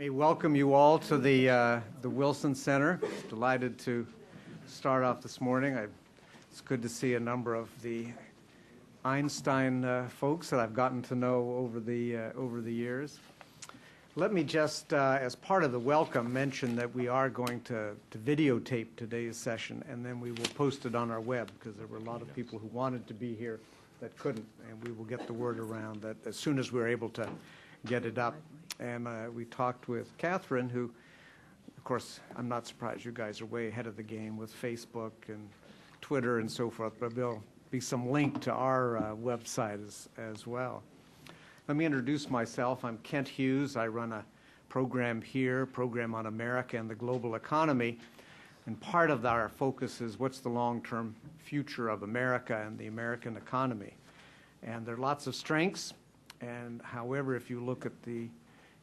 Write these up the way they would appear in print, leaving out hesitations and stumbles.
Let me welcome you all to the Wilson Center. Delighted to start off this morning. It's good to see a number of the Einstein folks that I've gotten to know over the years. Let me just, as part of the welcome, mention that we are going to videotape today's session, and then we will post it on our web, because there were a lot of people who wanted to be here that couldn't, and we will get the word around that as soon as we're able to get it up. And we talked with Catherine, who, of course, I'm not surprised you guys are way ahead of the game with Facebook and Twitter and so forth, but there'll be some link to our website as well. Let me introduce myself. I'm Kent Hughes. I run a program here, Program on America and the Global Economy. And part of our focus is what's the long-term future of America and the American economy. And there are lots of strengths. And however, if you look at the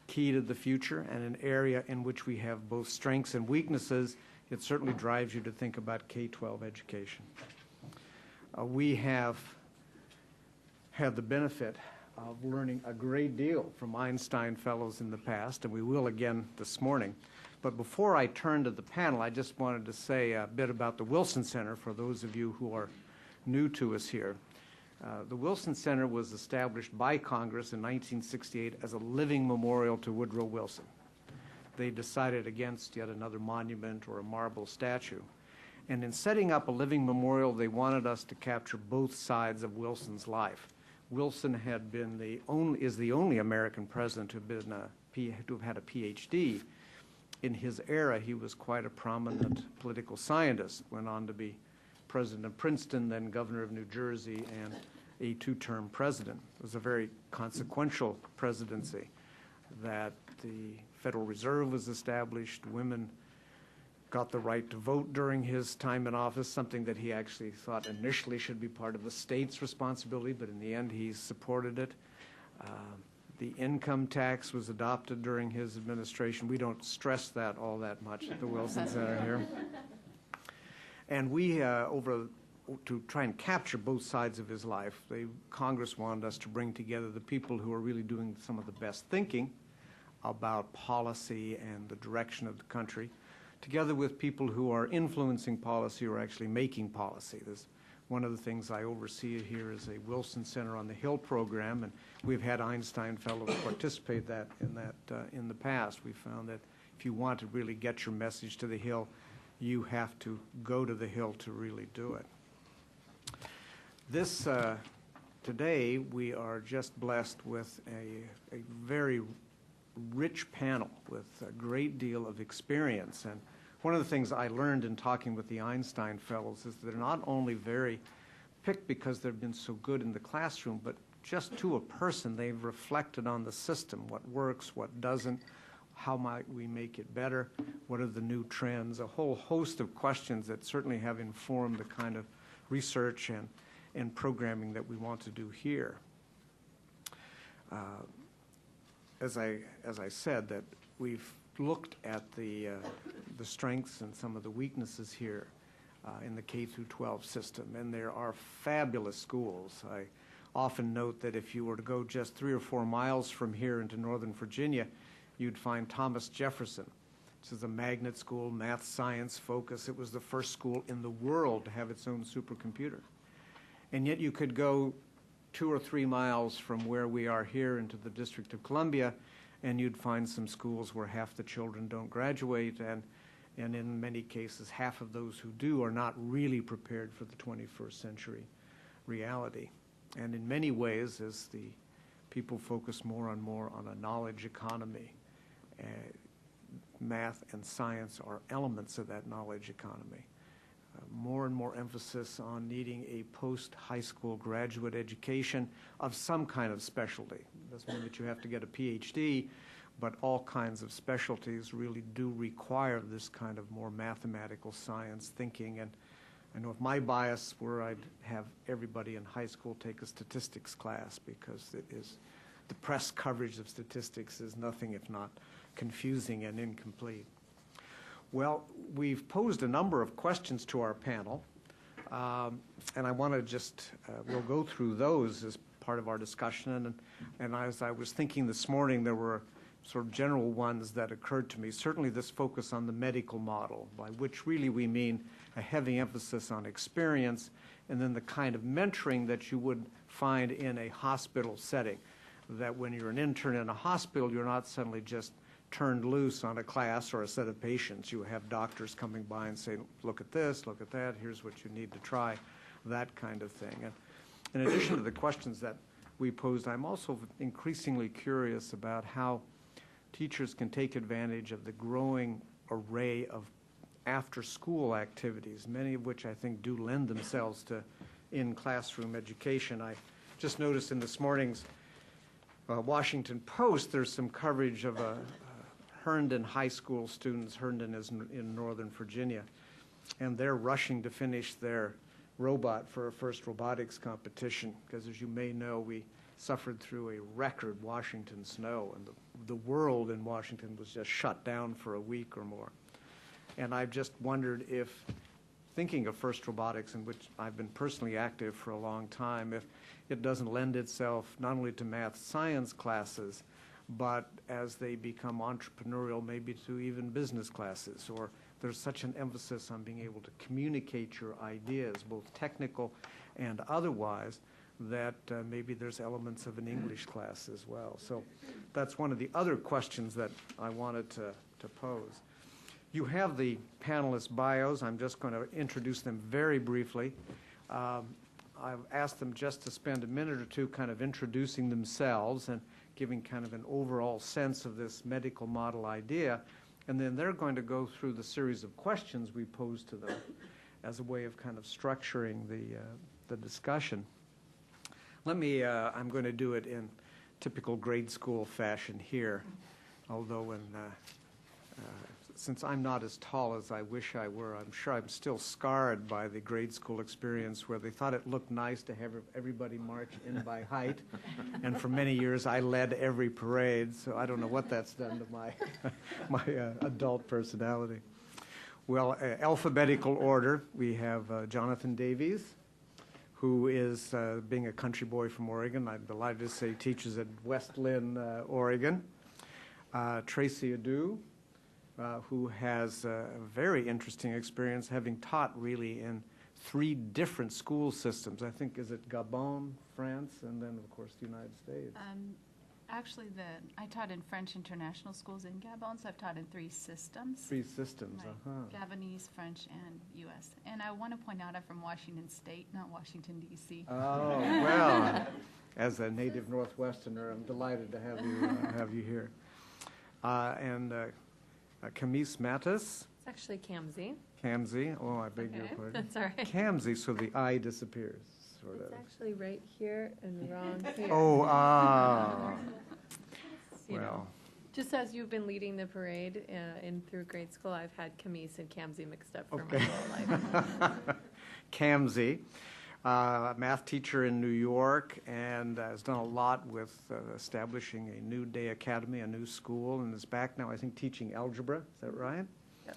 key to the future and an area in which we have both strengths and weaknesses, it certainly drives you to think about K-12 education. We have had the benefit of learning a great deal from Einstein Fellows in the past, and we will again this morning. But before I turn to the panel, I just wanted to say a bit about the Wilson Center for those of you who are new to us here. The Wilson Center was established by Congress in 1968 as a living memorial to Woodrow Wilson. They decided against yet another monument or a marble statue. And in setting up a living memorial, they wanted us to capture both sides of Wilson's life. Wilson had been is the only American president to have had a PhD. In his era, he was quite a prominent political scientist, went on to be president of Princeton, then governor of New Jersey, and a two-term president. It was a very consequential presidency that the Federal Reserve was established. Women got the right to vote during his time in office, something that he actually thought initially should be part of the state's responsibility, but in the end he supported it. The income tax was adopted during his administration. We don't stress that all that much at the Wilson Center here. And we, to try and capture both sides of his life, Congress wanted us to bring together the people who are really doing some of the best thinking about policy and the direction of the country, together with people who are influencing policy or actually making policy. One of the things I oversee here is a Wilson Center on the Hill program, and we've had Einstein Fellows participate in the past. We found that if you want to really get your message to the Hill, you have to go to the Hill to really do it. Today we are just blessed with a very rich panel with a great deal of experience. And one of the things I learned in talking with the Einstein Fellows is they're not only very picked because they've been so good in the classroom, but just to a person they've reflected on the system, what works, what doesn't, how might we make it better, what are the new trends, a whole host of questions that certainly have informed the kind of research and programming that we want to do here. As I said, that we've looked at the strengths and some of the weaknesses here in the K-12 system, and there are fabulous schools. I often note that if you were to go just 3 or 4 miles from here into Northern Virginia, you'd find Thomas Jefferson. This is a magnet school, math science focus. It was the first school in the world to have its own supercomputer. And yet you could go 2 or 3 miles from where we are here into the District of Columbia, and you'd find some schools where half the children don't graduate, and in many cases half of those who do are not really prepared for the 21st century reality. And in many ways, as the people focus more on a knowledge economy, math and science are elements of that knowledge economy. More and more emphasis on needing a post-high school graduate education of some kind of specialty. Doesn't mean that you have to get a PhD, but all kinds of specialties really do require this kind of more mathematical science thinking. And I know if my bias were, I'd have everybody in high school take a statistics class, because the press coverage of statistics is nothing if not confusing and incomplete. Well, we've posed a number of questions to our panel, and I want to we'll go through those as part of our discussion. And as I was thinking this morning, there were sort of general ones that occurred to me. Certainly this focus on the medical model, by which really we mean a heavy emphasis on experience, and then the kind of mentoring that you would find in a hospital setting. That when you're an intern in a hospital, you're not suddenly just turned loose on a class or a set of patients. You have doctors coming by and say, look at this, look at that, here's what you need to try, that kind of thing. And in addition to the questions that we posed, I'm also increasingly curious about how teachers can take advantage of the growing array of after-school activities, many of which I think do lend themselves to in-classroom education. I just noticed in this morning's Washington Post, there's some coverage of Herndon High School students. Herndon is in Northern Virginia, and they're rushing to finish their robot for a FIRST Robotics competition, because as you may know, we suffered through a record Washington snow, and the world in Washington was just shut down for a week or more. And I've just wondered if, thinking of FIRST Robotics, in which I've been personally active for a long time, if it doesn't lend itself not only to math science classes, but as they become entrepreneurial, maybe to even business classes, or there's such an emphasis on being able to communicate your ideas, both technical and otherwise, that maybe there's elements of an English class as well. So that's one of the other questions that I wanted to pose. You have the panelists' bios. I'm just going to introduce them very briefly. I've asked them just to spend a minute or two kind of introducing themselves and giving kind of an overall sense of this medical model idea. And then they're going to go through the series of questions we posed to them as a way of kind of structuring the discussion. I'm going to do it in typical grade school fashion here, although since I'm not as tall as I wish I were, I'm sure I'm still scarred by the grade school experience where they thought it looked nice to have everybody march in by height. And for many years, I led every parade, so I don't know what that's done to my adult personality. Well, alphabetical order, we have Jonathan Davies, who is, being a country boy from Oregon, I'm delighted to say teaches at West Lynn, Oregon. Tracy Adu, who has a very interesting experience, having taught really in 3 different school systems. I think, is it Gabon, France, and then, of course, the United States? Actually, I taught in French international schools in Gabon, so I've taught in 3 systems. 3 systems, Gabonese, French, and U.S. And I want to point out I'm from Washington State, not Washington, D.C. Oh, well, as a native Northwesterner, I'm delighted to have you here. And Camise Mattis. It's actually Kamsi. Kamsi. Oh, I beg your pardon. That's all right. Kamsi, so the I disappears, sort It's of. actually right here and wrong here. Oh, You know, well. just as you've been leading the parade through grade school, I've had Camise and Kamsi mixed up for my whole life. Kamsi, a math teacher in New York, and has done a lot with establishing a new day academy, a new school, and is back now, I think, teaching algebra. Is that right? Yes.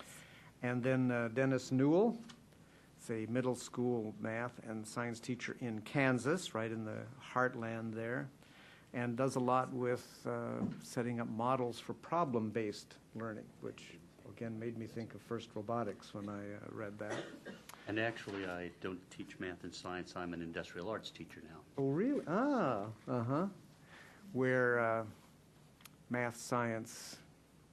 And then Dennis Newell, is a middle school math and science teacher in Kansas, right in the heartland there, and does a lot with setting up models for problem-based learning, which, again, made me think of FIRST Robotics when I read that. And actually, I don't teach math and science. I'm an industrial arts teacher now. Oh, really? Where math science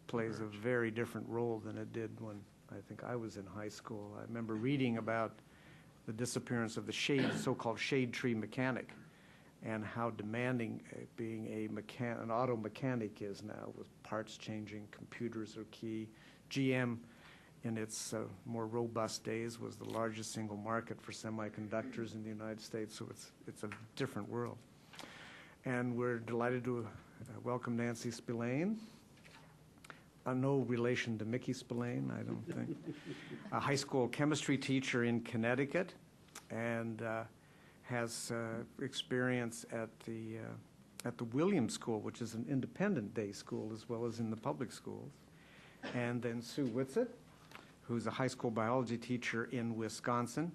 plays a very different role than it did when I think I was in high school. I remember reading about the disappearance of the so-called shade tree mechanic, and how demanding being an auto mechanic is now, with parts changing, computers are key. GM, in its more robust days, was the largest single market for semiconductors in the United States, so it's a different world. And we're delighted to welcome Nancy Spillane. No relation to Mickey Spillane, I don't think. A high school chemistry teacher in Connecticut, and has experience at the Williams School, which is an independent day school as well as in the public schools. And then Sue Whitsett, who's a high school biology teacher in Wisconsin,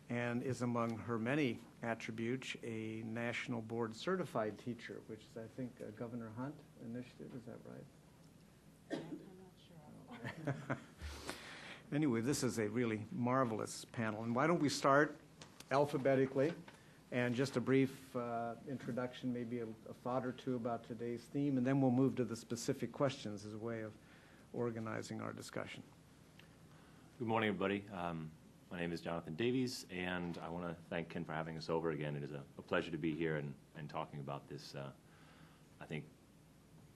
and is, among her many attributes, a national board certified teacher, which is, I think, a Governor Hunt initiative. Is that right? Anyway, this is a really marvelous panel. And why don't we start alphabetically? And just a brief introduction, maybe a thought or two about today's theme, and then we'll move to the specific questions as a way of organizing our discussion. Good morning, everybody. My name is Jonathan Davies, and I want to thank Ken for having us over again. It is a pleasure to be here and talking about this, I think,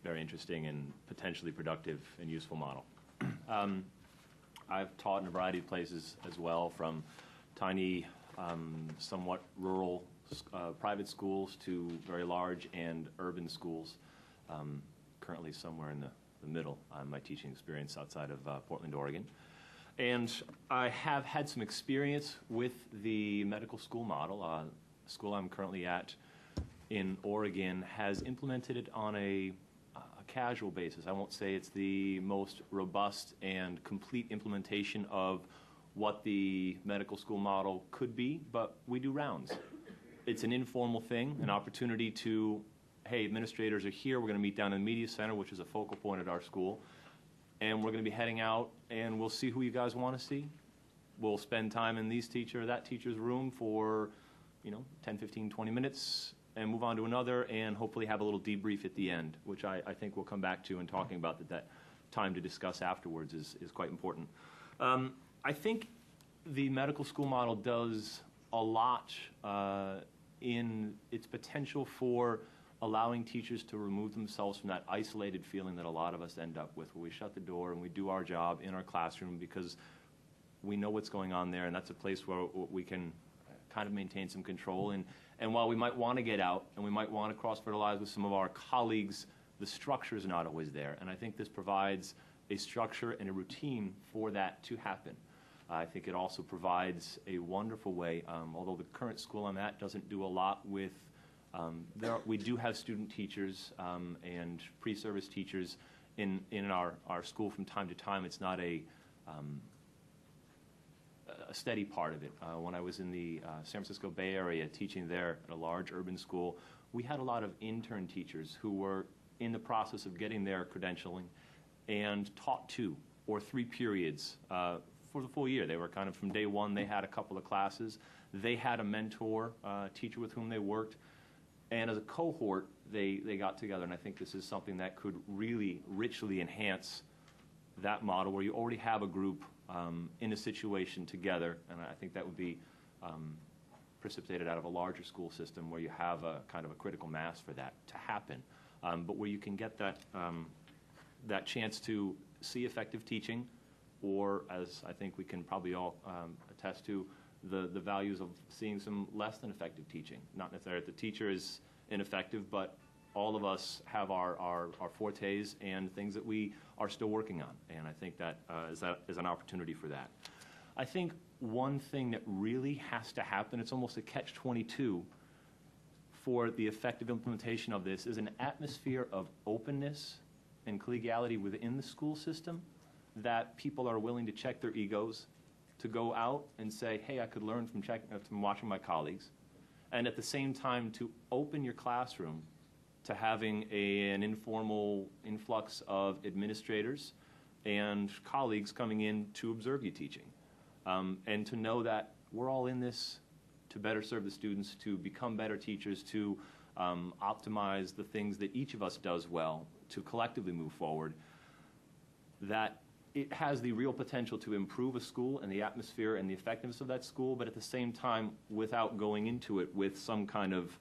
very interesting and potentially productive and useful model. I've taught in a variety of places as well, from tiny, somewhat rural private schools to very large and urban schools, currently somewhere in the middle on my teaching experience outside of Portland, Oregon. And I have had some experience with the medical school model. The school I'm currently at in Oregon has implemented it on a casual basis. I won't say it's the most robust and complete implementation of what the medical school model could be, but we do rounds. It's an informal thing, an opportunity to, hey, administrators are here, we're going to meet down in the media center, which is a focal point at our school, and we're going to be heading out, and we'll see who you guys want to see. We'll spend time in this teacher or that teacher's room for, 10, 15, 20 minutes, and move on to another, and hopefully have a little debrief at the end, which I think we'll come back to, and talking about that time to discuss afterwards is quite important. I think the medical school model does a lot in its potential for allowing teachers to remove themselves from that isolated feeling that a lot of us end up with, where we shut the door and we do our job in our classroom because we know what's going on there, and that's a place where we can kind of maintain some control. And while we might want to get out and we might want to cross-fertilize with some of our colleagues, the structure is not always there. And I think this provides a structure and a routine for that to happen. I think it also provides a wonderful way, although the current school I'm at doesn't do a lot with, we do have student teachers and pre-service teachers in our school from time to time. It's not a steady part of it. When I was in the San Francisco Bay Area teaching there at a large urban school, we had a lot of intern teachers who were in the process of getting their credentialing and taught 2 or 3 periods for the full year. They were kind of from day one, they had a couple of classes. They had a mentor, teacher with whom they worked. And as a cohort, they got together. And I think this is something that could really richly enhance that model, where you already have a group in a situation together. And I think that would be precipitated out of a larger school system where you have a kind of a critical mass for that to happen. But where you can get that chance to see effective teaching, or, as I think we can probably all attest to, the values of seeing some less than effective teaching. Not necessarily that the teacher is ineffective, but all of us have our fortes and things that we are still working on. And I think that is an opportunity for that. I think one thing that really has to happen, it's almost a catch-22 for the effective implementation of this, is an atmosphere of openness and collegiality within the school system, that people are willing to check their egos, to go out and say, hey, I could learn from watching my colleagues, and at the same time to open your classroom to having an informal influx of administrators and colleagues coming in to observe you teaching, and to know that we're all in this to better serve the students, to become better teachers, to optimize the things that each of us does well, to collectively move forward, that it has the real potential to improve a school and the atmosphere and the effectiveness of that school, but at the same time, without going into it with some kind of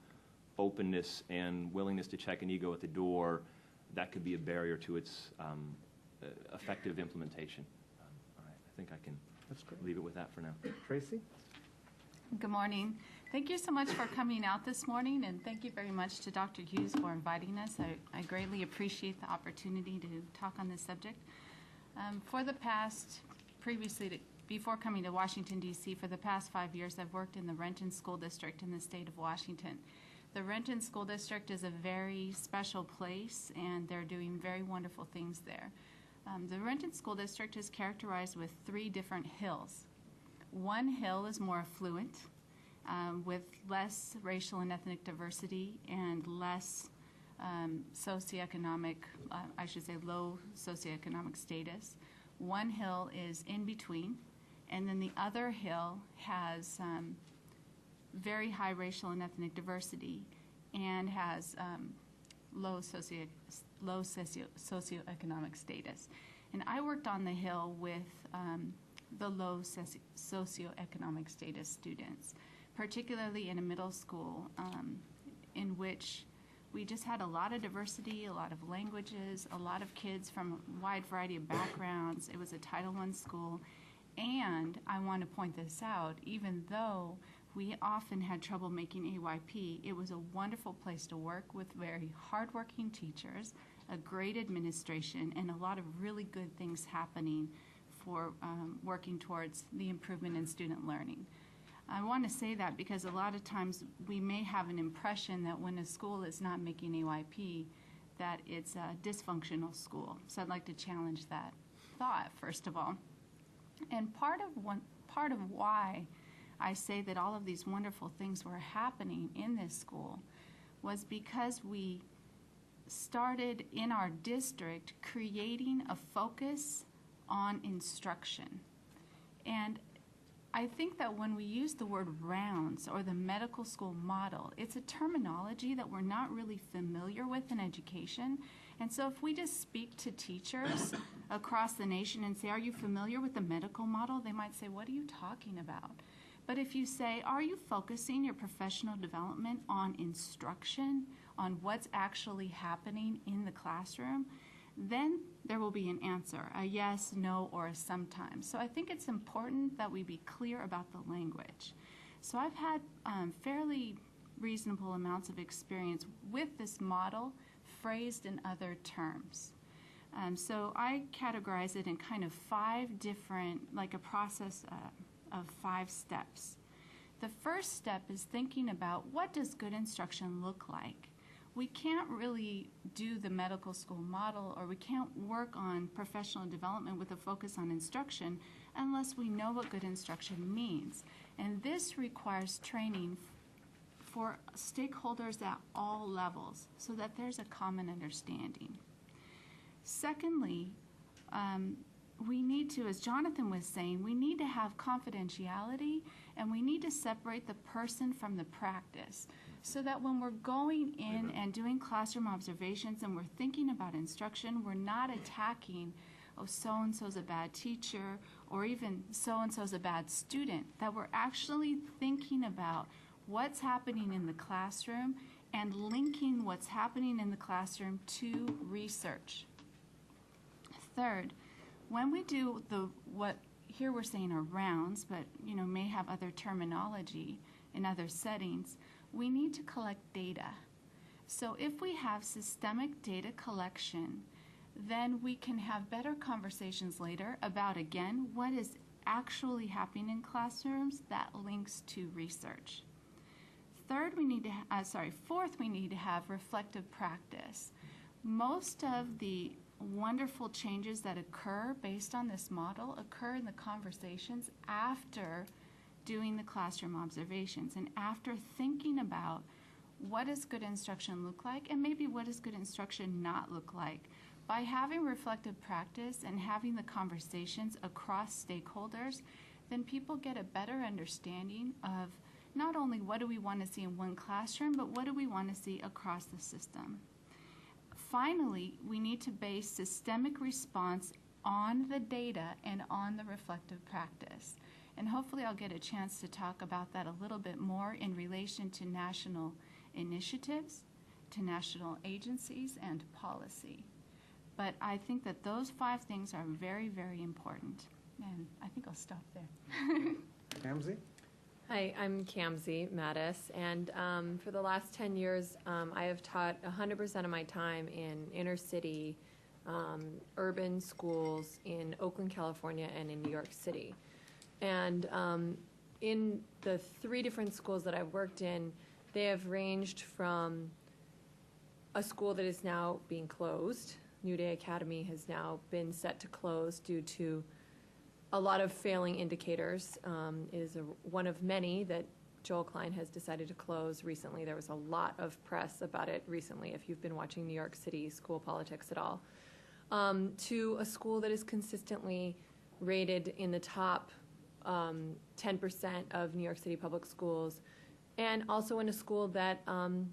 openness and willingness to check an ego at the door, that could be a barrier to its effective implementation. All right, I think I can leave it with that for now. Tracy? Good morning. Thank you so much for coming out this morning, and thank you very much to Dr. Hughes for inviting us. I greatly appreciate the opportunity to talk on this subject. Before coming to Washington, D.C., for the past 5 years, I've worked in the Renton School District in the state of Washington. The Renton School District is a very special place, and they're doing very wonderful things there. The Renton School District is characterized with 3 different hills. One hill is more affluent, with less racial and ethnic diversity and less socioeconomic, I should say low socioeconomic status. One hill is in between, and then the other hill has very high racial and ethnic diversity and has low socioeconomic status. And I worked on the hill with the low socioeconomic status students, particularly in a middle school in which we just had a lot of diversity, a lot of languages, a lot of kids from a wide variety of backgrounds. It was a Title I school. And I want to point this out, even though we often had trouble making AYP, it was a wonderful place to work with very hardworking teachers, a great administration, and a lot of really good things happening for working towards the improvement in student learning. I want to say that because a lot of times we may have an impression that when a school is not making AYP, that it's a dysfunctional school. So I'd like to challenge that thought, first of all. And part of why I say that all of these wonderful things were happening in this school was because we started in our district creating a focus on instruction. And I think that when we use the word rounds or the medical school model, it's a terminology that we're not really familiar with in education. And so if we just speak to teachers across the nation and say, are you familiar with the medical model? They might say, what are you talking about? But if you say, are you focusing your professional development on instruction, on what's actually happening in the classroom, then there will be an answer, a yes, no, or a sometimes. So I think it's important that we be clear about the language. So I've had fairly reasonable amounts of experience with this model phrased in other terms. So I categorize it in kind of 5 different, like a process of 5 steps. The first step is thinking about what does good instruction look like? We can't really do the medical school model, or we can't work on professional development with a focus on instruction unless we know what good instruction means. And this requires training for stakeholders at all levels so that there's a common understanding. Secondly, we need to, as Jonathan was saying, we need to have confidentiality, and we need to separate the person from the practice so that when we're going in and doing classroom observations and we're thinking about instruction, we're not attacking, oh, so-and-so's a bad teacher, or even so-and-so's a bad student, that we're actually thinking about what's happening in the classroom and linking what's happening in the classroom to research. Third, when we do what here we're saying are rounds, but may have other terminology in other settings, we need to collect data. So if we have systemic data collection, then we can have better conversations later about, again, what is actually happening in classrooms that links to research. Fourth, we need to have reflective practice. Most of the wonderful changes that occur based on this model occur in the conversations after doing the classroom observations and after thinking about what does good instruction look like and maybe what does good instruction not look like. By having reflective practice and having the conversations across stakeholders, then people get a better understanding of not only what do we want to see in one classroom, but what do we want to see across the system. Finally, we need to base systemic response on the data and on the reflective practice. And hopefully I'll get a chance to talk about that a little bit more in relation to national initiatives, to national agencies, and policy. But I think that those 5 things are very, very important. And I think I'll stop there. Kamsi? Hi, I'm Kamsi Mattis, and for the last 10 years, I have taught 100% of my time in inner city urban schools in Oakland, California, and in New York City. And in the 3 different schools that I've worked in, they have ranged from a school that is now being closed. New Day Academy has now been set to close due to a lot of failing indicators. It is one of many that Joel Klein has decided to close recently. There was a lot of press about it recently, if you've been watching New York City school politics at all, to a school that is consistently rated in the top 10% of New York City public schools, and also in a school that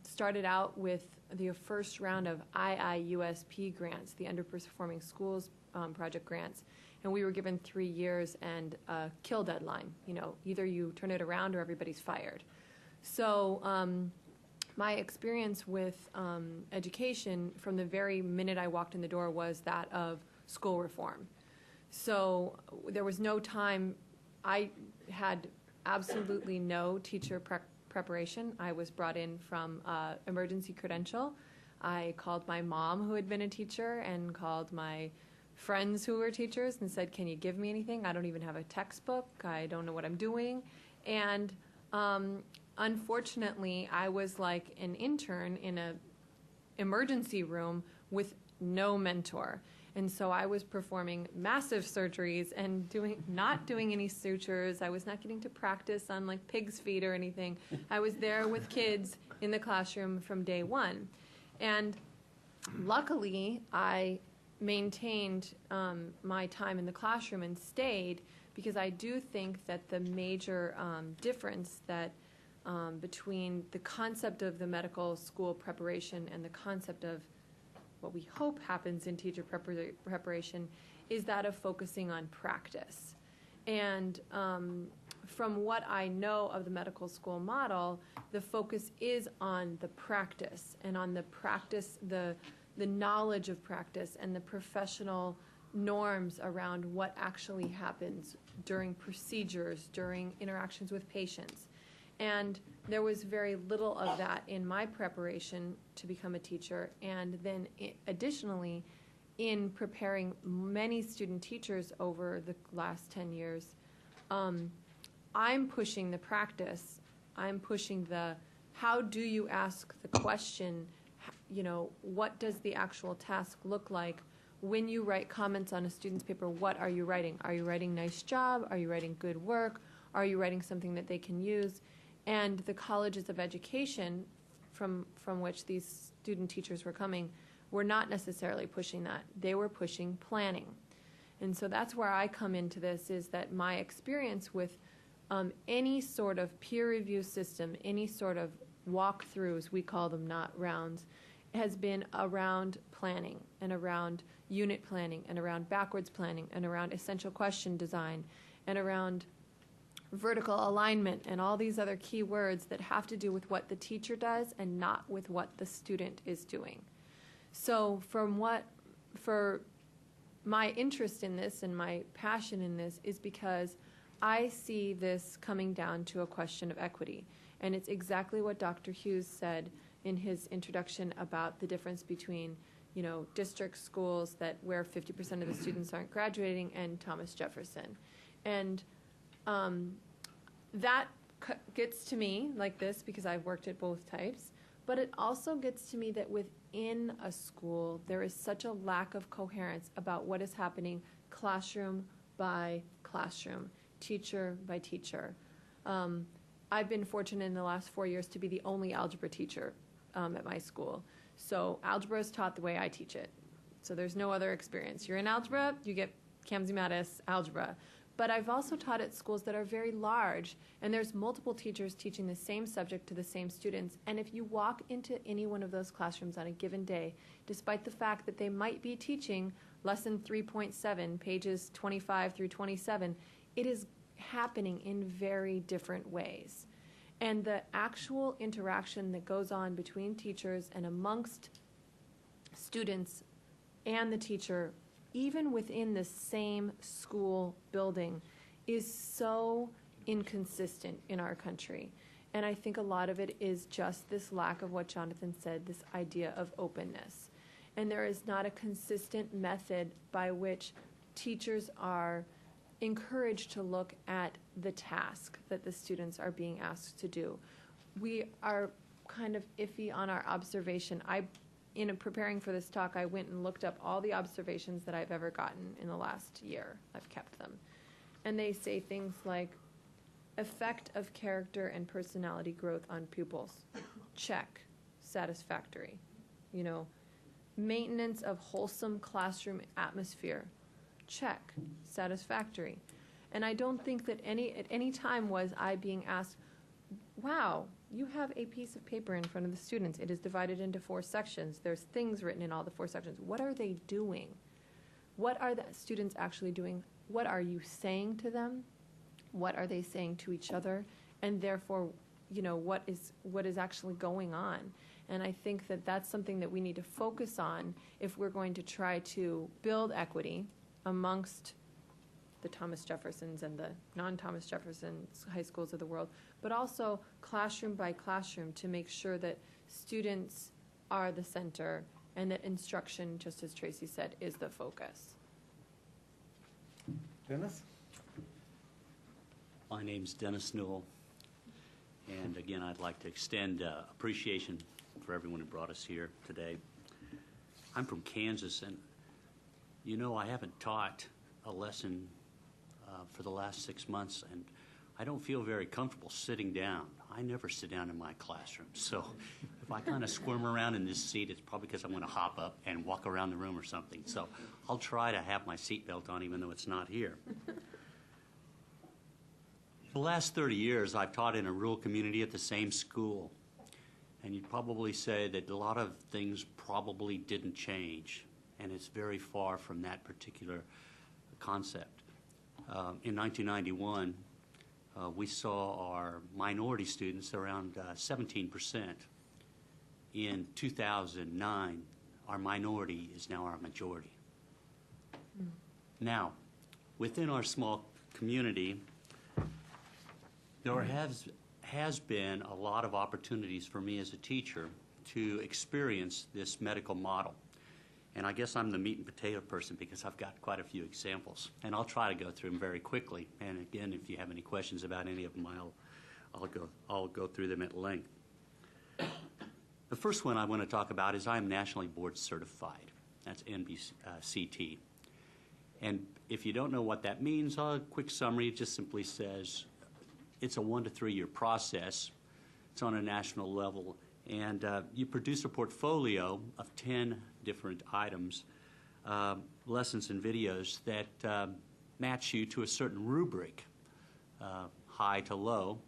started out with the first round of IIUSP grants, the Underperforming Schools Project grants, and we were given 3 years and a kill deadline. You know, either you turn it around or everybody's fired. So my experience with education from the very minute I walked in the door was that of school reform. So there was no time. I had absolutely no teacher preparation. I was brought in from emergency credential. I called my mom, who had been a teacher, and called my friends who were teachers and said, can you give me anything? I don't even have a textbook. I don't know what I'm doing. And unfortunately, I was like an intern in an emergency room with no mentor. And so I was performing massive surgeries and not doing any sutures. I was not getting to practice on like pig's feet or anything. I was there with kids in the classroom from day one. And luckily, I maintained my time in the classroom and stayed, because I do think that the major difference that between the concept of the medical school preparation and the concept of what we hope happens in teacher preparation is that of focusing on practice. And from what I know of the medical school model, the focus is on the practice and on the practice, the knowledge of practice and the professional norms around what actually happens during procedures, during interactions with patients. And there was very little of that in my preparation to become a teacher. And then additionally, in preparing many student teachers over the last 10 years, I'm pushing the practice. I'm pushing the, how do you ask the question, you know, what does the actual task look like? When you write comments on a student's paper, what are you writing? Are you writing nice job? Are you writing good work? Are you writing something that they can use? And the colleges of education from which these student teachers were coming were not necessarily pushing that. They were pushing planning. And so that's where I come into this, is that my experience with any sort of peer review system, any sort of walkthroughs, we call them, not rounds, has been around planning and around unit planning and around backwards planning and around essential question design and around vertical alignment and all these other key words that have to do with what the teacher does and not with what the student is doing. So for my interest in this and my passion in this is because I see this coming down to a question of equity. And it's exactly what Dr. Hughes said in his introduction about the difference between, you know, district schools where 50% of the students aren't graduating and Thomas Jefferson. And that gets to me like this because I've worked at both types, but it also gets to me that within a school there is such a lack of coherence about what is happening classroom by classroom, teacher by teacher. I've been fortunate in the last 4 years to be the only algebra teacher at my school. So algebra is taught the way I teach it. So there's no other experience. You're in algebra, you get Kamsi Mattis algebra. But I've also taught at schools that are very large, and there's multiple teachers teaching the same subject to the same students. And if you walk into any one of those classrooms on a given day, despite the fact that they might be teaching lesson 3.7, pages 25 through 27, it is happening in very different ways. And the actual interaction that goes on between teachers and amongst students and the teacher, even within the same school building, is so inconsistent in our country. And I think a lot of it is just this lack of what Jonathan said, this idea of openness. And there is not a consistent method by which teachers are encouraged to look at the task that the students are being asked to do. We are kind of iffy on our observation. In preparing for this talk, I went and looked up all the observations that I've ever gotten in the last year. I've kept them. And they say things like, Effect of character and personality growth on pupils. Check. Satisfactory. You know, maintenance of wholesome classroom atmosphere. Check. Satisfactory. And I don't think that at any time was I being asked, wow, you have a piece of paper in front of the students. It is divided into 4 sections. There's things written in all the 4 sections. What are they doing? What are the students actually doing? What are you saying to them? What are they saying to each other? And therefore, you know, what is actually going on? And I think that that's something that we need to focus on if we're going to try to build equity amongst the Thomas Jeffersons and the non-Thomas Jefferson high schools of the world, but also classroom by classroom to make sure that students are the center and that instruction, just as Tracy said, is the focus. Dennis? My name's Dennis Newell, and again, I'd like to extend appreciation for everyone who brought us here today. I'm from Kansas, and you know, I haven't taught a lesson for the last 6 months, and I don't feel very comfortable sitting down. I never sit down in my classroom, so if I kind of squirm around in this seat, it's probably because I'm going to hop up and walk around the room or something. So I'll try to have my seatbelt on even though it's not here. The last 30 years, I've taught in a rural community at the same school, and you'd probably say that a lot of things probably didn't change, and it's very far from that particular concept. In 1991, we saw our minority students around 17%. In 2009, our minority is now our majority. Now, within our small community, there has been a lot of opportunities for me as a teacher to experience this medical model. And I guess I'm the meat and potato person because I've got quite a few examples. And I'll try to go through them very quickly. And again, if you have any questions about any of them, I'll go through them at length. The first one I want to talk about is I'm nationally board certified. That's NBCT. And if you don't know what that means, a quick summary, it just simply says it's a 1 to 3 year process. It's on a national level. And you produce a portfolio of 10 different items, lessons and videos that match you to a certain rubric, high to low,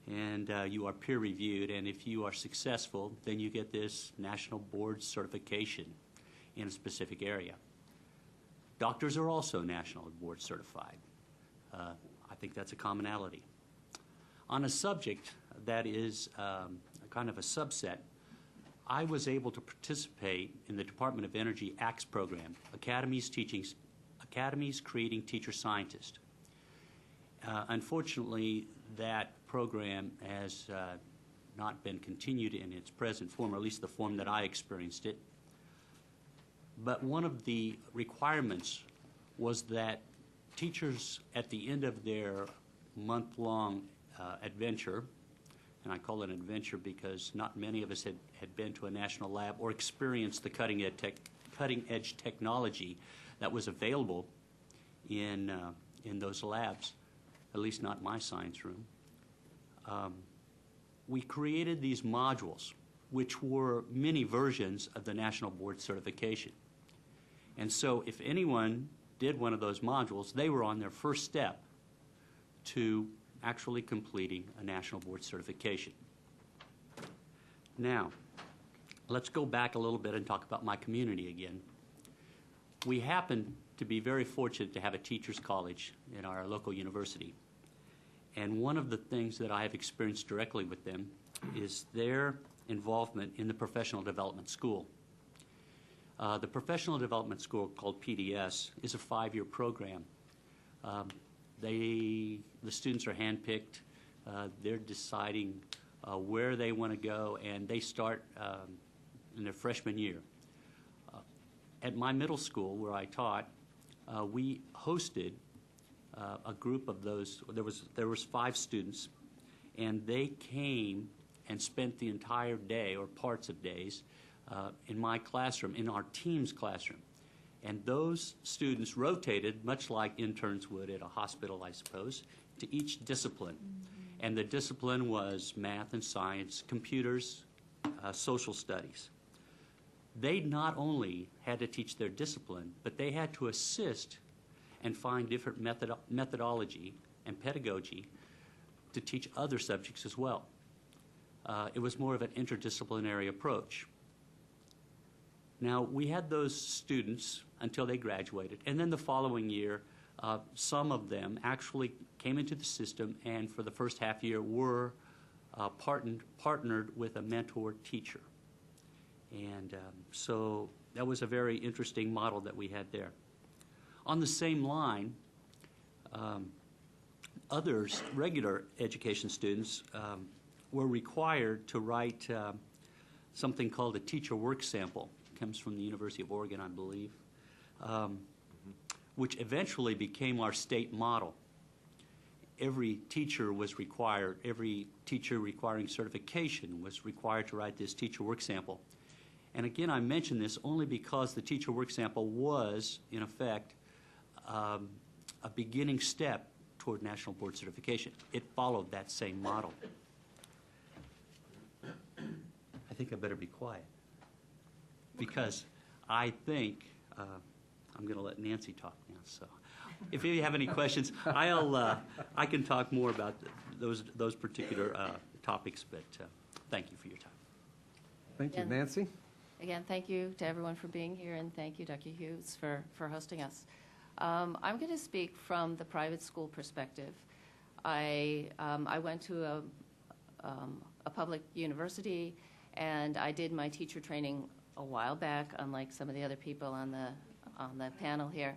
and you are peer reviewed. And if you are successful, then you get this national board certification in a specific area. Doctors are also national board certified. I think that's a commonality. On a subject that is kind of a subset, I was able to participate in the Department of Energy ACTS program, Academies Creating Teacher Scientists. Unfortunately, that program has not been continued in its present form, or at least the form that I experienced it. But one of the requirements was that teachers, at the end of their month-long adventure, and I call it an adventure because not many of us had been to a national lab or experienced the cutting-edge technology that was available in those labs, at least not my science room. We created these modules, which were mini versions of the National Board Certification. And so if anyone did one of those modules, they were on their first step to actually completing a national board certification. Now, let's go back a little bit and talk about my community again. We happen to be very fortunate to have a teachers college in our local university. And one of the things that I have experienced directly with them is their involvement in the professional development school. The professional development school, called PDS, is a 5-year program. The students are handpicked. They're deciding where they want to go, and they start in their freshman year. At my middle school, where I taught, we hosted a group of those. There was 5 students, and they came and spent the entire day or parts of days in my classroom, in our team's classroom. And those students rotated, much like interns would at a hospital, I suppose, to each discipline. And the discipline was math and science, computers, social studies. They not only had to teach their discipline, but they had to assist and find different methodology and pedagogy to teach other subjects as well. It was more of an interdisciplinary approach. Now, we had those students until they graduated, and then the following year, some of them actually came into the system and for the first half year were partnered with a mentor teacher. And so that was a very interesting model that we had there. On the same line, others, regular education students, were required to write something called a teacher work sample. It comes from the University of Oregon, I believe, which eventually became our state model. Every teacher was required, every teacher requiring certification was required to write this teacher work sample. And again, I mention this only because the teacher work sample was, in effect, a beginning step toward national board certification. It followed that same model. I think I better be quiet because I think I'm going to let Nancy talk now. So, if you have any questions, I can talk more about those particular topics. But thank you for your time. Thank you. And- Nancy? Again, thank you to everyone for being here, and thank you, Dr. Hughes, for hosting us. I'm going to speak from the private school perspective. I went to a public university, and I did my teacher training a while back, unlike some of the other people on the panel here.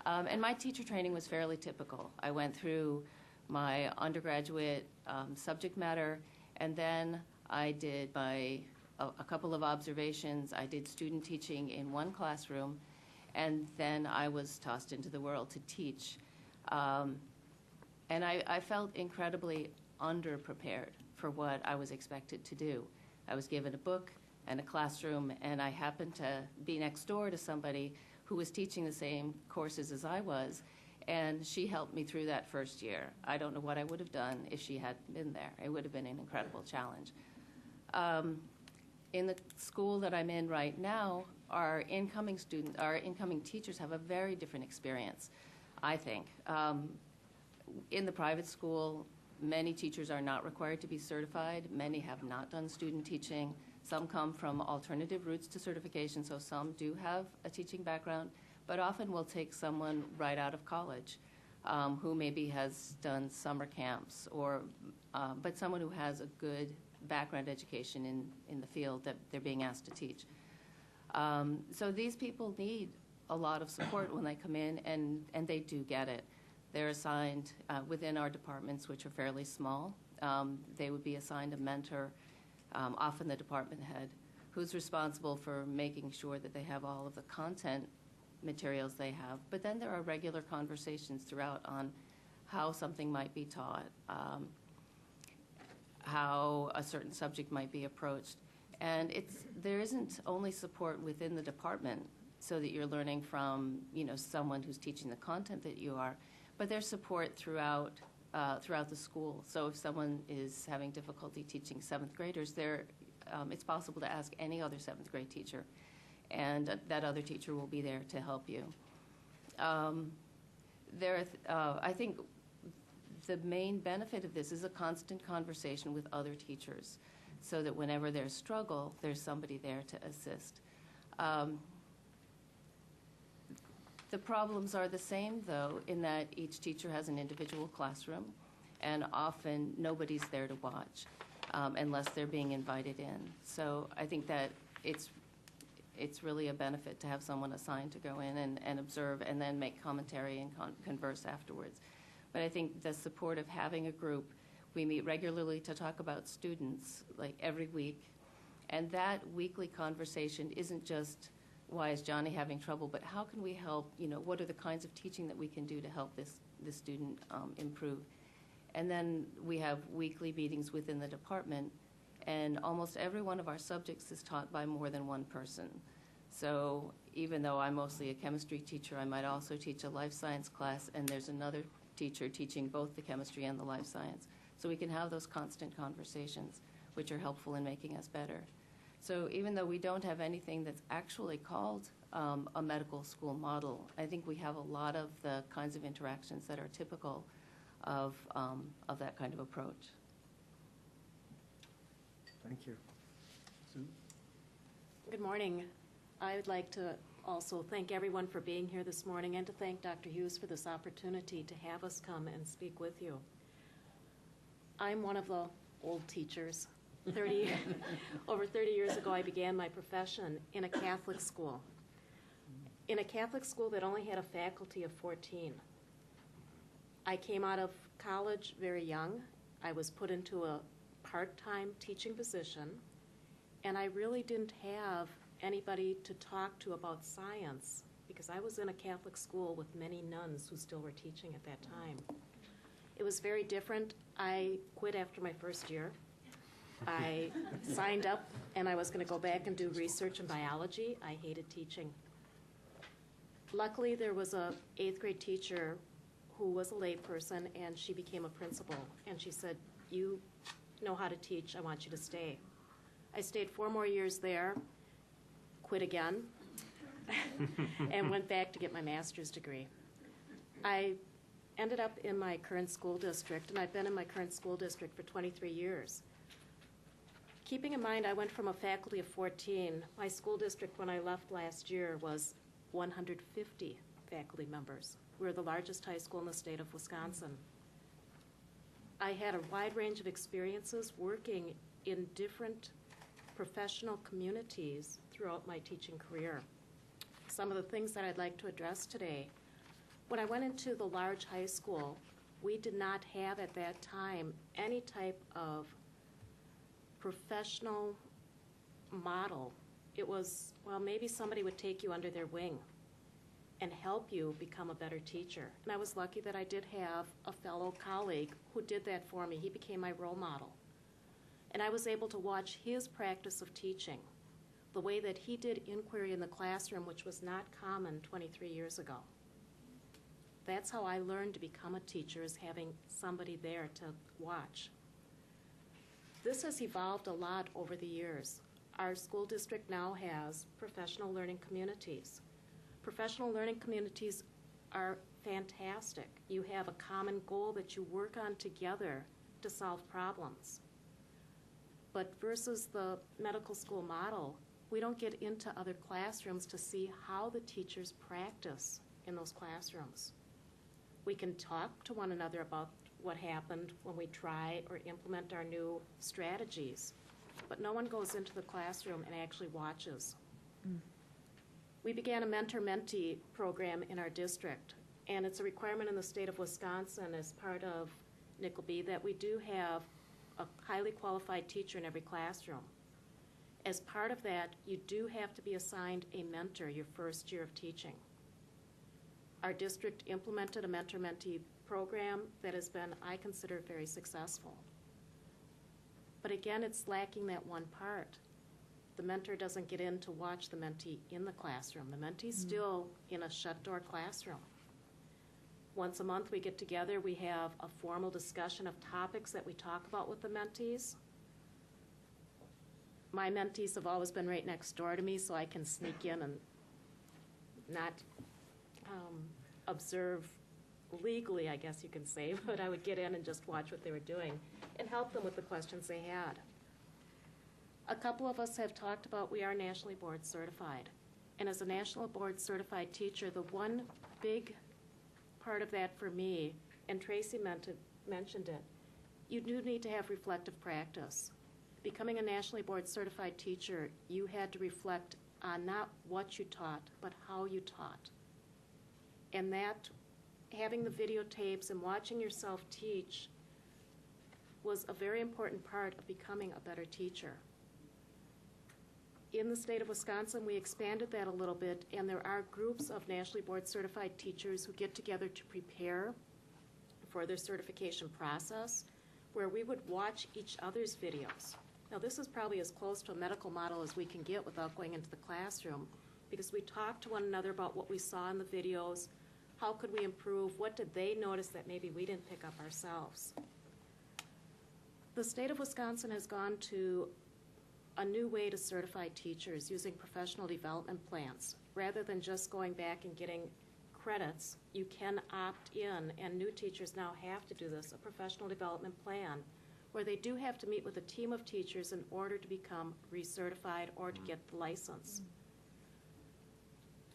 And my teacher training was fairly typical. I went through my undergraduate subject matter, and then I did a couple of observations. I did student teaching in one classroom, and then I was tossed into the world to teach. And I felt incredibly underprepared for what I was expected to do. I was given a book and a classroom, and I happened to be next door to somebody who was teaching the same courses as I was, and she helped me through that first year. I don't know what I would have done if she hadn't been there. It would have been an incredible challenge. In the school that I'm in right now, our incoming teachers have a very different experience, I think. In the private school, many teachers are not required to be certified. Many have not done student teaching. Some come from alternative routes to certification, so some do have a teaching background, but often we'll take someone right out of college who maybe has done summer camps, but someone who has a good background education in the field that they're being asked to teach. So these people need a lot of support when they come in, and they do get it. They're assigned within our departments, which are fairly small. They would be assigned a mentor, often the department head, who's responsible for making sure that they have all of the content materials they have. But then there are regular conversations throughout on how something might be taught, how a certain subject might be approached. And there isn't only support within the department so that you're learning from someone who's teaching the content that you are, but there's support throughout the school. So if someone is having difficulty teaching 7th graders, it's possible to ask any other 7th grade teacher, and that other teacher will be there to help you. I think the main benefit of this is a constant conversation with other teachers, so that whenever there's struggle, there's somebody there to assist. The problems are the same, though, in that each teacher has an individual classroom, and often nobody's there to watch unless they're being invited in. So I think that it's really a benefit to have someone assigned to go in and observe and then make commentary and converse afterwards. But I think the support of having a group, we meet regularly to talk about students, like every week, and that weekly conversation isn't just, why is Johnny having trouble, but how can we help, what are the kinds of teaching that we can do to help this student improve? And then we have weekly meetings within the department, and almost every one of our subjects is taught by more than one person. So even though I'm mostly a chemistry teacher, I might also teach a life science class, and there's another teacher teaching both the chemistry and the life science. So we can have those constant conversations, which are helpful in making us better. So even though we don't have anything that's actually called a medical school model, I think we have a lot of the kinds of interactions that are typical of that kind of approach. Thank you. Sue? Good morning. I would like to also thank everyone for being here this morning and to thank Dr. Hughes for this opportunity to have us come and speak with you. I'm one of the old teachers. Over 30 years ago, I began my profession in a Catholic school. In a Catholic school that only had a faculty of 14. I came out of college very young. I was put into a part-time teaching position, and I really didn't have anybody to talk to about science because I was in a Catholic school with many nuns who still were teaching at that time. It was very different. I quit after my first year. I signed up and I was going to go back and do research in biology. I hated teaching. Luckily, there was a 8th grade teacher who was a layperson, and she became a principal. And she said, "You know how to teach. I want you to stay." I stayed 4 more years there, quit again, and went back to get my master's degree. I ended up in my current school district, and I've been in my current school district for 23 years. Keeping in mind I went from a faculty of 14, my school district when I left last year was 150 faculty members. We're the largest high school in the state of Wisconsin. I had a wide range of experiences working in different professional communities throughout my teaching career. Some of the things that I'd like to address today. When I went into the large high school, we did not have at that time any type of professional model. It was, well, maybe somebody would take you under their wing and help you become a better teacher. And I was lucky that I did have a fellow colleague who did that for me. He became my role model. And I was able to watch his practice of teaching, the way that he did inquiry in the classroom, which was not common 23 years ago. That's how I learned to become a teacher, is having somebody there to watch. This has evolved a lot over the years. Our school district now has professional learning communities. Professional learning communities are fantastic. You have a common goal that you work on together to solve problems. But versus the medical school model, we don't get into other classrooms to see how the teachers practice in those classrooms. We can talk to one another about what happened when we try or implement our new strategies, but no one goes into the classroom and actually watches. We began a mentor-mentee program in our district, and it's a requirement in the state of Wisconsin as part of Nickleby that we do have a highly qualified teacher in every classroom. As part of that, you do have to be assigned a mentor your first year of teaching. Our district implemented a mentor-mentee program that has been, I consider, very successful. But again, it's lacking that one part. The mentor doesn't get in to watch the mentee in the classroom. The mentee's still in a shut-door classroom. Once a month we get together, we have a formal discussion of topics that we talk about with the mentees. My mentees have always been right next door to me, so I can sneak in and not observe legally, I guess you can say, but I would get in and just watch what they were doing and help them with the questions they had. A couple of us have talked about we are nationally board certified. And as a national board certified teacher, the one big part of that for me, and Tracy mentioned it, you do need to have reflective practice. Becoming a nationally board certified teacher, you had to reflect on not what you taught, but how you taught. And that, having the videotapes and watching yourself teach was a very important part of becoming a better teacher. In the state of Wisconsin, we expanded that a little bit, and there are groups of nationally board certified teachers who get together to prepare for their certification process, where we would watch each other's videos. Now, this is probably as close to a medical model as we can get without going into the classroom, because we talk to one another about what we saw in the videos, How could we improve? What did they notice that maybe we didn't pick up ourselves? The state of Wisconsin has gone to a new way to certify teachers using professional development plans. Rather than just going back and getting credits, you can opt in, and new teachers now have to do this, a professional development plan, where they do have to meet with a team of teachers in order to become recertified or to get the license.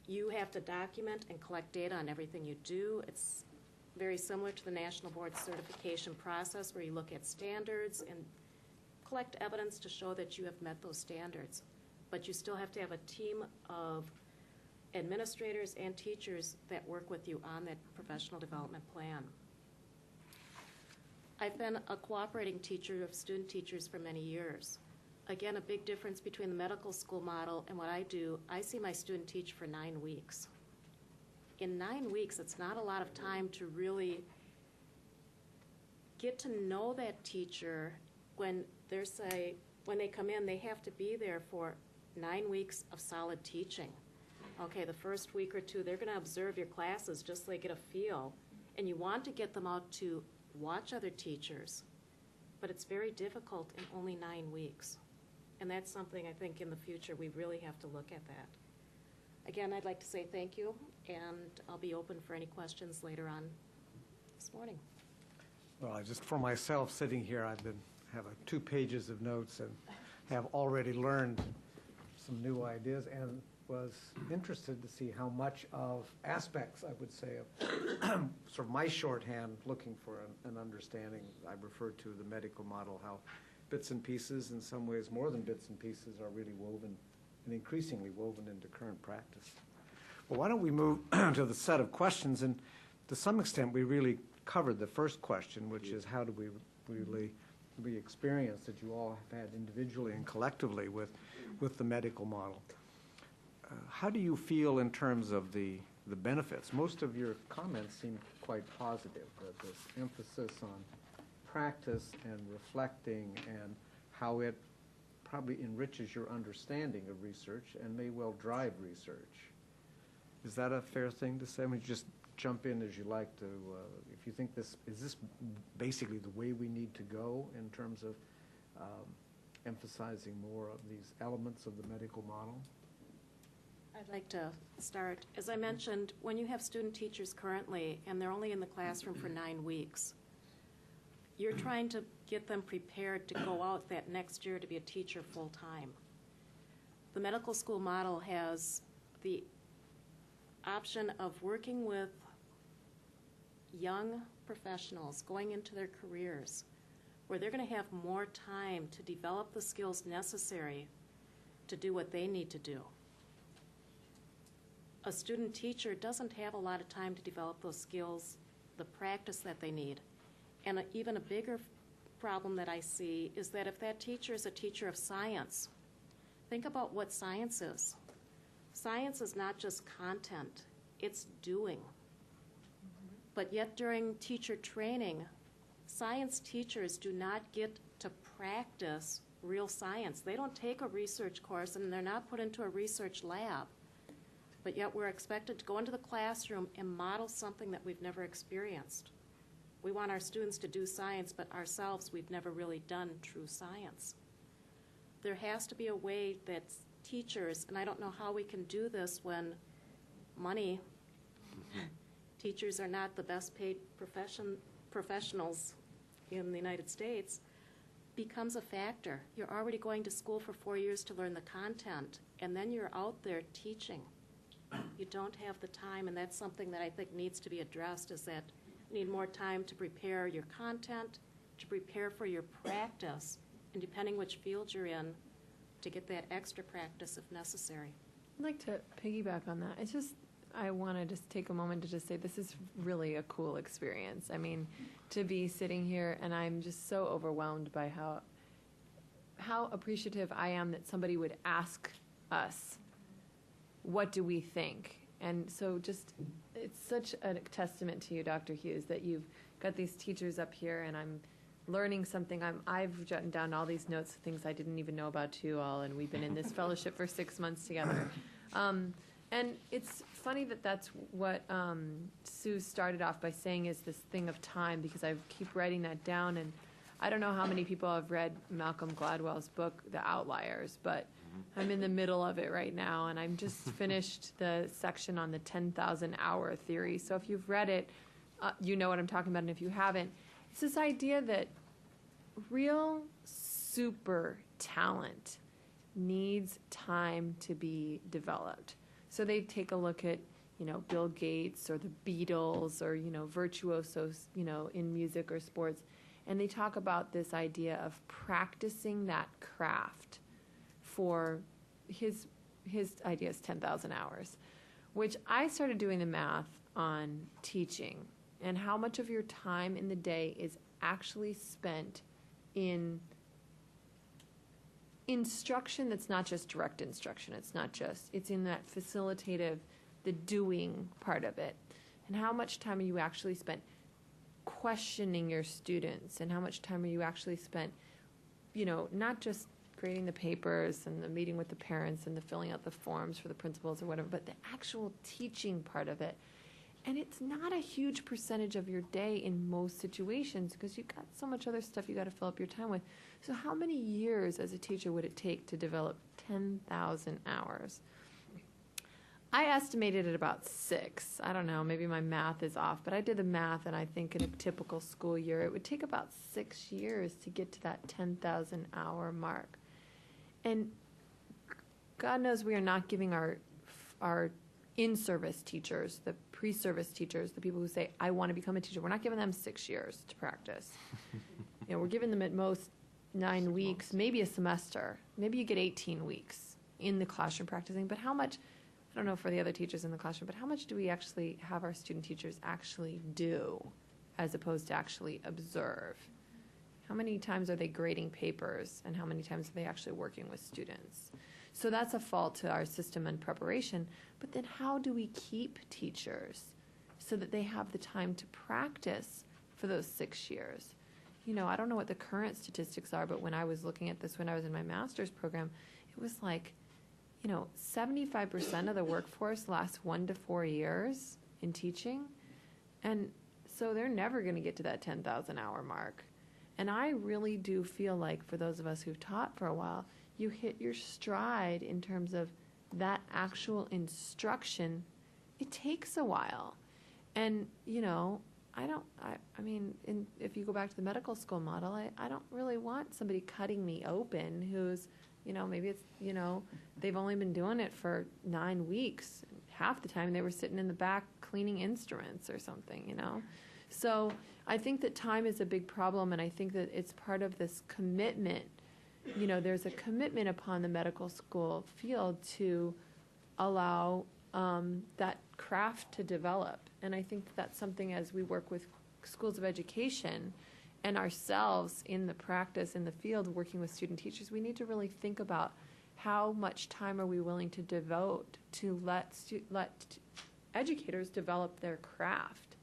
You have to document and collect data on everything you do. It's very similar to the National Board certification process, where you look at standards and collect evidence to show that you have met those standards. But you still have to have a team of administrators and teachers that work with you on that professional development plan. I've been a cooperating teacher of student teachers for many years. Again, a big difference between the medical school model and what I do, I see my student teach for 9 weeks. In 9 weeks, it's not a lot of time to really get to know that teacher. When they come in, they have to be there for 9 weeks of solid teaching. Okay, the first week or two, they're going to observe your classes just so they get a feel. And you want to get them out to watch other teachers, but it's very difficult in only 9 weeks. And that's something I think in the future we really have to look at that. Again, I'd like to say thank you, and I'll be open for any questions later on this morning. Well, for myself, sitting here, have 2 pages of notes and have already learned some new ideas and was interested to see how much of aspects, I would say, of sort of my shorthand looking for an understanding. I referred to the medical model, how bits and pieces, in some ways more than bits and pieces, are really woven and increasingly woven into current practice. Well, why don't we move to the set of questions, and to some extent we really covered the first question, which is how do we really the experience that you all have had individually and collectively with the medical model. How do you feel in terms of the benefits? Most of your comments seem quite positive, this emphasis on practice and reflecting and how it probably enriches your understanding of research and may well drive research. Is that a fair thing to say? I mean, just jump in as you like to, if you think is this basically the way we need to go in terms of emphasizing more of these elements of the medical model? I'd like to start. As I mentioned, when you have student teachers currently and they're only in the classroom for 9 weeks, you're trying to get them prepared to go out that next year to be a teacher full-time. The medical school model has the option of working with young professionals going into their careers, where they're going to have more time to develop the skills necessary to do what they need to do. A student teacher doesn't have a lot of time to develop those skills, the practice that they need. And even a bigger problem that I see is that if that teacher is a teacher of science, think about what science is. Science is not just content, it's doing. But yet during teacher training, science teachers do not get to practice real science. They don't take a research course and they're not put into a research lab. But yet we're expected to go into the classroom and model something that we've never experienced. We want our students to do science, but ourselves, we've never really done true science. There has to be a way that teachers, and I don't know how we can do this when money, teachers are not the best paid professionals in the United States, becomes a factor. You're already going to school for 4 years to learn the content, and then you're out there teaching. You don't have the time, and that's something that I think needs to be addressed, is that you need more time to prepare your content, to prepare for your practice, and depending which field you're in, to get that extra practice if necessary. I'd like to piggyback on that. I want to just take a moment to just say this is really a cool experience. I mean, to be sitting here, and I'm just so overwhelmed by how appreciative I am that somebody would ask us, what do we think? And so it's such a testament to you, Dr. Hughes, that you've got these teachers up here, and I'm learning something. I've jotted down all these notes, things I didn't even know about you all, and we've been in this fellowship for 6 months together. And it's funny that that's what Sue started off by saying is this thing of time, because I keep writing that down, and I don't know how many people have read Malcolm Gladwell's book, The Outliers, but I'm in the middle of it right now, and I'm just finished the section on the 10,000 hour theory. So if you've read it, you know what I'm talking about, and if you haven't, it's this idea that real super talent needs time to be developed. So they take a look at, Bill Gates or the Beatles or, virtuosos, in music or sports, and they talk about this idea of practicing that craft for his idea is 10,000 hours, which I started doing the math on teaching and how much of your time in the day is actually spent in instruction that's not just direct instruction. It's in that facilitative, the doing part of it. And how much time are you actually spent questioning your students, and how much time are you actually spent, not just grading the papers and the meeting with the parents and the filling out the forms for the principals or whatever, but the actual teaching part of it. And it's not a huge percentage of your day in most situations because you've got so much other stuff you got to fill up your time with. So how many years as a teacher would it take to develop 10,000 hours? I estimated at about 6. I don't know, maybe my math is off, but I did the math, and I think in a typical school year, it would take about 6 years to get to that 10,000 hour mark. And God knows we are not giving our in-service teachers, the pre-service teachers, the people who say, I want to become a teacher, we're not giving them 6 years to practice. We're giving them at most 9 weeks, maybe a semester. Maybe you get 18 weeks in the classroom practicing, but how much, I don't know for the other teachers in the classroom, but how much do we actually have our student teachers actually do as opposed to actually observe? How many times are they grading papers, and how many times are they actually working with students? So that's a fault to our system and preparation. But then how do we keep teachers so that they have the time to practice for those 6 years? I don't know what the current statistics are, but when I was looking at this when I was in my master's program, it was like, 75% of the workforce lasts 1 to 4 years in teaching. And so they're never going to get to that 10,000 hour mark. And I really do feel like for those of us who've taught for a while, you hit your stride in terms of that actual instruction. It takes a while. And, if you go back to the medical school model, I don't really want somebody cutting me open who's, maybe it's, they've only been doing it for 9 weeks. Half the time they were sitting in the back cleaning instruments or something, So I think that time is a big problem, and I think that it's part of this commitment. There's a commitment upon the medical school field to allow that craft to develop. And I think that's something as we work with schools of education and ourselves in the practice, in the field, working with student teachers, we need to really think about how much time are we willing to devote to let educators develop their craft.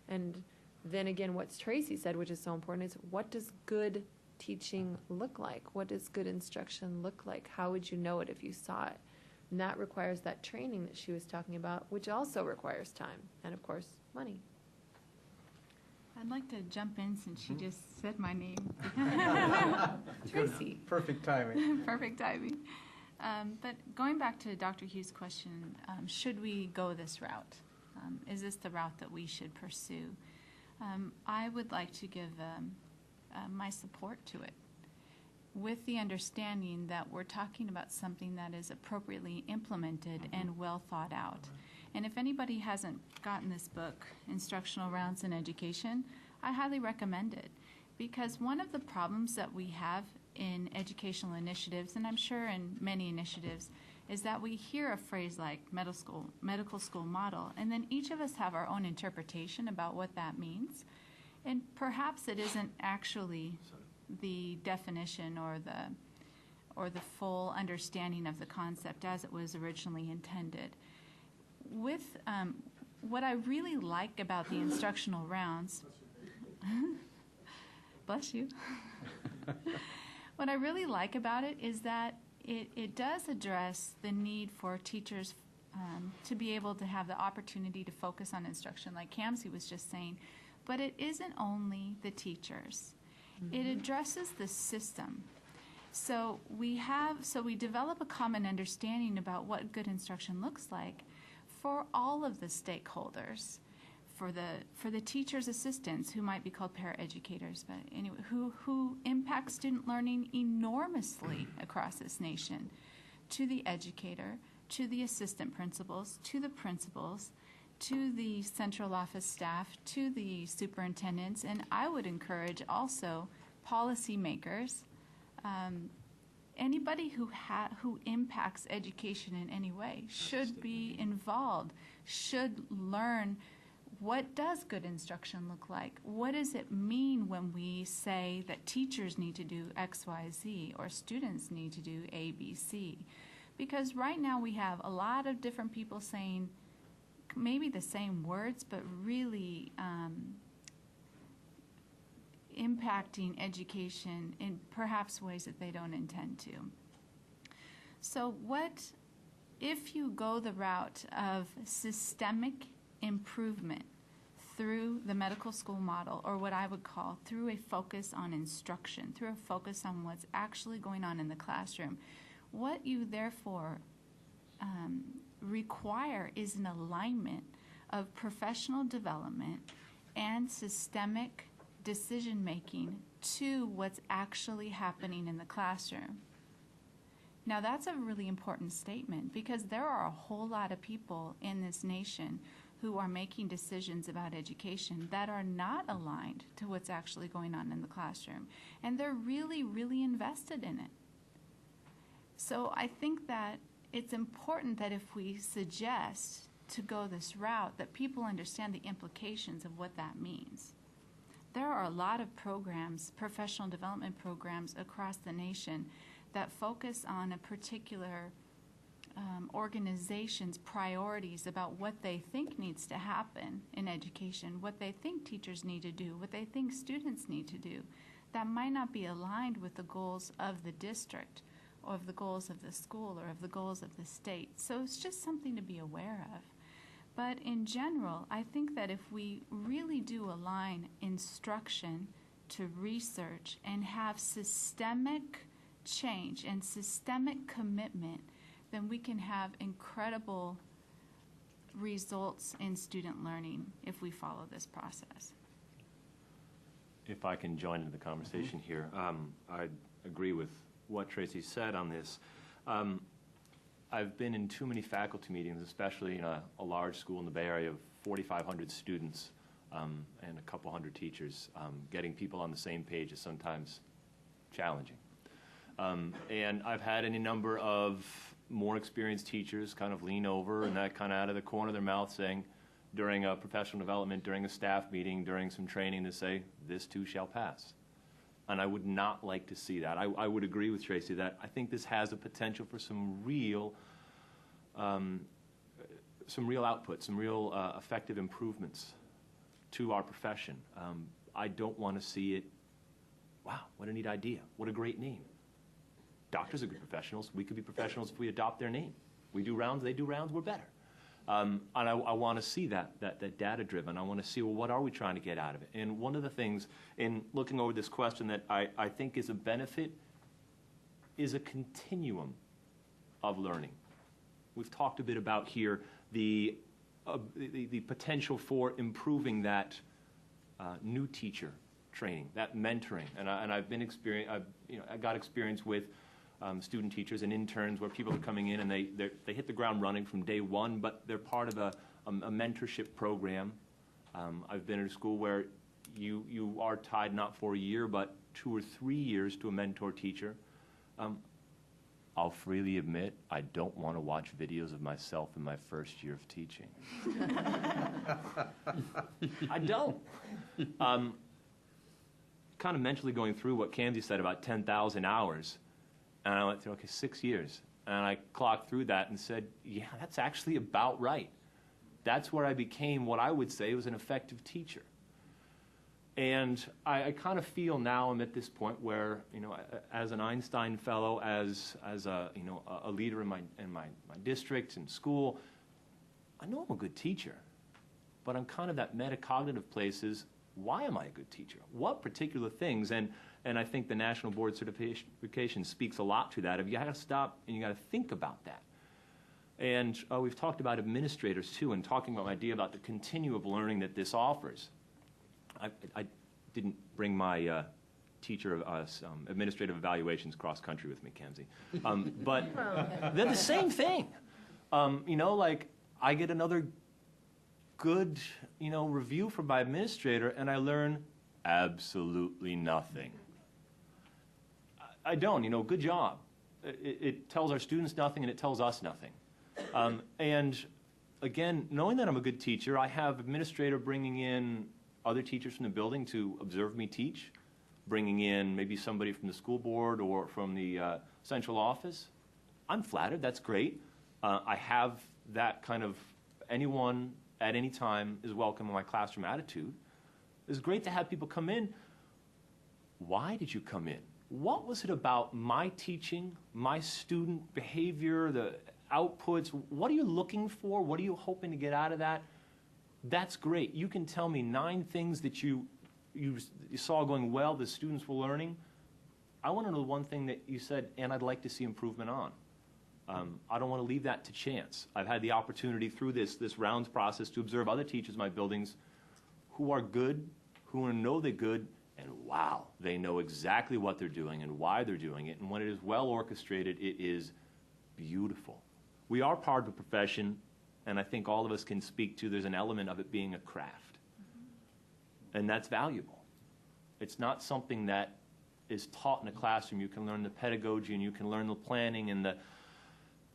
And then again, what Tracy said, which is so important, is what does good teaching look like? What does good instruction look like? How would you know it if you saw it? And that requires that training that she was talking about, which also requires time and, of course, money. I'd like to jump in since she just said my name. Tracy. Perfect timing. Perfect timing. But going back to Dr. Hughes' question, should we go this route? Is this the route that we should pursue? I would like to give my support to it, with the understanding that we're talking about something that is appropriately implemented and well thought out. And if anybody hasn't gotten this book, Instructional Rounds in Education, I highly recommend it, because one of the problems that we have in educational initiatives, and I'm sure in many initiatives, is that we hear a phrase like medical school model, and then each of us have our own interpretation about what that means. And perhaps it isn't actually the definition or the full understanding of the concept as it was originally intended. With what I really like about the instructional rounds, bless you. What I really like about it is that it does address the need for teachers to be able to have the opportunity to focus on instruction, like Kamsi was just saying. But it isn't only the teachers. It addresses the system. So we develop a common understanding about what good instruction looks like for all of the stakeholders, for the teachers' assistants, who might be called paraeducators, but anyway, who impact student learning enormously across this nation, to the educator, to the assistant principals, to the principals, to the central office staff, to the superintendents, and I would encourage also policymakers, anybody who impacts education in any way should be involved, should learn what does good instruction look like? What does it mean when we say that teachers need to do X, Y, Z, or students need to do A, B, C? Because right now we have a lot of different people saying maybe the same words, but really impacting education in perhaps ways that they don't intend to. So if you go the route of systemic improvement through the medical school model, or what I would call through a focus on instruction, through a focus on what's actually going on in the classroom, what you therefore require is an alignment of professional development and systemic decision-making to what's actually happening in the classroom. Now, that's a really important statement, because there are a whole lot of people in this nation who are making decisions about education that are not aligned to what's actually going on in the classroom, and they're really, really invested in it. So I think that it's important that if we suggest to go this route, that people understand the implications of what that means. There are a lot of programs, professional development programs across the nation, that focus on a particular organization's priorities about what they think needs to happen in education, what they think teachers need to do, what they think students need to do, that might not be aligned with the goals of the district, or of the goals of the school, or of the goals of the state. So it's just something to be aware of. But in general, I think that if we really do align instruction to research and have systemic change and systemic commitment, then we can have incredible results in student learning if we follow this process. If I can join in the conversation here, I agree with what Tracy said on this. I've been in too many faculty meetings, especially in a large school in the Bay Area of 4,500 students and a couple hundred teachers. Getting people on the same page is sometimes challenging. And I've had any number of more experienced teachers kind of lean over and that kind of out of the corner of their mouth saying, during a professional development, during a staff meeting, during some training, to say, this too shall pass. And I would not like to see that. I would agree with Tracy that I think this has the potential for some real output, some real effective improvements to our profession. I don't want to see it, wow, what a neat idea, what a great name. Doctors are good professionals. We could be professionals if we adopt their name. We do rounds, they do rounds, we're better. And I want to see that data-driven. I want to see, well, what are we trying to get out of it? And one of the things, in looking over this question, that I think is a benefit is a continuum of learning. We've talked a bit about here the potential for improving that new teacher training, that mentoring. And I've been I got experience with student teachers and interns where people are coming in and they hit the ground running from day one, but they're part of a mentorship program. I've been at a school where you are tied not for a year, but 2 or 3 years to a mentor teacher. I'll freely admit, I don't want to watch videos of myself in my first year of teaching. I don't. Kind of mentally going through what Kamsi said about 10,000 hours. And I went through, okay, 6 years. And I clocked through that and said, yeah, that's actually about right. That's where I became what I would say was an effective teacher. And I kind of feel now I'm at this point where, as an Einstein Fellow, as a leader in my district and school, I know I'm a good teacher, but I'm kind of that metacognitive place is, why am I a good teacher? What particular things? And I think the National Board Certification speaks a lot to that. You got to stop and you got to think about that. And we've talked about administrators too, and talking about my idea about the continuum of learning that this offers. I didn't bring my teacher administrative evaluations cross country with me, Kamsi, but they're the same thing. You know, like I get another good, you know, review from my administrator, and I learn absolutely nothing. I don't, you know, good job. It tells our students nothing, and it tells us nothing. And again, knowing that I'm a good teacher, I have administrator bringing in other teachers from the building to observe me teach, bringing in maybe somebody from the school board or from the central office. I'm flattered, that's great. I have that kind of anyone at any time is welcome in my classroom attitude. It's great to have people come in. Why did you come in? What was it about my teaching, my student behavior, the outputs? What are you looking for? What are you hoping to get out of that? That's great. You can tell me 9 things that you saw going well, the students were learning. I want to know the one thing that you said, and I'd like to see improvement on. I don't want to leave that to chance. I've had the opportunity through this rounds process to observe other teachers in my buildings who are good, who know they're good, and wow, they know exactly what they're doing and why they're doing it. And when it is well orchestrated, it is beautiful. We are part of a profession, and I think all of us can speak to there's an element of it being a craft. And that's valuable. It's not something that is taught in a classroom. You can learn the pedagogy, and you can learn the planning and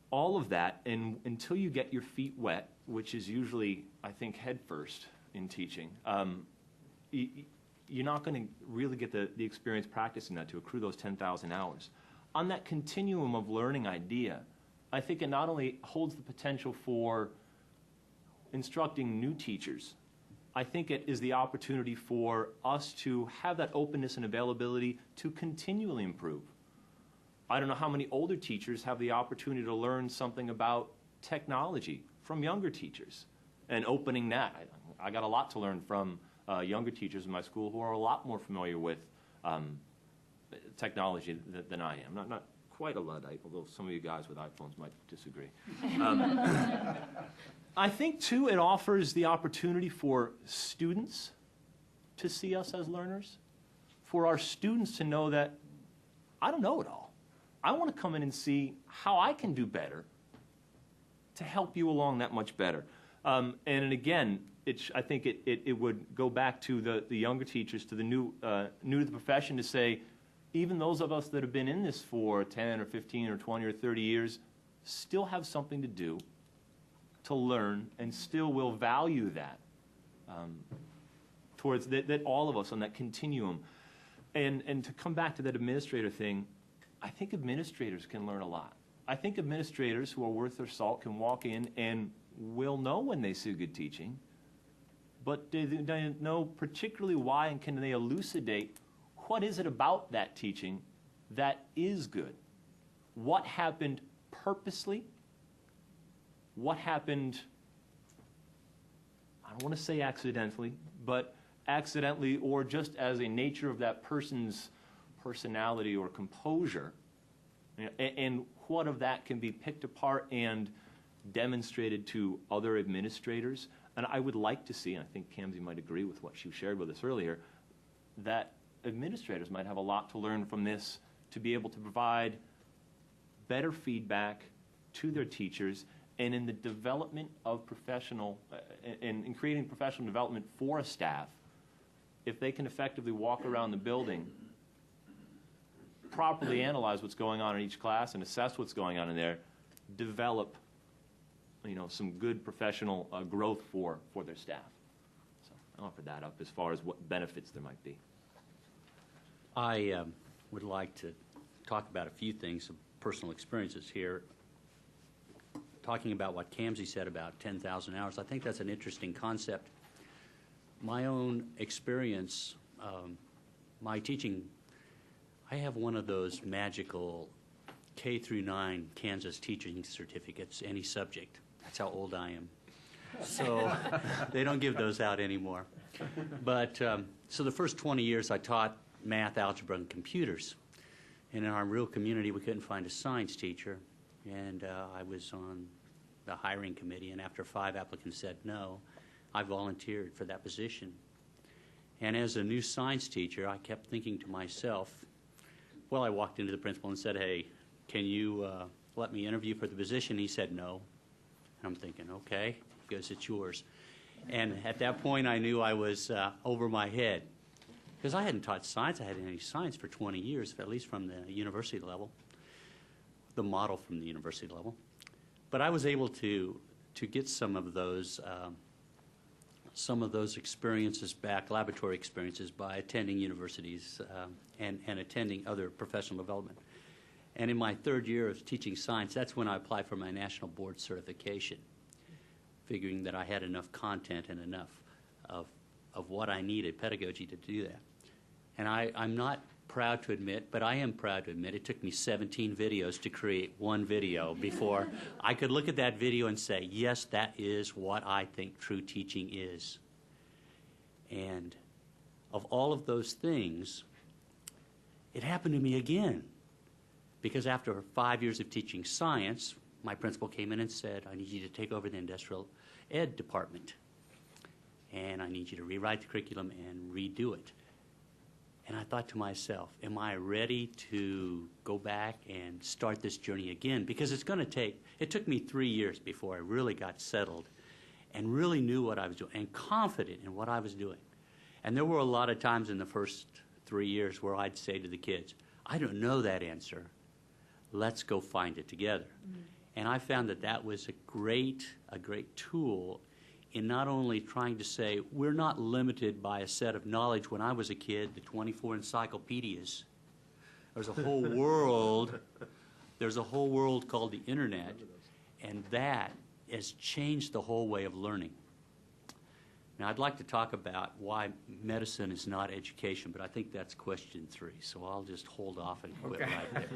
all of that, and until you get your feet wet, which is usually, I think, head first in teaching, you're not going to really get the experience practicing that to accrue those 10,000 hours. On that continuum of learning idea, I think it not only holds the potential for instructing new teachers, I think it is the opportunity for us to have that openness and availability to continually improve. I don't know how many older teachers have the opportunity to learn something about technology from younger teachers and opening that. I got a lot to learn from younger teachers in my school who are a lot more familiar with technology than I am. Not quite a Luddite, although some of you guys with iPhones might disagree. I think, too, it offers the opportunity for students to see us as learners, for our students to know that I don't know it all. I want to come in and see how I can do better to help you along that much better. And again, I think it would go back to the younger teachers, to the new to the profession, to say, even those of us that have been in this for 10 or 15 or 20 or 30 years still have something to do, to learn, and still will value that towards that all of us on that continuum. And to come back to that administrator thing, I think administrators can learn a lot. I think administrators who are worth their salt can walk in and will know when they see good teaching, but they know particularly why, and can they elucidate what is it about that teaching that is good? What happened purposely? What happened, I don't want to say accidentally, but accidentally or just as a nature of that person's personality or composure, and what of that can be picked apart and demonstrated to other administrators. And I would like to see, and I think Kamsi might agree with what she shared with us earlier, that administrators might have a lot to learn from this, to be able to provide better feedback to their teachers, and in the development of professional, in creating professional development for a staff, if they can effectively walk around the building, properly analyze what's going on in each class and assess what's going on in there, develop, some good professional growth for their staff. So I offer that up as far as what benefits there might be. I would like to talk about a few things, some personal experiences here. Talking about what Kamsi said about 10,000 hours, I think that's an interesting concept. My own experience, my teaching, I have one of those magical K through 9 Kansas teaching certificates, any subject. That's how old I am. So they don't give those out anymore. But so the first 20 years I taught math, algebra, and computers. And in our rural community, we couldn't find a science teacher. And I was on the hiring committee, and after 5 applicants said no, I volunteered for that position. And as a new science teacher, I kept thinking to myself, well, I walked into the principal and said, hey, can you let me interview for the position? He said no. And I'm thinking, okay. He goes, it's yours. And at that point, I knew I was over my head, because I hadn't taught science. I hadn't had any science for 20 years, at least from the university level, the model from the university level. But I was able to get some of those experiences back, laboratory experiences, by attending universities and attending other professional development. And in my 3rd year of teaching science, that's when I applied for my national board certification, figuring that I had enough content and enough of what I needed, pedagogy, to do that. And I'm not proud to admit, but I am proud to admit, it took me 17 videos to create one video before I could look at that video and say, yes, that is what I think true teaching is. And of all of those things, it happened to me again. Because after 5 years of teaching science, my principal came in and said, I need you to take over the industrial ed department. And I need you to rewrite the curriculum and redo it. And I thought to myself, am I ready to go back and start this journey again? Because it took me 3 years before I really got settled and really knew what I was doing and confident in what I was doing. And there were a lot of times in the first 3 years where I'd say to the kids, I don't know that answer. Let's go find it together. Mm-hmm. And I found that was a great tool in not only trying to say, we're not limited by a set of knowledge. When I was a kid, the 24 encyclopedias. There's a whole world. There's a whole world called the internet, and that has changed the whole way of learning. Now, I'd like to talk about why medicine is not education, but I think that's question 3, so I'll just hold off and quit right there.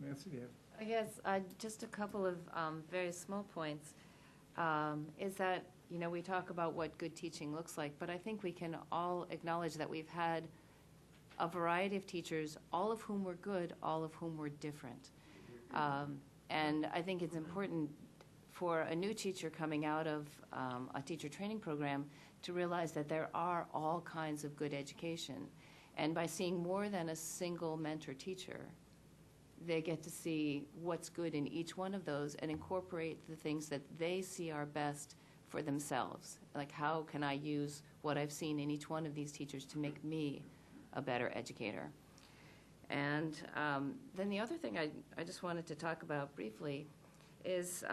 Nancy, do you have? I guess just a couple of very small points is that, we talk about what good teaching looks like, but I think we can all acknowledge that we've had a variety of teachers, all of whom were good, all of whom were different. And I think it's important for a new teacher coming out of a teacher training program to realize that there are all kinds of good education. And by seeing more than a single mentor teacher, they get to see what's good in each one of those and incorporate the things that they see are best for themselves. Like, how can I use what I've seen in each one of these teachers to make me a better educator? And then the other thing I just wanted to talk about briefly is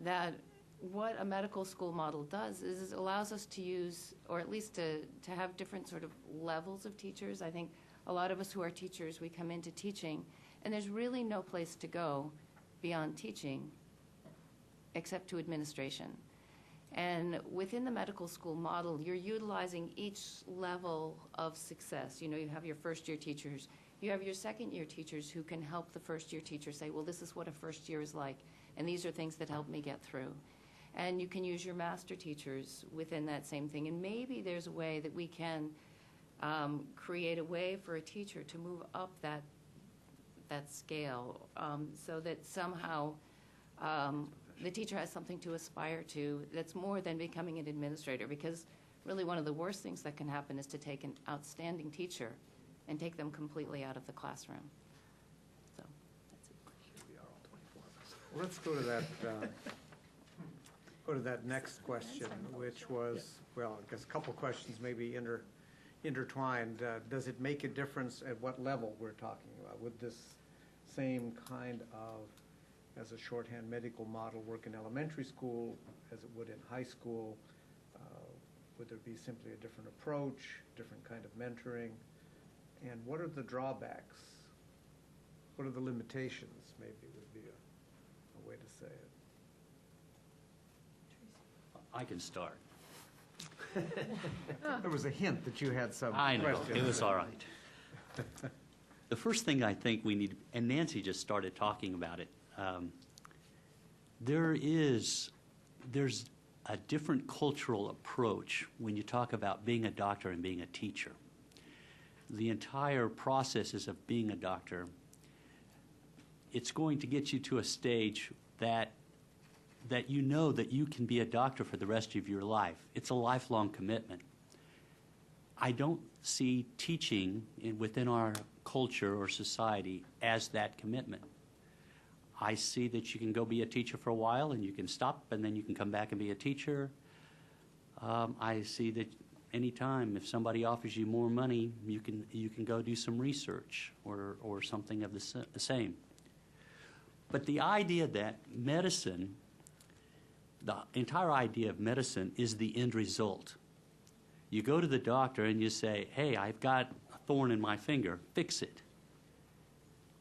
that what a medical school model does is it allows us to use, or at least to have different sort of levels of teachers. I think a lot of us who are teachers, we come into teaching, and there's really no place to go beyond teaching except to administration. And within the medical school model, you're utilizing each level of success. You have your first-year teachers. You have your second-year teachers who can help the first-year teacher say, well, this is what a first year is like, and these are things that help me get through. And you can use your master teachers within that same thing. And maybe there's a way that we can create a way for a teacher to move up that scale so that somehow the teacher has something to aspire to that's more than becoming an administrator, because really one of the worst things that can happen is to take an outstanding teacher and take them completely out of the classroom. So that's it. Well, let's go to that next question, which was, well, I guess a couple questions maybe intertwined. Does it make a difference at what level we're talking about? Would this same kind of, as a shorthand medical model, work in elementary school as it would in high school? Would there be simply a different approach, different kind of mentoring? And what are the drawbacks? What are the limitations, maybe, would be a way to say it. I can start. There was a hint that you had some I know, questions. it was all right. The first thing I think we need, and Nancy just started talking about it there's a different cultural approach when you talk about being a doctor and being a teacher. The entire processes of being a doctor, it's going to get you to a stage that you know that you can be a doctor for the rest of your life. It's a lifelong commitment. I don't see teaching within our culture or society as that commitment. I see that you can go be a teacher for a while and you can stop and then you can come back and be a teacher. I see that anytime if somebody offers you more money, you can go do some research or something of the same. But the idea that medicine, the entire idea of medicine is the end result. You go to the doctor and you say, hey, I've got a thorn in my finger, fix it.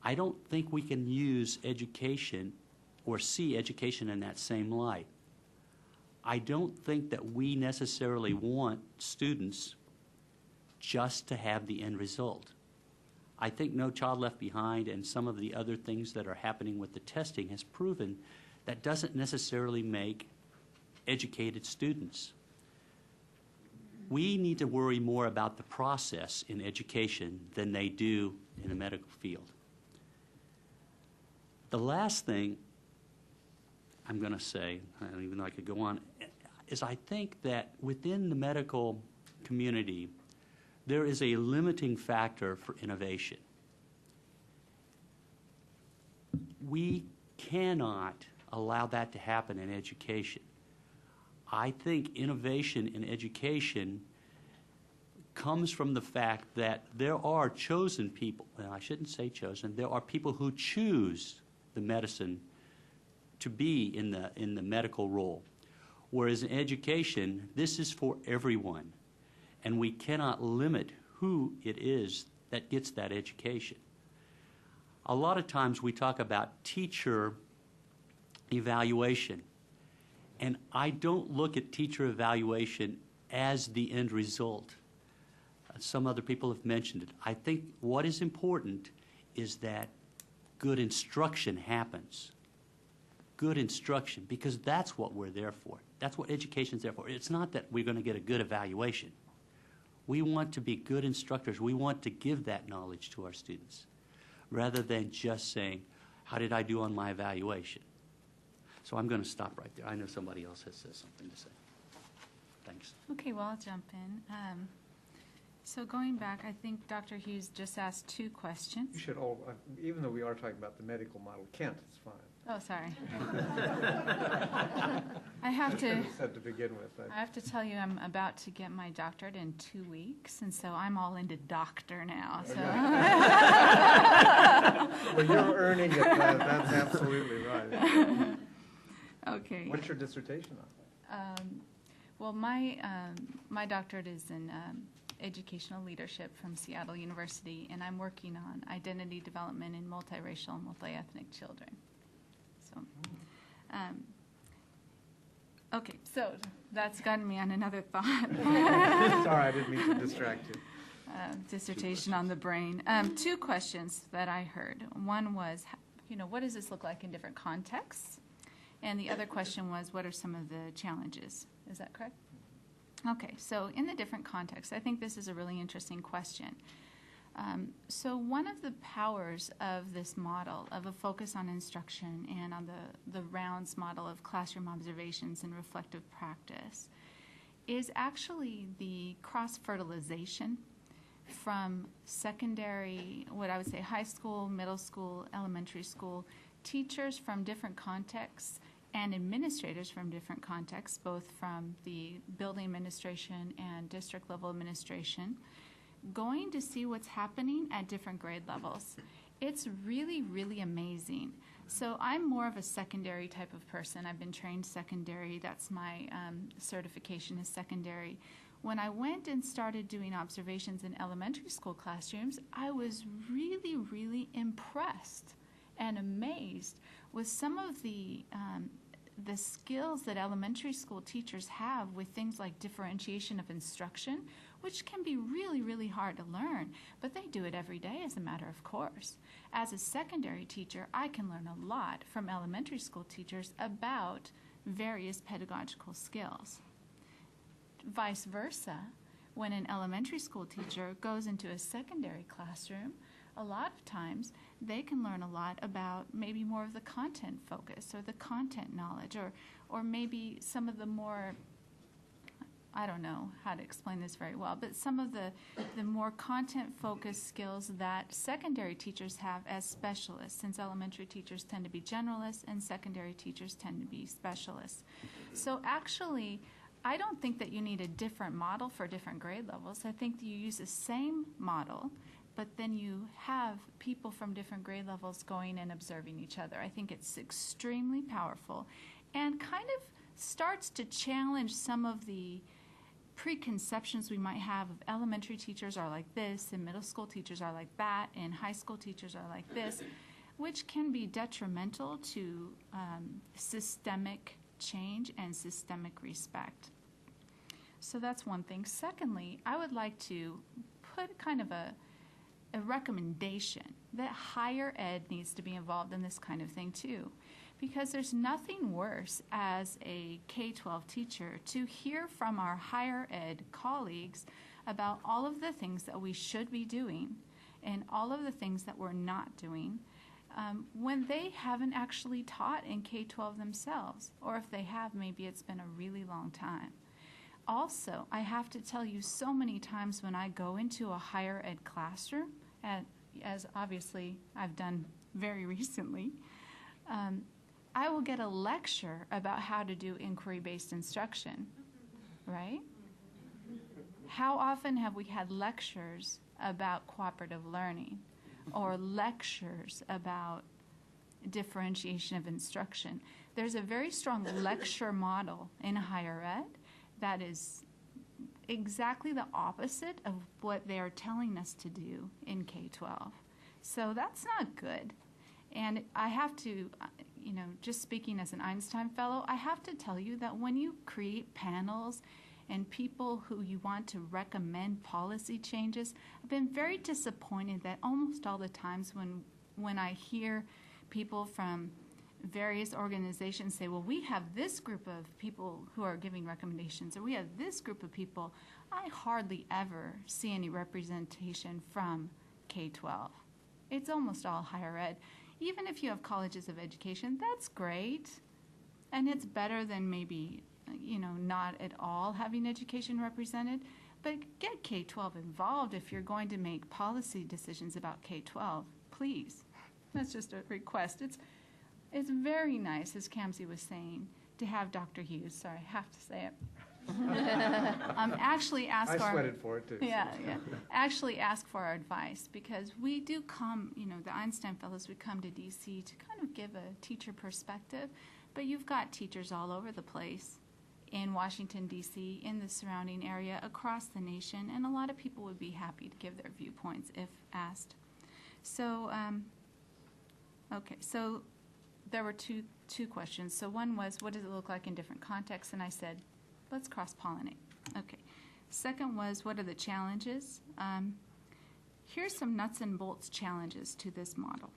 I don't think we can use education or see education in that same light. I don't think that we necessarily want students just to have the end result. I think No Child Left Behind and some of the other things that are happening with the testing has proven that doesn't necessarily make educated students. We need to worry more about the process in education than they do in the medical field. The last thing I'm going to say, even though I could go on, is I think that within the medical community, there is a limiting factor for innovation. We cannot allow that to happen in education. I think innovation in education comes from the fact that there are chosen people, and I shouldn't say chosen, there are people who choose the medicine to be in the medical role. Whereas in education, this is for everyone, and we cannot limit who it is that gets that education. A lot of times we talk about teacher evaluation, and I don't look at teacher evaluation as the end result. Some other people have mentioned it. I think what is important is that good instruction happens. Good instruction, because that's what we're there for. That's what education's there for. It's not that we're going to get a good evaluation. We want to be good instructors. We want to give that knowledge to our students, rather than just saying, how did I do on my evaluation? So I'm going to stop right there. I know somebody else has something to say. Thanks. Okay, well, I'll jump in. So going back, I think Dr. Hughes just asked two questions. You should all, even though we are talking about the medical model, Kent, it's fine. Oh, sorry. I have to Said to begin with. I have to tell you, I'm about to get my doctorate in 2 weeks, and so I'm all into doctor now. So. Well, you're earning it. That's absolutely right. Okay. What's your dissertation on? Well, my doctorate is in educational leadership from Seattle University, and I'm working on identity development in multiracial and multi-ethnic children. So, okay, so that's gotten me on another thought. Sorry, I didn't mean to distract you. Dissertation on the brain. Two questions that I heard. One was, what does this look like in different contexts? And the other question was, what are some of the challenges? Is that correct? Okay, so in the different contexts, I think this is a really interesting question. So one of the powers of this model, of a focus on instruction and on the rounds model of classroom observations and reflective practice, is actually the cross-fertilization from secondary, what I would say high school, middle school, elementary school, teachers from different contexts and administrators from different contexts, both from the building administration and district level administration, going to see what's happening at different grade levels. It's really, really amazing. So I'm more of a secondary type of person. I've been trained secondary. That's my certification is secondary. When I went and started doing observations in elementary school classrooms, I was really, really impressed and amazed with some of the skills that elementary school teachers have with things like differentiation of instruction, which can be really, really hard to learn, but they do it every day as a matter of course. As a secondary teacher, I can learn a lot from elementary school teachers about various pedagogical skills. Vice versa, when an elementary school teacher goes into a secondary classroom, a lot of times they can learn a lot about maybe more of the content focus or the content knowledge, or maybe some of the more, I don't know how to explain this very well, but some of the more content-focused skills that secondary teachers have as specialists, since elementary teachers tend to be generalists and secondary teachers tend to be specialists. So actually, I don't think that you need a different model for different grade levels. I think that you use the same model, but then you have people from different grade levels going and observing each other. I think it's extremely powerful and kind of starts to challenge some of the preconceptions we might have of elementary teachers are like this and middle school teachers are like that and high school teachers are like this, which can be detrimental to systemic change and systemic respect. So that's one thing. Secondly, I would like to put kind of a recommendation that higher ed needs to be involved in this kind of thing too. Because there's nothing worse as a K-12 teacher to hear from our higher ed colleagues about all of the things that we should be doing and all of the things that we're not doing when they haven't actually taught in K-12 themselves. Or if they have, maybe it's been a really long time. Also, I have to tell you, so many times when I go into a higher ed classroom, as obviously I've done very recently, I will get a lecture about how to do inquiry-based instruction, right? How often have we had lectures about cooperative learning or lectures about differentiation of instruction? There's a very strong lecture model in higher ed that is exactly the opposite of what they are telling us to do in K-12. So that's not good. And I have to, just speaking as an Einstein Fellow, I have to tell you that when you create panels and people who you want to recommend policy changes, I've been very disappointed that almost all the times when I hear people from various organizations say, well, we have this group of people who are giving recommendations, or we have this group of people, I hardly ever see any representation from K-12. It's almost all higher ed. Even if you have colleges of education, that's great. And it's better than maybe, not at all having education represented. But get K-12 involved if you're going to make policy decisions about K-12, please. That's just a request. It's very nice, as Kamsi was saying, to have Dr. Hughes. Sorry, I have to say it. Actually ask I for sweated for it too. Yeah. Actually ask for our advice, because we do come, the Einstein Fellows, we come to DC to kind of give a teacher perspective, but you've got teachers all over the place in Washington, D.C., in the surrounding area, across the nation, and a lot of people would be happy to give their viewpoints if asked. So, okay, so there were two questions. So one was, what does it look like in different contexts? And I said, let's cross-pollinate. Okay. Second was, what are the challenges? Here's some nuts and bolts challenges to this model.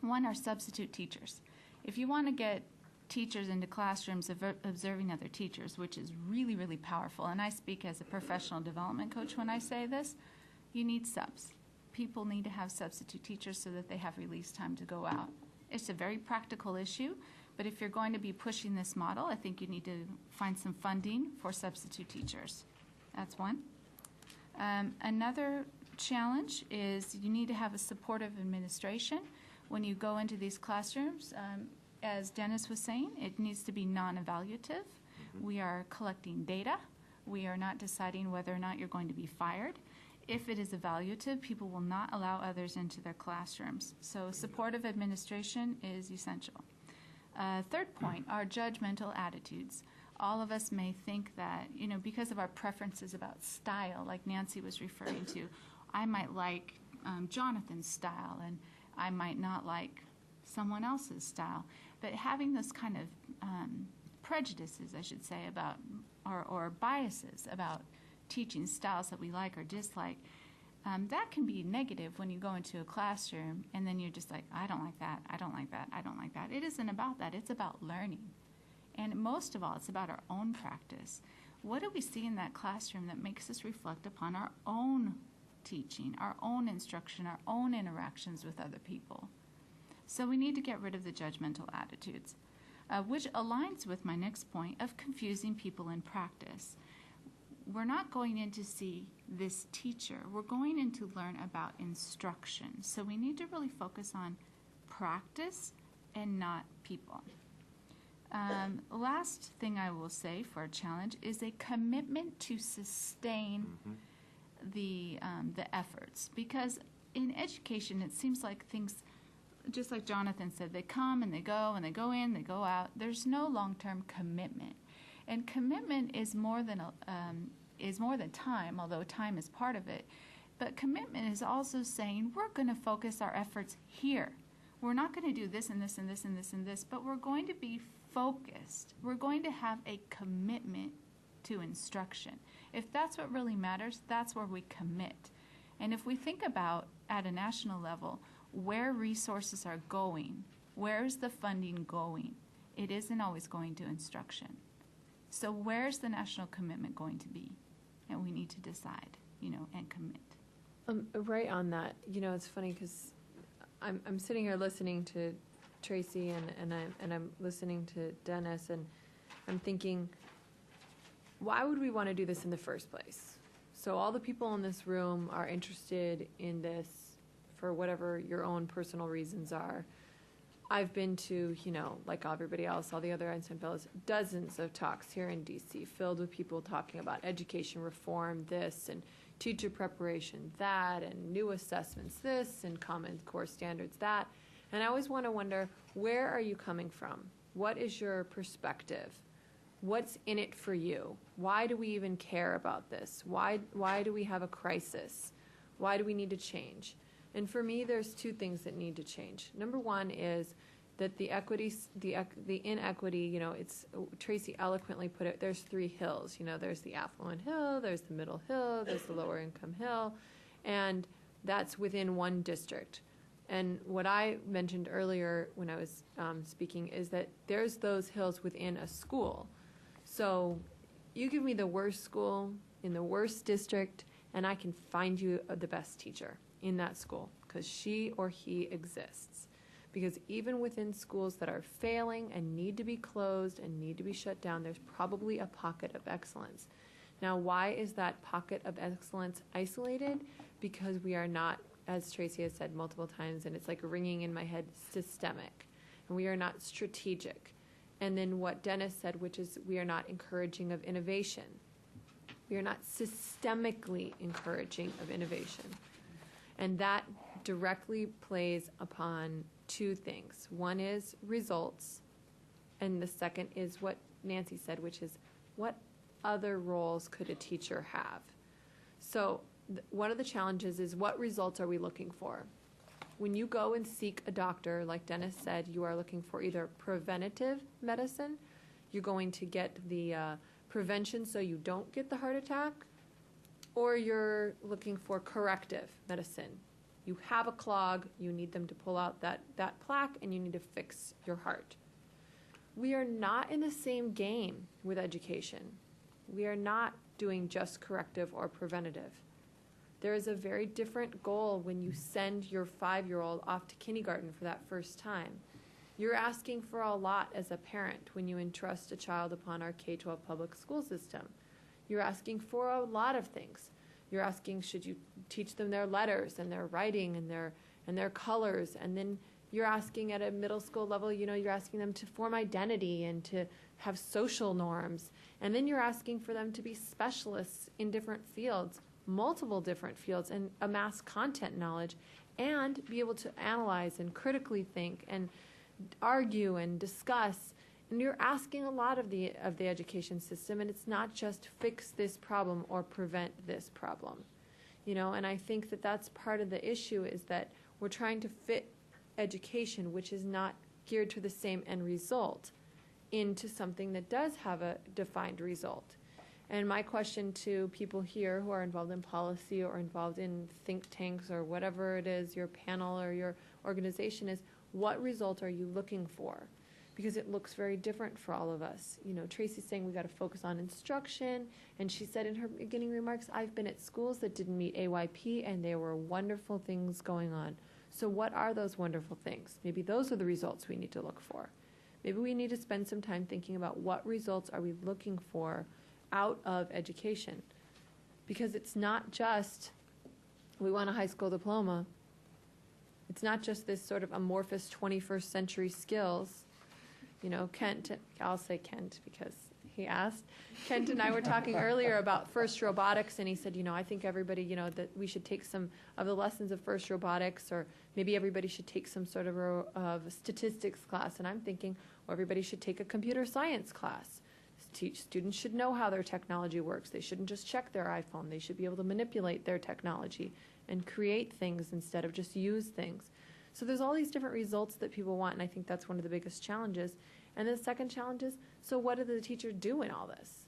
One are substitute teachers. If you want to get teachers into classrooms observing other teachers, which is really, really powerful, and I speak as a professional development coach when I say this, you need subs. People need to have substitute teachers so that they have release time to go out. It's a very practical issue, but if you're going to be pushing this model, I think you need to find some funding for substitute teachers. That's one. Another challenge is you need to have a supportive administration. When you go into these classrooms, as Dennis was saying, it needs to be non-evaluative. We are collecting data. We are not deciding whether or not you're going to be fired. If it is evaluative, people will not allow others into their classrooms. So supportive administration is essential. Third point are judgmental attitudes. All of us may think that, because of our preferences about style, like Nancy was referring to, I might like Jonathan's style and I might not like someone else's style. But having this kind of prejudices, I should say, about or biases about teaching styles that we like or dislike, that can be negative when you go into a classroom and then you're just like, I don't like that, I don't like that, I don't like that. It isn't about that. It's about learning. And most of all, it's about our own practice. What do we see in that classroom that makes us reflect upon our own teaching, our own instruction, our own interactions with other people? So we need to get rid of the judgmental attitudes, which aligns with my next point of confusing people in practice. We're not going in to see this teacher. We're going in to learn about instruction. So we need to really focus on practice and not people. Last thing I will say for a challenge is a commitment to sustain the efforts. Because in education, it seems like things, just like Jonathan said, they come and they go and they go in, they go out. There's no long-term commitment. And commitment is more than time, although time is part of it. But commitment is also saying we're going to focus our efforts here. We're not going to do this and this and this and this and this, but we're going to be focused. We're going to have a commitment to instruction. If that's what really matters, that's where we commit. And if we think about at a national level where resources are going, where's the funding going? It isn't always going to instruction. So where's the national commitment going to be? And we need to decide, and commit. Right on that, it's funny because I'm sitting here listening to Tracy and I'm listening to Dennis, and I'm thinking, why would we want to do this in the first place? So all the people in this room are interested in this for whatever your own personal reasons are. I've been to, like everybody else, all the other Einstein Fellows, dozens of talks here in DC filled with people talking about education reform, this, and teacher preparation, that, and new assessments, this, and Common Core standards, that. And I always want to wonder, where are you coming from? What is your perspective? What's in it for you? Why do we even care about this? Why do we have a crisis? Why do we need to change? And for me, there's two things that need to change. Number one is that the inequity, it's Tracy eloquently put it, there's three hills. There's the affluent hill, there's the middle hill, there's the lower income hill, and that's within one district. And what I mentioned earlier when I was speaking is that there's those hills within a school. So you give me the worst school in the worst district, and I can find you the best teacher in that school because she or he exists. Because even within schools that are failing and need to be closed and need to be shut down, there's probably a pocket of excellence. Now, why is that pocket of excellence isolated? Because we are not, as Tracy has said multiple times, and it's like ringing in my head, systemic. And we are not strategic. And then what Dennis said, which is we are not encouraging of innovation. We are not systemically encouraging of innovation. And that directly plays upon two things. One is results, and the second is what Nancy said, which is what other roles could a teacher have? So one of the challenges is what results are we looking for? When you go and seek a doctor, like Dennis said, you are looking for either preventative medicine, you're going to get the prevention so you don't get the heart attack, or you're looking for corrective medicine. You have a clog, you need them to pull out that plaque, and you need to fix your heart. We are not in the same game with education. We are not doing just corrective or preventative. There is a very different goal when you send your 5-year-old off to kindergarten for that first time. You're asking for a lot as a parent when you entrust a child upon our K-12 public school system. You're asking for a lot of things. You're asking, should you teach them their letters and their writing and their colors? And then you're asking at a middle school level, you're asking them to form identity and to have social norms. And then you're asking for them to be specialists in different fields, multiple different fields, and amass content knowledge and be able to analyze and critically think and argue and discuss. And you're asking a lot of the education system, and it's not just fix this problem or prevent this problem. And I think that that's part of the issue, is that we're trying to fit education, which is not geared to the same end result, into something that does have a defined result. And my question to people here who are involved in policy or involved in think tanks or whatever it is, your panel or your organization is, what result are you looking for? Because it looks very different for all of us. You know, Tracy's saying we got to focus on instruction, and she said in her beginning remarks, I've been at schools that didn't meet AYP, and there were wonderful things going on. So what are those wonderful things? Maybe those are the results we need to look for. Maybe we need to spend some time thinking about what results are we looking for out of education. Because it's not just, we want a high school diploma. It's not just this sort of amorphous 21st century skills. You know, Kent, I'll say Kent because he asked. Kent and I were talking earlier about FIRST robotics, and he said, you know, I think everybody, you know, that we should take some of the lessons of FIRST robotics, or maybe everybody should take some sort of statistics class. And I'm thinking, well, everybody should take a computer science class. Students should know how their technology works. They shouldn't just check their iPhone. They should be able to manipulate their technology and create things instead of just use things. So there's all these different results that people want, and I think that's one of the biggest challenges. And the second challenge is, so what does the teacher do in all this?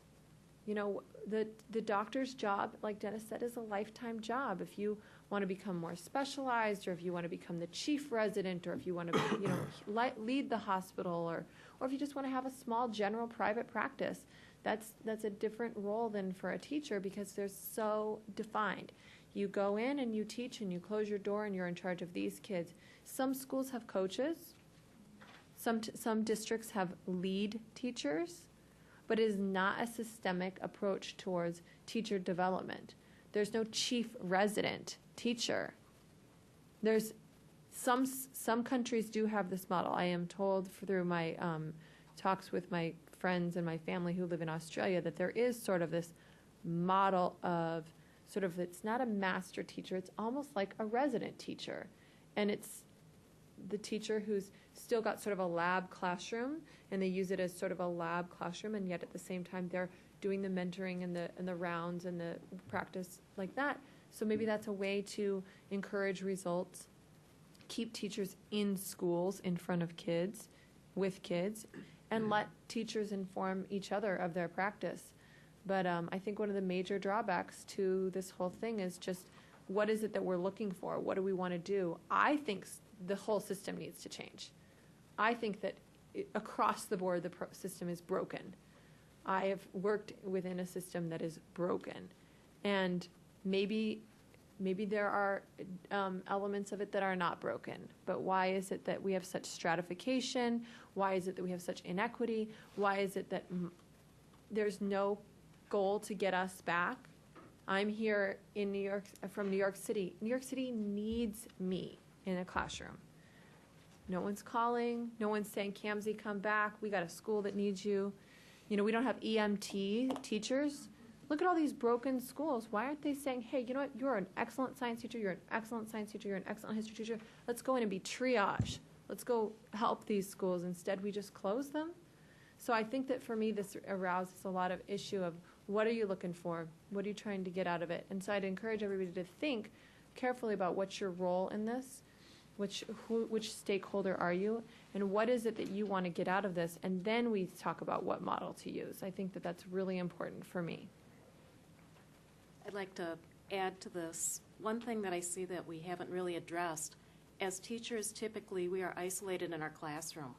You know, the doctor's job, like Dennis said, is a lifetime job. If you want to become more specialized, or if you want to become the chief resident, or if you want to, you know, lead the hospital, or if you just want to have a small general private practice, that's a different role than for a teacher, because they're so defined. You go in and you teach and you close your door and you're in charge of these kids. Some schools have coaches. Some districts have lead teachers, but it is not a systemic approach towards teacher development. There's no chief resident teacher. There's some countries do have this model. I am told through my talks with my friends and my family who live in Australia that there is sort of this model of sort of, it's not a master teacher, it's almost like a resident teacher. And it's the teacher who's still got sort of a lab classroom, and they use it as sort of a lab classroom, and yet at the same time they're doing the mentoring and the rounds and the practice like that. So maybe that's a way to encourage results, keep teachers in schools in front of kids, with kids, and let teachers inform each other of their practice. But I think one of the major drawbacks to this whole thing is just, what is it that we're looking for? What do we want to do? I think the whole system needs to change. I think that across the board, the system is broken. I have worked within a system that is broken. And maybe there are elements of it that are not broken. But why is it that we have such stratification? Why is it that we have such inequity? Why is it that there's no goal to get us back? I'm here in New York, from New York City. New York City needs me in a classroom. No one's calling. No one's saying, Kamsi, come back. We got a school that needs you. You know, we don't have EMT teachers. Look at all these broken schools. Why aren't they saying, hey, you know what? You're an excellent science teacher. You're an excellent science teacher. You're an excellent history teacher. Let's go in and be triage. Let's go help these schools. Instead, we just close them. So I think that for me, this arouses a lot of issue of, what are you looking for? What are you trying to get out of it? And so I'd encourage everybody to think carefully about what's your role in this, which stakeholder are you, and what is it that you want to get out of this, and then we talk about what model to use. I think that that's really important for me. I'd like to add to this. One thing that I see that we haven't really addressed, as teachers, typically we are isolated in our classroom.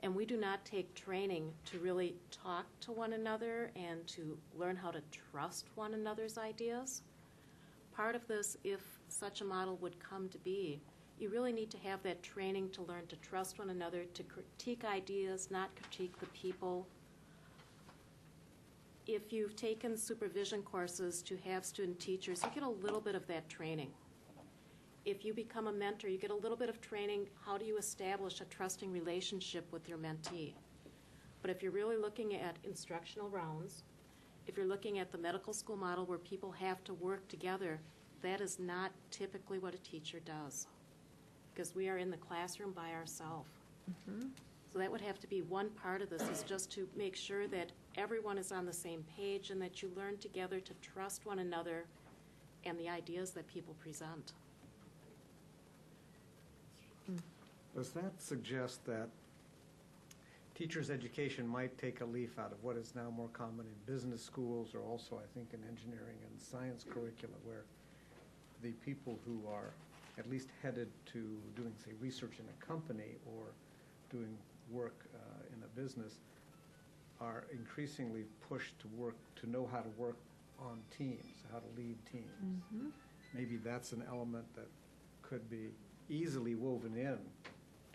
And we do not take training to really talk to one another and to learn how to trust one another's ideas. Part of this, if such a model would come to be, you really need to have that training to learn to trust one another, to critique ideas, not critique the people. If you've taken supervision courses to have student teachers, you get a little bit of that training. If you become a mentor, you get a little bit of training. How do you establish a trusting relationship with your mentee? But if you're really looking at instructional rounds, if you're looking at the medical school model where people have to work together, that is not typically what a teacher does, because we are in the classroom by ourselves. Mm-hmm. So that would have to be one part of this, is just to make sure that everyone is on the same page and that you learn together to trust one another and the ideas that people present. Does that suggest that teacher's education might take a leaf out of what is now more common in business schools, or also, I think, in engineering and science curricula, where the people who are at least headed to doing, say, research in a company or doing work in a business are increasingly pushed to know how to work on teams, how to lead teams. Maybe that's an element that could be easily woven in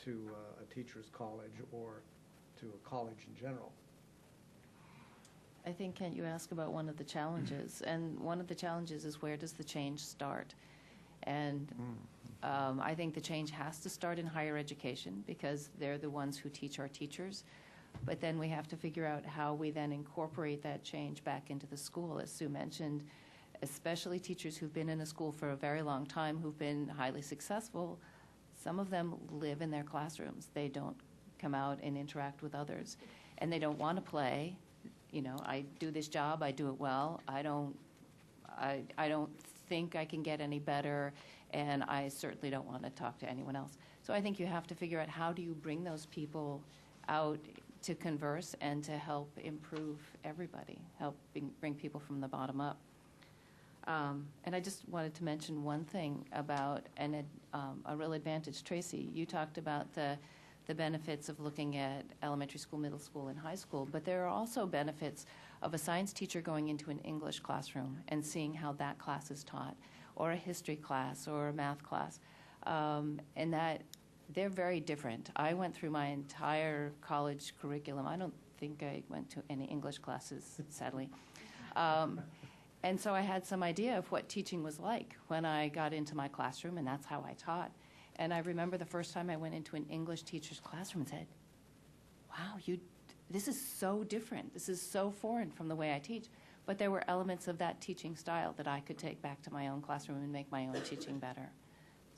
to a teacher's college or to a college in general. I think, Kent, you asked about one of the challenges, and one of the challenges is, where does the change start? And I think the change has to start in higher education, because they're the ones who teach our teachers. But then we have to figure out how we then incorporate that change back into the school. As Sue mentioned, especially teachers who've been in a school for a very long time, who've been highly successful, some of them live in their classrooms. They don't come out and interact with others. And they don't want to play. You know, I do this job, I do it well. I don't think I can get any better, and I certainly don't want to talk to anyone else. So I think you have to figure out, how do you bring those people out to converse and to help improve everybody, help bring people from the bottom up. And I just wanted to mention one thing about a real advantage. Tracy, you talked about the benefits of looking at elementary school, middle school, and high school, but there are also benefits of a science teacher going into an English classroom and seeing how that class is taught, or a history class, or a math class, and that they're very different. I went through my entire college curriculum. I don't think I went to any English classes, sadly. And so I had some idea of what teaching was like when I got into my classroom, and that's how I taught. And I remember the first time I went into an English teacher's classroom and said, wow, this is so different. This is so foreign from the way I teach. But there were elements of that teaching style that I could take back to my own classroom and make my own teaching better.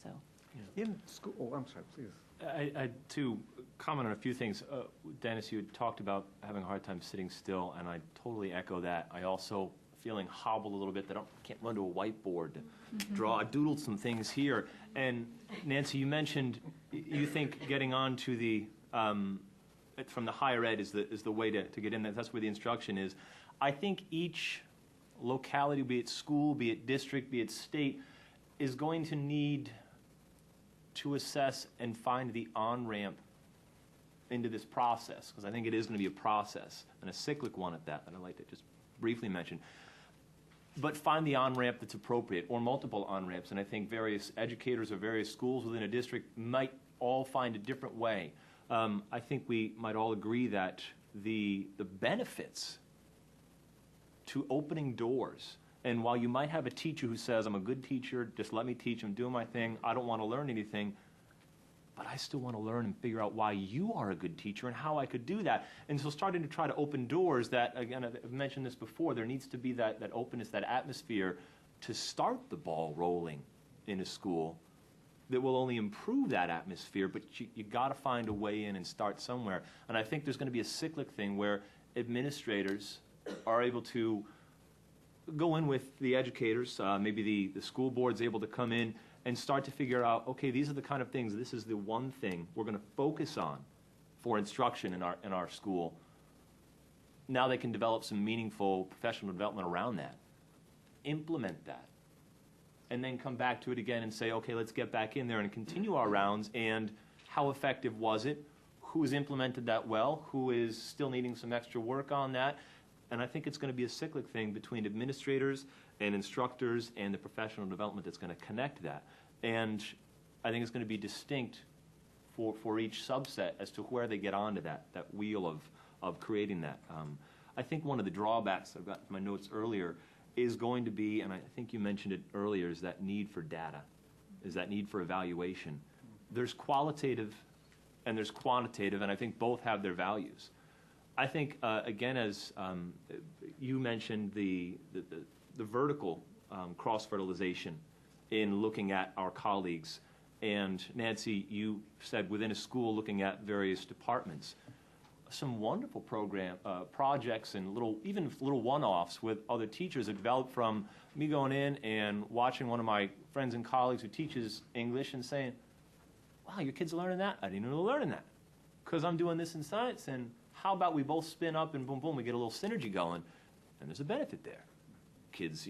So. In school, I'm sorry, please. I to comment on a few things. Dennis, you had talked about having a hard time sitting still, and I totally echo that. I also feeling hobbled a little bit that I can't run to a whiteboard to draw. I doodled some things here. And Nancy, you mentioned you think getting on to the from the higher ed is the way to get in. That's where the instruction is. I think each locality, be it school, be it district, be it state, is going to need to assess and find the on-ramp into this process, because I think it is going to be a process, and a cyclic one at that I'd like to just briefly mention. But find the on-ramp that's appropriate, or multiple on-ramps, and I think various educators or various schools within a district might all find a different way. I think we might all agree that the benefits to opening doors, and while you might have a teacher who says, I'm a good teacher, just let me teach, I'm doing my thing, I don't want to learn anything, but I still want to learn and figure out why you are a good teacher and how I could do that. And so starting to try to open doors that, again, I've mentioned this before, there needs to be that openness, that atmosphere to start the ball rolling in a school that will only improve that atmosphere, but you got to find a way in and start somewhere. And I think there's going to be a cyclic thing where administrators are able to go in with the educators, maybe the school board's able to come in and start to figure out, okay, these are the kind of things, this is the one thing we're going to focus on for instruction in our school. Now they can develop some meaningful professional development around that. Implement that. And then come back to it again and say, okay, let's get back in there and continue our rounds, and how effective was it? Who has implemented that well? Who is still needing some extra work on that? And I think it's going to be a cyclic thing between administrators and instructors and the professional development that's going to connect that. And I think it's going to be distinct for each subset as to where they get onto that wheel of creating that. I think one of the drawbacks, I've got in my notes earlier, is going to be, and I think you mentioned it earlier, is that need for data, is that need for evaluation. There's qualitative and there's quantitative, and I think both have their values. I think, again, as you mentioned, the vertical cross-fertilization in looking at our colleagues. And Nancy, you said within a school looking at various departments. Some wonderful projects and even little one-offs with other teachers have developed from me going in and watching one of my friends and colleagues who teaches English and saying, wow, your kids are learning that? I didn't know they were learning that. because I'm doing this in science, and how about we both spin up and boom, boom, we get a little synergy going, and there's a benefit there. Kids,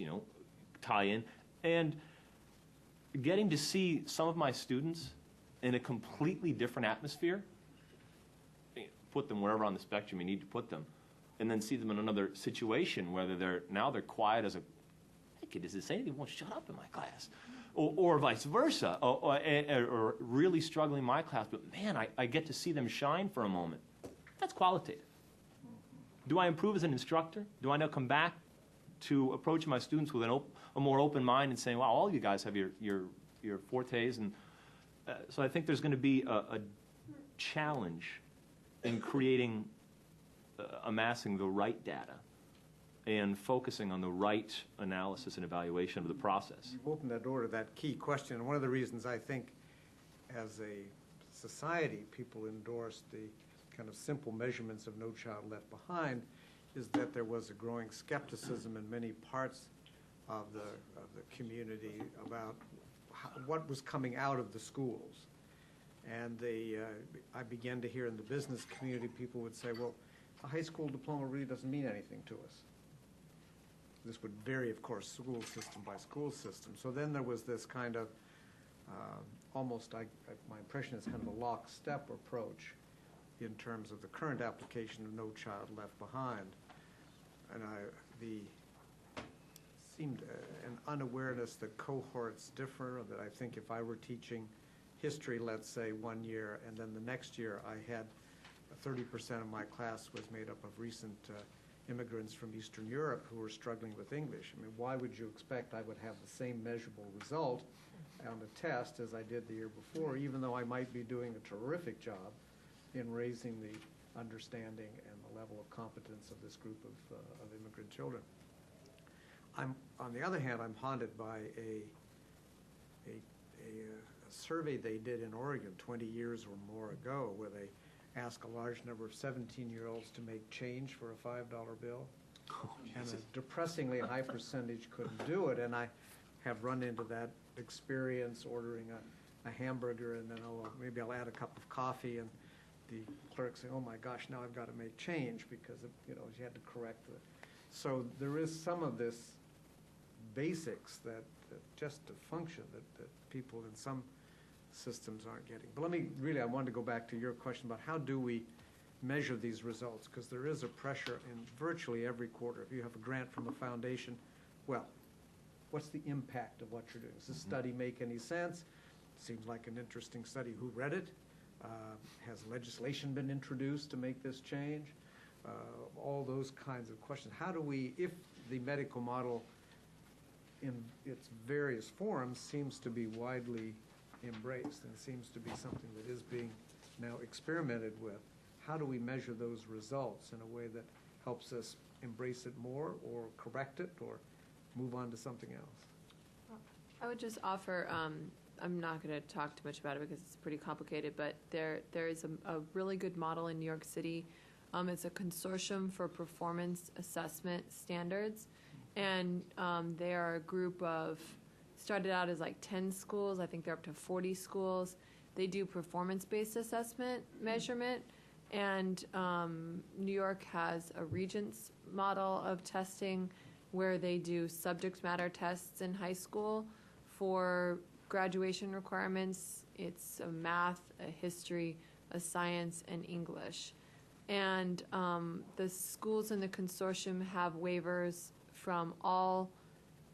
tie in. And getting to see some of my students in a completely different atmosphere, put them wherever on the spectrum you need to put them, and then see them in another situation, whether they're quiet as a, hey kid, does this say anything? Won't shut up in my class. Or vice versa, or really struggling in my class, but man, I get to see them shine for a moment. That's qualitative. Do I improve as an instructor? Do I now come back to approaching my students with a more open mind and saying, wow, all of you guys have your fortes? And so I think there's going to be a challenge in creating, amassing the right data and focusing on the right analysis and evaluation of the process. You've opened that door to that key question. And one of the reasons I think as a society people endorse the kind of simple measurements of No Child Left Behind is that there was a growing skepticism in many parts of the community about what was coming out of the schools. And I began to hear in the business community people would say, well, a high school diploma really doesn't mean anything to us. This would vary, of course, school system by school system. So then there was this kind of almost, my impression is kind of a lockstep approach in terms of the current application of No Child Left Behind. And seemed an unawareness that cohorts differ, that I think if I were teaching history, let's say, one year, and then the next year I had 30% of my class was made up of recent immigrants from Eastern Europe who were struggling with English. I mean, why would you expect I would have the same measurable result on the test as I did the year before, even though I might be doing a terrific job in raising the understanding and the level of competence of this group of immigrant children? On the other hand, I'm haunted by a survey they did in Oregon 20 years or more ago, where they asked a large number of 17-year-olds to make change for a $5 bill. And a depressingly high percentage couldn't do it. And I have run into that experience ordering a hamburger, and then, oh, well, maybe I'll add a cup of coffee, and the clerk saying, oh my gosh, now I've got to make change because, she had to correct it. So there is some of this basics that just to function that people in some systems aren't getting. But I wanted to go back to your question about how do we measure these results, because there is a pressure in virtually every quarter. If you have a grant from a foundation, well, what's the impact of what you're doing? Does this study make any sense? Seems like an interesting study. Who read it? Has legislation been introduced to make this change? All those kinds of questions. How do we, if the medical model in its various forms seems to be widely embraced and seems to be something that is being now experimented with, how do we measure those results in a way that helps us embrace it more or correct it or move on to something else? I would just offer, I'm not going to talk too much about it because it's pretty complicated, but there is a really good model in New York City. It's a consortium for performance assessment standards, and they are a group of, started out as like 10 schools. I think they're up to 40 schools. They do performance-based assessment measurement, and New York has a Regents model of testing where they do subject matter tests in high school for graduation requirements. It's a math, a history, a science, and English. And the schools in the consortium have waivers from all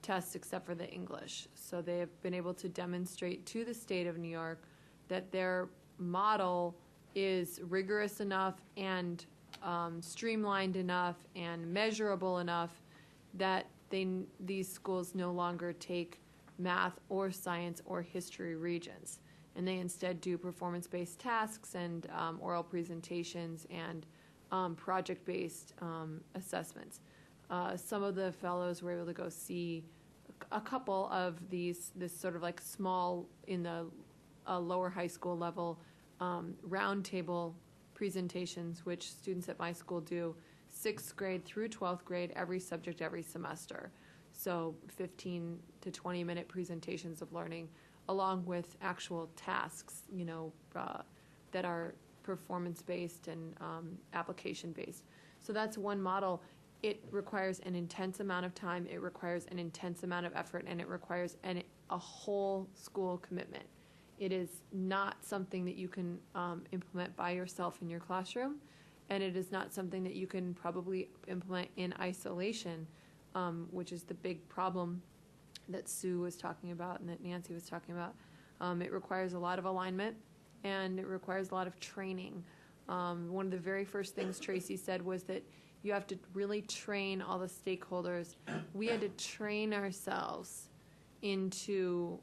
tests except for the English. So they have been able to demonstrate to the state of New York that their model is rigorous enough and streamlined enough and measurable enough that these schools no longer take math or science or history regents. And they instead do performance-based tasks and oral presentations and project-based assessments. Some of the fellows were able to go see a couple of this sort of like small, in the lower high school level, roundtable presentations, which students at my school do 6th grade through 12th grade, every subject, every semester. So 15 to 20-minute presentations of learning, along with actual tasks, that are performance-based and application-based. So that's one model. It requires an intense amount of time, it requires an intense amount of effort, and it requires a whole school commitment. It is not something that you can implement by yourself in your classroom, and it is not something that you can probably implement in isolation, which is the big problem that Sue was talking about and that Nancy was talking about. It requires a lot of alignment, and it requires a lot of training. One of the very first things Tracy said was that you have to really train all the stakeholders. We had to train ourselves into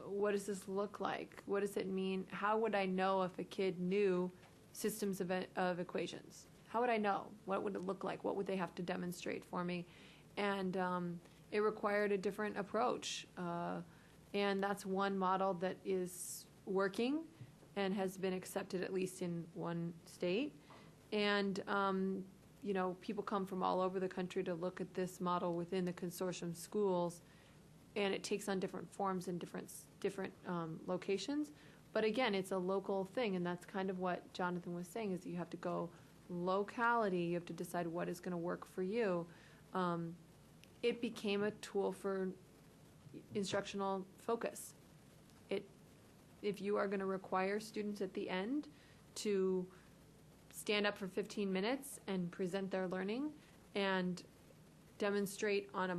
what does this look like? What does it mean? How would I know if a kid knew systems of equations? How would I know? What would it look like? What would they have to demonstrate for me? And it required a different approach. And that's one model that is working and has been accepted at least in one state. And you know, people come from all over the country to look at this model within the consortium schools, and it takes on different forms in different locations. But again, it's a local thing, and that's kind of what Jonathan was saying, is that you have to go locality, you have to decide what is going to work for you. It became a tool for instructional focus. If you are going to require students at the end to stand up for 15 minutes and present their learning and demonstrate on a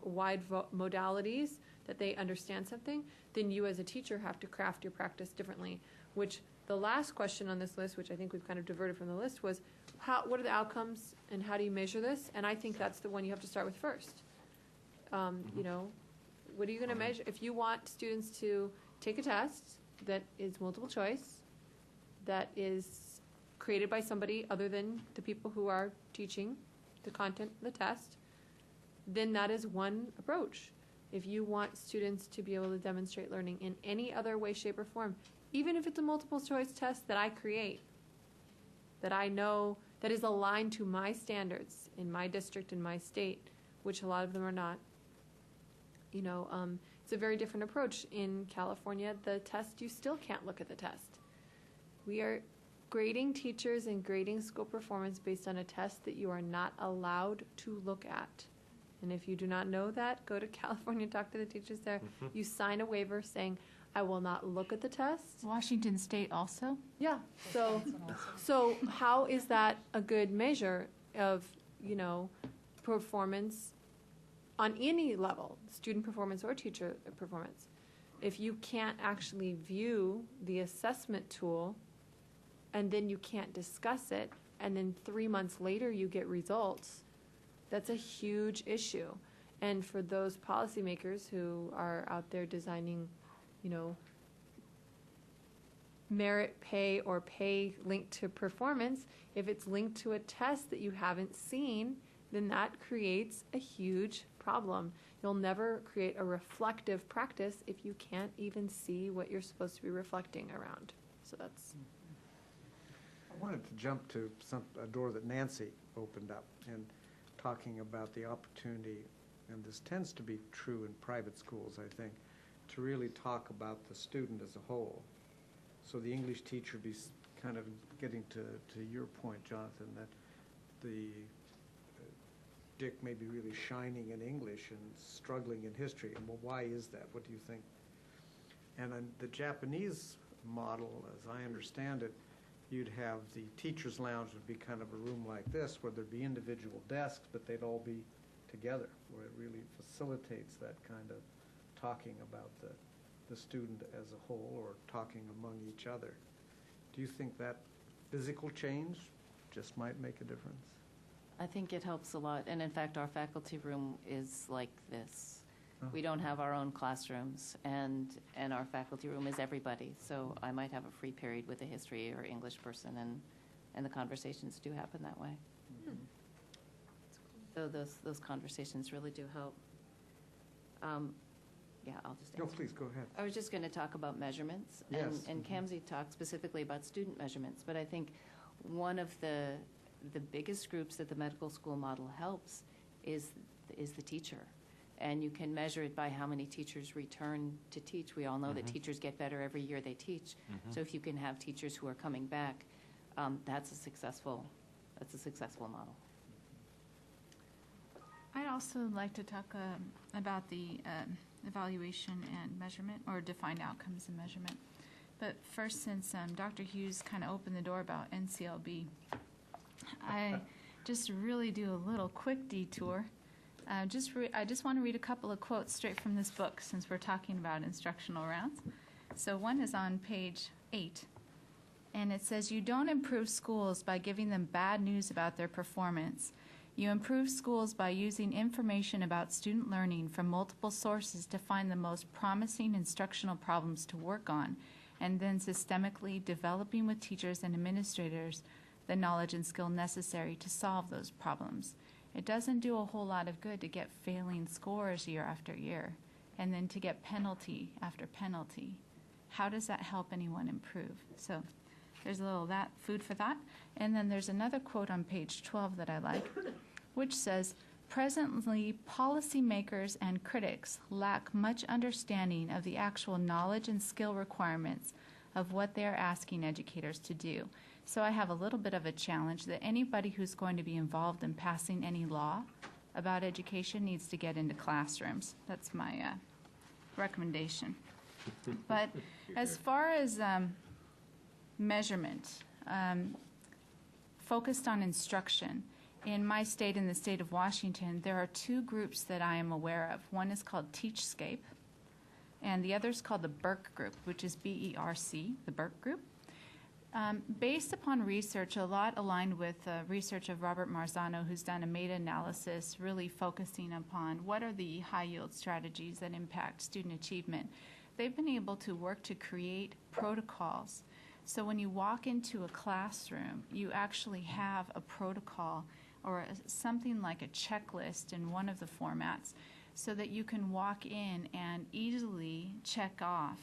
wide modalities that they understand something, then you as a teacher have to craft your practice differently. Which the last question on this list, which I think we've kind of diverted from the list, was what are the outcomes and how do you measure this? And I think that's the one you have to start with first. You know, what are you going to measure? If you want students to take a test that is multiple choice, that is created by somebody other than the people who are teaching the content of the test, then that is one approach. If you want students to be able to demonstrate learning in any other way, shape, or form, even if it's a multiple choice test that I create, that I know that is aligned to my standards in my district, in my state, which a lot of them are not, you know, it's a very different approach. In California, the test, you still can't look at the test. We are grading teachers and grading school performance based on a test that you are not allowed to look at. And if you do not know that, go to California, talk to the teachers there. You sign a waiver saying, I will not look at the test. Washington State also? Yeah. So how is that a good measure of, you know, performance on any level, student performance or teacher performance? If you can't actually view the assessment tool, and then you can't discuss it, and then 3 months later you get results, that's a huge issue. And for those policymakers who are out there designing, you know, merit pay or pay linked to performance, if it's linked to a test that you haven't seen, then that creates a huge problem. You'll never create a reflective practice if you can't even see what you're supposed to be reflecting around. So that's... I wanted to jump to a door that Nancy opened up and talking about the opportunity, and this tends to be true in private schools, I think, to really talk about the student as a whole. So the English teacher be kind of getting to your point, Jonathan, that the Dick may be really shining in English and struggling in history. And well, why is that? What do you think? And the Japanese model, as I understand it, you'd have the teacher's lounge would be kind of a room like this, where there'd be individual desks, but they'd all be together, where it really facilitates that kind of talking about the student as a whole, or talking among each other. Do you think that physical change just might make a difference? I think it helps a lot, and in fact, our faculty room is like this. Oh. We don't have our own classrooms, and our faculty room is everybody. So I might have a free period with a history or English person, and the conversations do happen that way. So those conversations really do help. Yeah, I'll just answer. No, please, go ahead. I was just going to talk about measurements, Yes. and Kamsi talked specifically about student measurements, but I think one of the biggest groups that the medical school model helps is the teacher. and you can measure it by how many teachers return to teach. We all know that teachers get better every year they teach. So if you can have teachers who are coming back, that's a successful model. I'd also like to talk about the evaluation and measurement, or defined outcomes and measurement. But first, since Dr. Hughes kind of opened the door about NCLB, I just really do a little quick detour. I just want to read a couple of quotes straight from this book, since we're talking about instructional rounds. So one is on page 8, and it says, "You don't improve schools by giving them bad news about their performance. You improve schools by using information about student learning from multiple sources to find the most promising instructional problems to work on, and then systemically developing with teachers and administrators the knowledge and skill necessary to solve those problems. It doesn't do a whole lot of good to get failing scores year after year, and then to get penalty after penalty. How does that help anyone improve?" So there's a little that food for thought. And then there's another quote on page 12 that I like, which says, "Presently, policymakers and critics lack much understanding of the actual knowledge and skill requirements of what they are asking educators to do." So I have a little bit of a challenge that anybody who's going to be involved in passing any law about education needs to get into classrooms. That's my recommendation. But as far as measurement, focused on instruction, in my state, in the state of Washington, there are 2 groups that I am aware of. One is called Teachscape, and the other is called the Burke Group, which is BERC, the Burke Group. Based upon research, a lot aligned with research of Robert Marzano, who's done a meta-analysis really focusing upon what are the high-yield strategies that impact student achievement. They've been able to work to create protocols. So when you walk into a classroom, you actually have a protocol or something like a checklist in one of the formats, so that you can walk in and easily check off,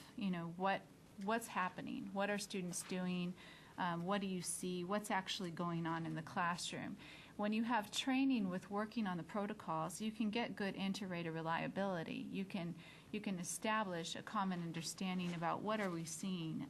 what's happening, what are students doing, what do you see, what's actually going on in the classroom. When you have training with working on the protocols, you can get good inter-rater reliability. You can establish a common understanding about what are we seeing.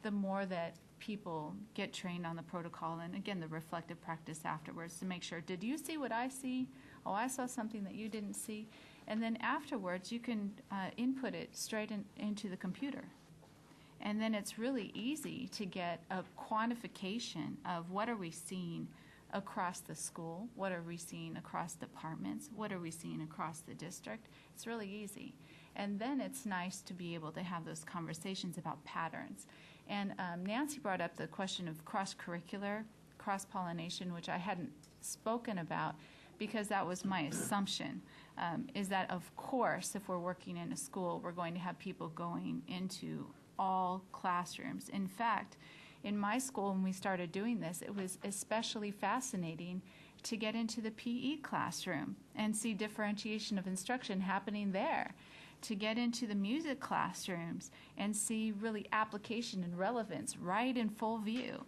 The more that people get trained on the protocol, and again, the reflective practice afterwards to make sure, did you see what I see? Oh, I saw something that you didn't see. And then afterwards, you can input it straight into the computer. And then it's really easy to get a quantification of what are we seeing across the school, what are we seeing across departments, what are we seeing across the district. It's really easy. And then it's nice to be able to have those conversations about patterns. And Nancy brought up the question of cross-curricular, cross-pollination, which I hadn't spoken about because that was my assumption, is that, of course, if we're working in a school, we're going to have people going into all classrooms. In fact, in my school, when we started doing this, it was especially fascinating to get into the PE classroom and see differentiation of instruction happening there, to get into the music classrooms and see really application and relevance right in full view,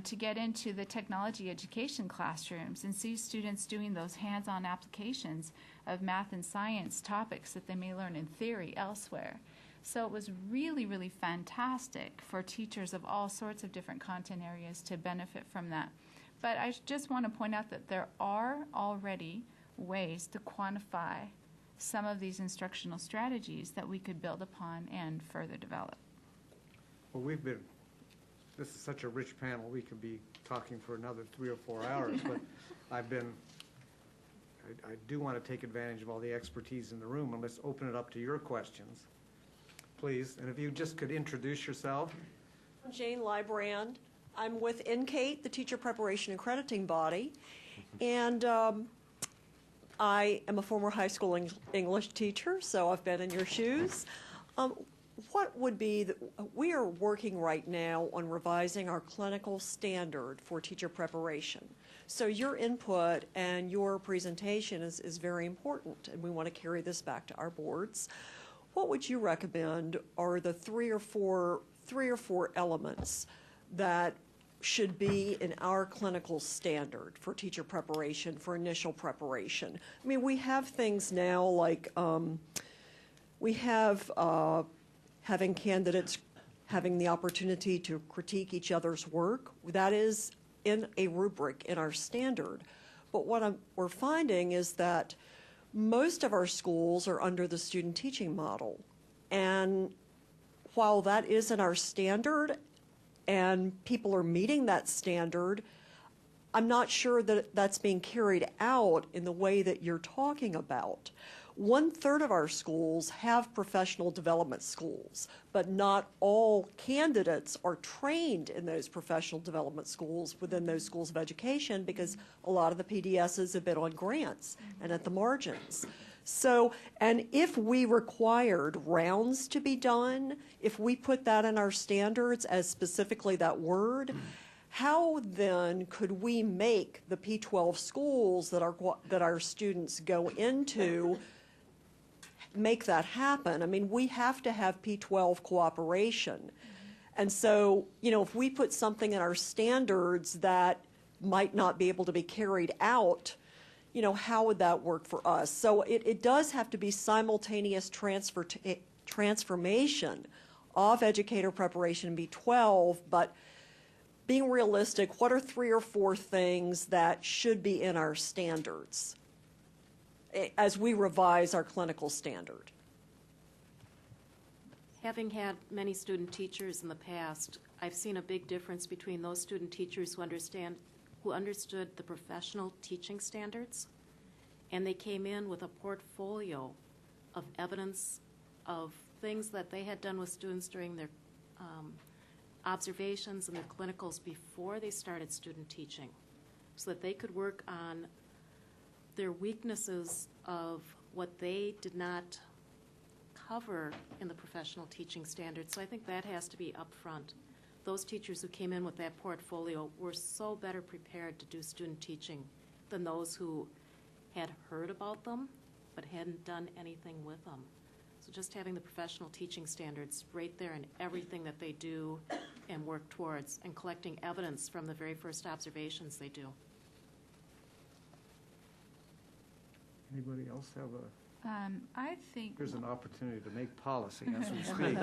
to get into the technology education classrooms and see students doing those hands-on applications of math and science topics that they may learn in theory elsewhere. So it was really, really fantastic for teachers of all sorts of different content areas to benefit from that. But I just want to point out that there are already ways to quantify some of these instructional strategies that we could build upon and further develop. Well, this is such a rich panel, we could be talking for another 3 or 4 hours, but I do want to take advantage of all the expertise in the room, and let's open it up to your questions, please. And if you just could introduce yourself. I'm Jane Librand. I'm with NCATE, the Teacher Preparation and Crediting Body, and I am a former high school English teacher, so I've been in your shoes. What would be, we are working right now on revising our clinical standard for teacher preparation. So your input and your presentation is very important, and we want to carry this back to our boards. What would you recommend are the three or four elements that should be in our clinical standard for teacher preparation, for initial preparation? I mean, we have things now like we have having candidates having the opportunity to critique each other's work. That is in a rubric in our standard. But what we're finding is that most of our schools are under the student teaching model. And while that is in our standard and people are meeting that standard, I'm not sure that that's being carried out in the way that you're talking about. 1/3 of our schools have professional development schools, but not all candidates are trained in those professional development schools within those schools of education, because a lot of the PDSs have been on grants and at the margins. So, and if we required rounds to be done, if we put that in our standards as specifically that word, how then could we make the P12 schools that our students go into make that happen? I mean, we have to have P12 cooperation. And so, if we put something in our standards that might not be able to be carried out, how would that work for us? So it does have to be simultaneous transformation of educator preparation in B12, but being realistic, what are 3 or 4 things that should be in our standards as we revise our clinical standard? Having had many student teachers in the past, I've seen a big difference between those student teachers who understood the professional teaching standards, and they came in with a portfolio of evidence of things that they had done with students during their observations and their clinicals before they started student teaching, so that they could work on their weaknesses of what they did not cover in the professional teaching standards. So I think that has to be upfront. Those teachers who came in with that portfolio were so better prepared to do student teaching than those who had heard about them but hadn't done anything with them. So just having the professional teaching standards right there in everything that they do and work towards, and collecting evidence from the very first observations they do. Anybody else have I think here's an opportunity to make policy as we speak.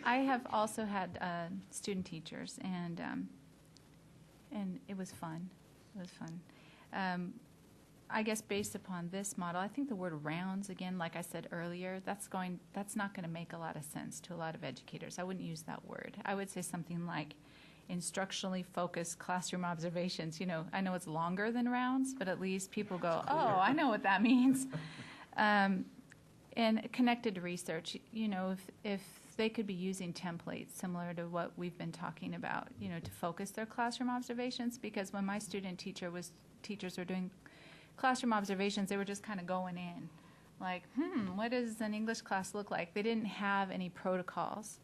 I have also had student teachers, and it was fun. It was fun. I guess based upon this model, I think the word rounds, again, like I said earlier, that's not going to make a lot of sense to a lot of educators. I wouldn't use that word. I would say something like instructionally focused classroom observations. I know it's longer than rounds, but at least people go, oh, I know what that means. And connected research, if they could be using templates similar to what we've been talking about, to focus their classroom observations, because when my teachers were doing classroom observations, they were just kind of going in like, what does an English class look like? They didn't have any protocols.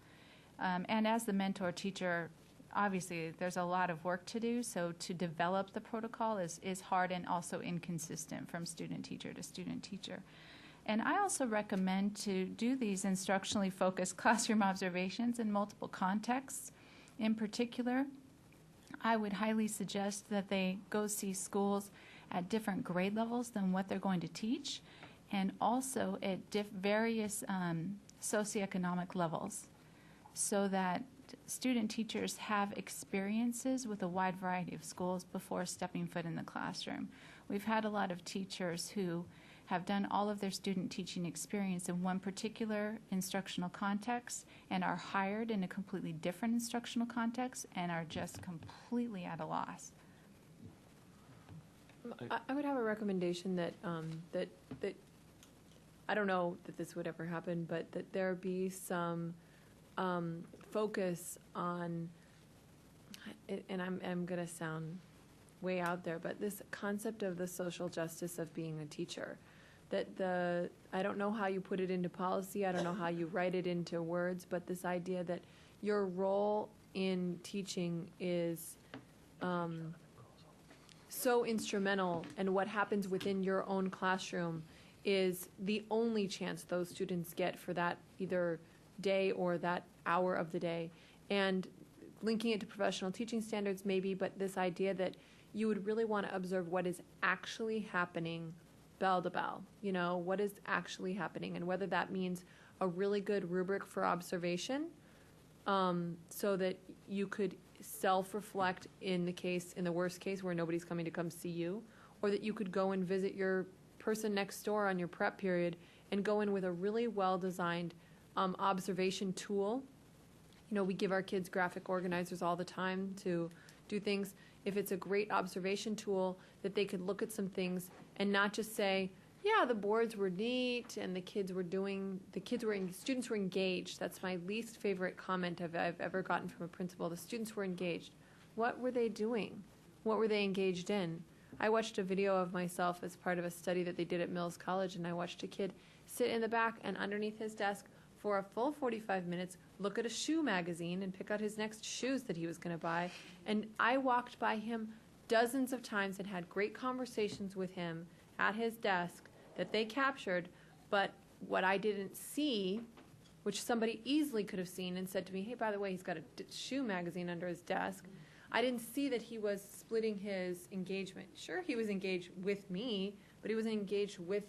And as the mentor teacher, obviously there's a lot of work to do, so to develop the protocol is hard and also inconsistent from student teacher to student teacher. And I also recommend to do these instructionally focused classroom observations in multiple contexts. In particular, I would highly suggest that they go see schools at different grade levels than what they're going to teach, and also at various socioeconomic levels, so that student teachers have experiences with a wide variety of schools before stepping foot in the classroom. We've had a lot of teachers who have done all of their student teaching experience in one particular instructional context and are hired in a completely different instructional context and are just completely at a loss. I would have a recommendation that that I don't know that this would ever happen, but that there be some focus on, and I'm going to sound way out there, but this concept of the social justice of being a teacher. That I don't know how you put it into policy, I don't know how you write it into words, but this idea that your role in teaching is so instrumental, and what happens within your own classroom is the only chance those students get for that either day or that hour of the day. And linking it to professional teaching standards maybe, but this idea that you would really want to observe what is actually happening bell to bell, what is actually happening, and whether that means a really good rubric for observation, so that you could self-reflect in the worst case where nobody's coming to come see you, or that you could go and visit your person next door on your prep period and go in with a really well-designed observation tool. We give our kids graphic organizers all the time to do things. If it's a great observation tool, that they could look at some things and not just say, yeah, the boards were neat and students were engaged. That's my least favorite comment I've ever gotten from a principal. The students were engaged. What were they doing? What were they engaged in? I watched a video of myself as part of a study that they did at Mills College, and I watched a kid sit in the back and underneath his desk for a full 45 minutes, look at a shoe magazine and pick out his next shoes that he was going to buy. And I walked by him dozens of times and had great conversations with him at his desk that they captured, but what I didn't see, which somebody easily could have seen and said to me, hey, by the way, he's got a shoe magazine under his desk, I didn't see that he was splitting his engagement. Sure, he was engaged with me, but he was engaged with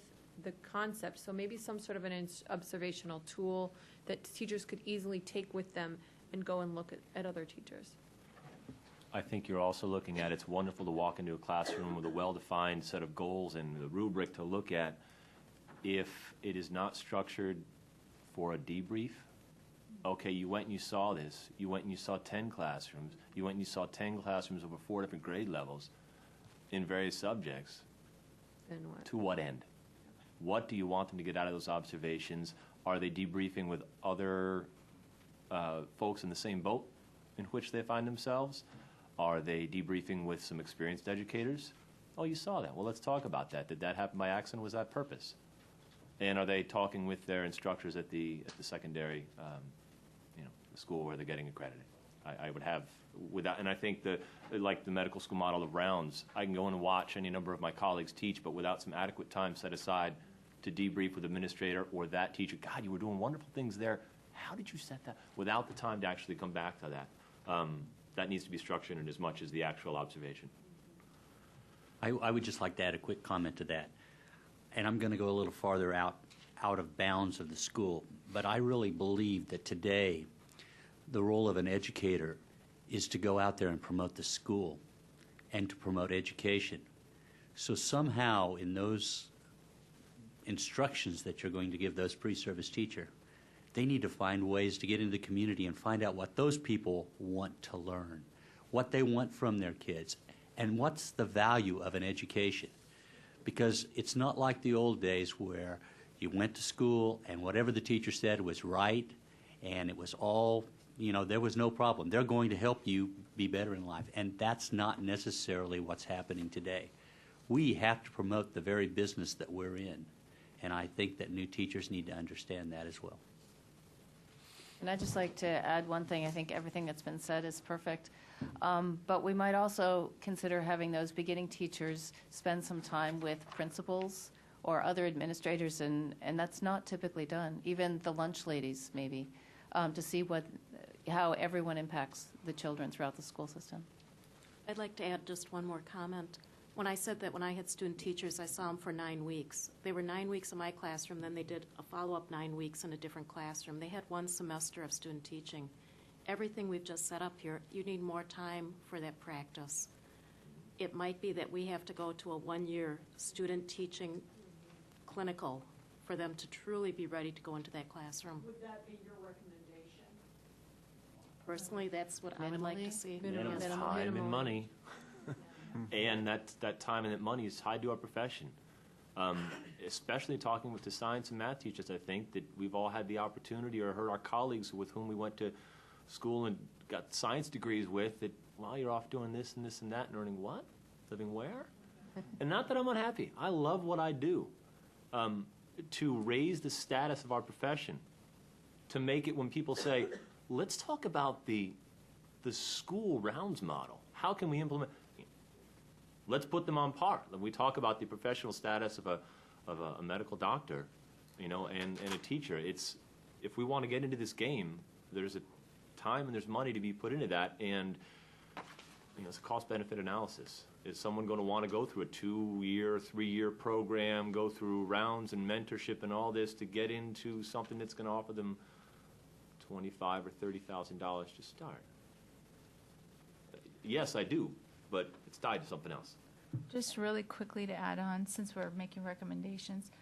the concept. So maybe some sort of an observational tool that teachers could easily take with them and go and look at other teachers. I think you're also looking at, it's wonderful to walk into a classroom with a well-defined set of goals and the rubric to look at. If it is not structured for a debrief, okay, you went and you saw this. You went and you saw 10 classrooms. You went and you saw 10 classrooms over 4 different grade levels in various subjects. Then what? To what end? What do you want them to get out of those observations? Are they debriefing with other folks in the same boat in which they find themselves? Are they debriefing with some experienced educators? Oh, you saw that. Well, let's talk about that. Did that happen by accident? Was that purpose? And are they talking with their instructors at the secondary, school where they're getting accredited? I would have without, and I think like the medical school model of rounds, I can go in and watch any number of my colleagues teach, but without some adequate time set aside to debrief with the administrator or that teacher, God, you were doing wonderful things there. How did you set that? Without the time to actually come back to that. That needs to be structured in as much as the actual observation. I would just like to add a quick comment to that. And I'm going to go a little farther out of bounds of the school. But I really believe that today the role of an educator is to go out there and promote the school and to promote education. So somehow in those instructions that you're going to give those pre-service teacher, they need to find ways to get into the community and find out what those people want to learn, what they want from their kids, and what's the value of an education. Because it's not like the old days where you went to school and whatever the teacher said was right and it was all, there was no problem. They're going to help you be better in life. And that's not necessarily what's happening today. We have to promote the very business that we're in. And I think that new teachers need to understand that as well. And I'd just like to add one thing. I think everything that's been said is perfect. But we might also consider having those beginning teachers spend some time with principals or other administrators, and that's not typically done. Even the lunch ladies, maybe, to see how everyone impacts the children throughout the school system. I'd like to add just one more comment. When I said that when I had student teachers, I saw them for 9 weeks. They were 9 weeks in my classroom, then they did a follow-up 9 weeks in a different classroom. They had 1 semester of student teaching. Everything we've just set up here, you need more time for that practice. It might be that we have to go to a 1-year student teaching clinical for them to truly be ready to go into that classroom. Would that be your recommendation? Personally, that's what I would like to Minimally? see. Minimum. Yes. Time and money. And that time and that money is tied to our profession. Especially talking with the science and math teachers, I think that we've all had the opportunity or heard our colleagues with whom we went to school and got science degrees with that, well, you're off doing this and this and that and earning what? Living where? And not that I'm unhappy. I love what I do. To raise the status of our profession, to make it when people say, let's talk about the school rounds model. How can we implement? Let's put them on par. We talk about the professional status of a medical doctor, and a teacher. If we want to get into this game, there's a time and there's money to be put into that, and it's a cost-benefit analysis. Is someone going to want to go through a 2-year, 3-year program, go through rounds and mentorship and all this to get into something that's going to offer them $25,000 or $30,000 to start? Yes, I do, but it's tied to something else. Just really quickly to add on, since we're making recommendations,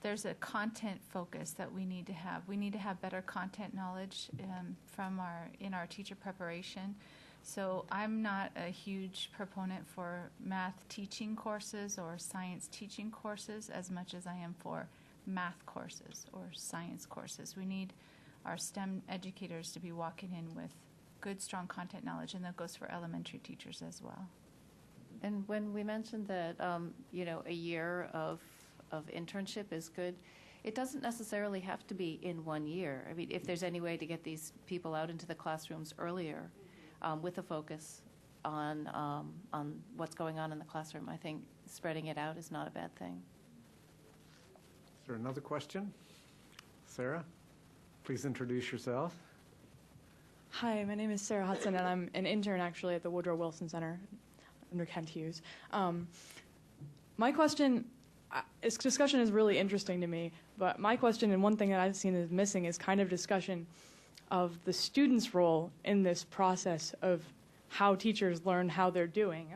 there's a content focus that we need to have. We need to have better content knowledge in our teacher preparation. So I'm not a huge proponent for math teaching courses or science teaching courses as much as I am for math courses or science courses. We need our STEM educators to be walking in with good, strong content knowledge, and that goes for elementary teachers as well. And when we mentioned that, a year of internship is good, it doesn't necessarily have to be in 1 year. I mean, if there's any way to get these people out into the classrooms earlier with a focus on what's going on in the classroom, I think spreading it out is not a bad thing. Is there another question? Sarah, please introduce yourself. Hi, my name is Sarah Hudson, and I'm an intern actually at the Woodrow Wilson Center under Kent Hughes. My question, this discussion is really interesting to me, but my question, and one thing that I've seen is missing, is kind of discussion of the student's role in this process of how teachers learn how they're doing.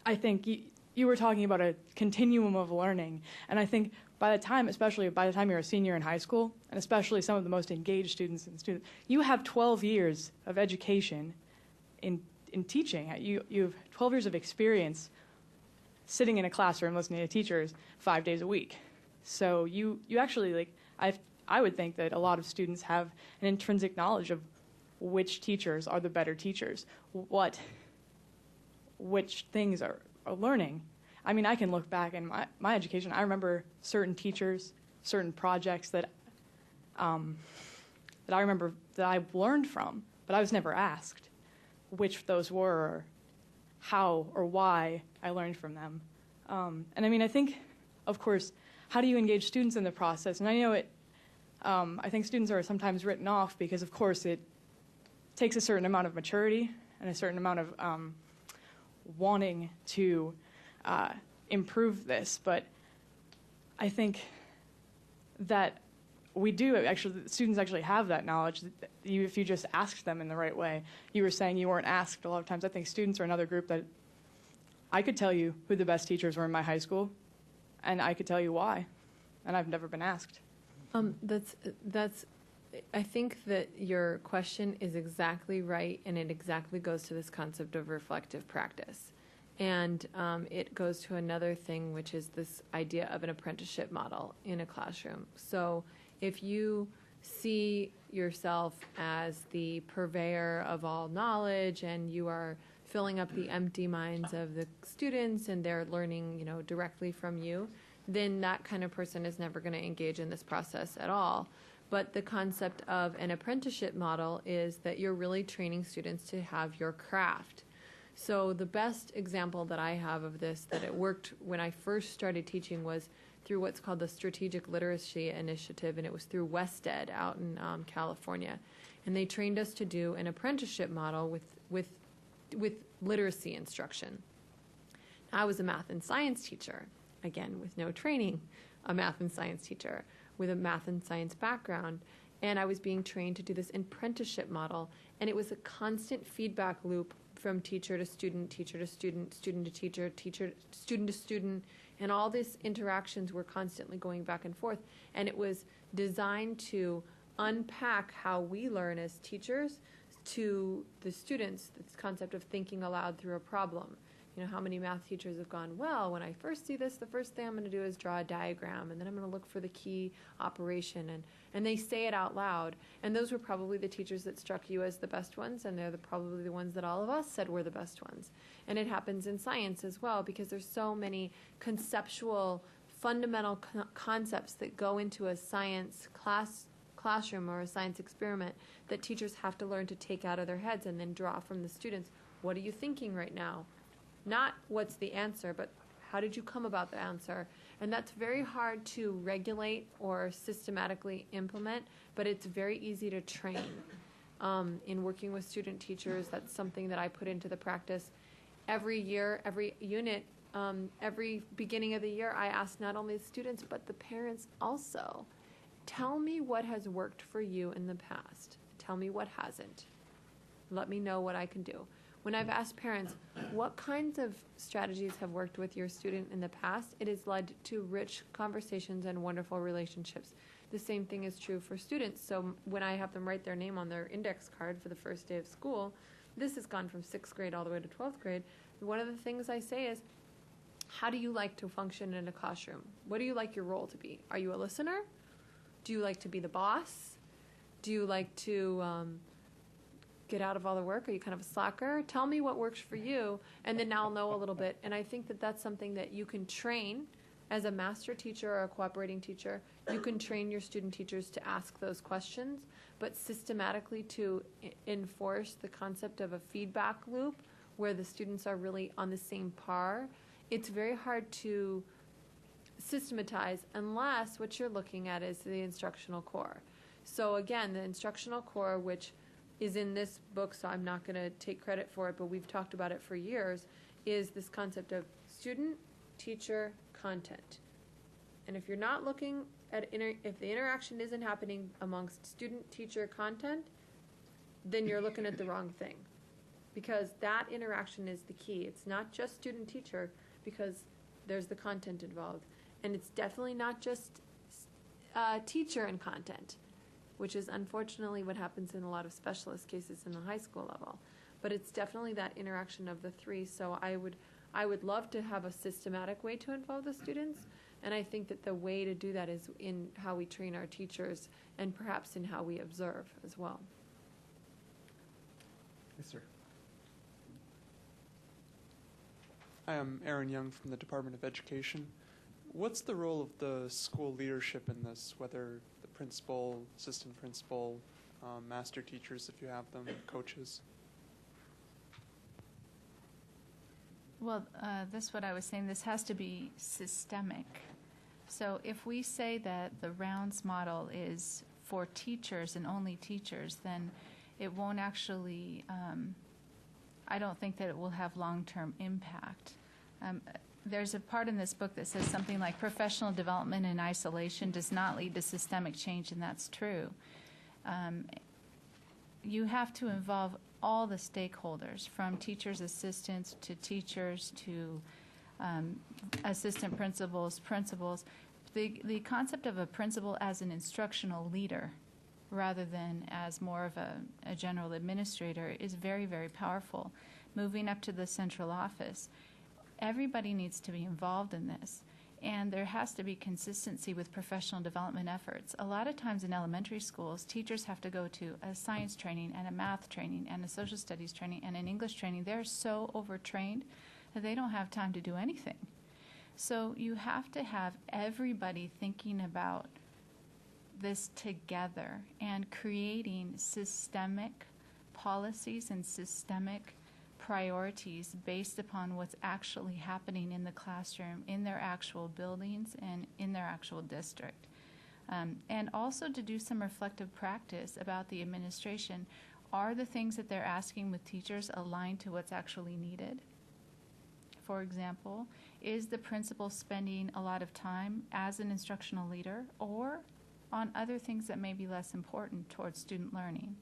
I think you were talking about a continuum of learning, and I think especially by the time you're a senior in high school, and especially some of the most engaged students, you have 12 years of education in teaching. You have 12 years of experience sitting in a classroom listening to teachers 5 days a week. So you actually, I would think that a lot of students have an intrinsic knowledge of which teachers are the better teachers, which things are learning. I mean, I can look back in my education. I remember certain teachers, certain projects that I remember that I learned from, but I was never asked which those were, or how or why I learned from them. And I mean, I think, of course, how do you engage students in the process? And I know I think students are sometimes written off because, of course, it takes a certain amount of maturity and a certain amount of wanting to improve this. But I think that students actually have that knowledge if you just asked them in the right way. You were saying you weren't asked a lot of times. I think students are another group that I could tell you who the best teachers were in my high school, and I could tell you why, and I've never been asked. I think that your question is exactly right, and it exactly goes to this concept of reflective practice. And it goes to another thing, which is this idea of an apprenticeship model in a classroom. So if you see yourself as the purveyor of all knowledge and you are filling up the empty minds of the students and they're learning, directly from you, then that kind of person is never going to engage in this process at all. But the concept of an apprenticeship model is that you're really training students to have your craft. So the best example that I have of this, that it worked when I first started teaching, was through what's called the Strategic Literacy Initiative, and it was through WestEd out in California. And they trained us to do an apprenticeship model with literacy instruction. I was a math and science teacher, again, with no training, a math and science teacher with a math and science background, and I was being trained to do this apprenticeship model, and it was a constant feedback loop from teacher to student, teacher to student, student to teacher, student to student, and all these interactions were constantly going back and forth, and it was designed to unpack how we learn as teachers to the students, this concept of thinking aloud through a problem. How many math teachers have gone, well, when I first see this, the first thing I'm going to do is draw a diagram, and then I'm going to look for the key operation, and they say it out loud. And those were probably the teachers that struck you as the best ones, and they're probably the ones that all of us said were the best ones. And it happens in science as well, because there's so many conceptual, fundamental concepts that go into a science classroom or a science experiment that teachers have to learn to take out of their heads and then draw from the students. What are you thinking right now? Not what's the answer, but How did you come about the answer? And that's very hard to regulate or systematically implement, but it's very easy to train. In working with student teachers, that's something that I put into the practice. Every year, every unit, every beginning of the year, I ask not only the students, but the parents also, tell me what has worked for you in the past. Tell me what hasn't. Let me know what I can do. When I've asked parents, what kinds of strategies have worked with your student in the past, it has led to rich conversations and wonderful relationships. The same thing is true for students. So when I have them write their name on their index card for the first day of school, this has gone from 6th grade all the way to 12th grade. One of the things I say is, how do you like to function in a classroom? What do you like your role to be? Are you a listener? Do you like to be the boss? Do you like to get out of all the work? Are you kind of a slacker? Tell me what works for you, and then I'll know a little bit. And I think that that's something that you can train as a master teacher or a cooperating teacher. You can train your student teachers to ask those questions, but systematically to enforce the concept of a feedback loop where the students are really on the same par. It's very hard to systematize unless what you're looking at is the instructional core. So again, the instructional core, which is in this book, so I'm not going to take credit for it, but we've talked about it for years, is this concept of student, teacher, content. And if you're not looking at, if the interaction isn't happening amongst student, teacher, content, then you're looking at the wrong thing. Because that interaction is the key. It's not just student, teacher, because there's the content involved. And it's definitely not just teacher and content, which is unfortunately what happens in a lot of specialist cases in the high school level. But it's definitely that interaction of the three. So I would love to have a systematic way to involve the students, and I think that the way to do that is in how we train our teachers and perhaps in how we observe as well. Yes, sir. Hi, I'm Aaron Young from the Department of Education. What's the role of the school leadership in this, whether the principal, assistant principal, master teachers if you have them, coaches? Well, that's what I was saying. This has to be systemic. So if we say that the rounds model is for teachers and only teachers, then it won't actually, I don't think that it will have long-term impact. There's a part in this book that says something like professional development in isolation does not lead to systemic change, and that's true. You have to involve all the stakeholders, from teachers' assistants to teachers to assistant principals, principals. The concept of a principal as an instructional leader rather than as more of a general administrator is very, very powerful. Moving up to the central office, everybody needs to be involved in this. And there has to be consistency with professional development efforts. A lot of times in elementary schools, teachers have to go to a science training and a math training and a social studies training and an English training. They're so overtrained that they don't have time to do anything. So you have to have everybody thinking about this together and creating systemic policies and systemic priorities based upon what's actually happening in the classroom, in their actual buildings, and in their actual district. And also to do some reflective practice about the administration. Are the things that they're asking with teachers aligned to what's actually needed? For example, is the principal spending a lot of time as an instructional leader or on other things that may be less important towards student learning?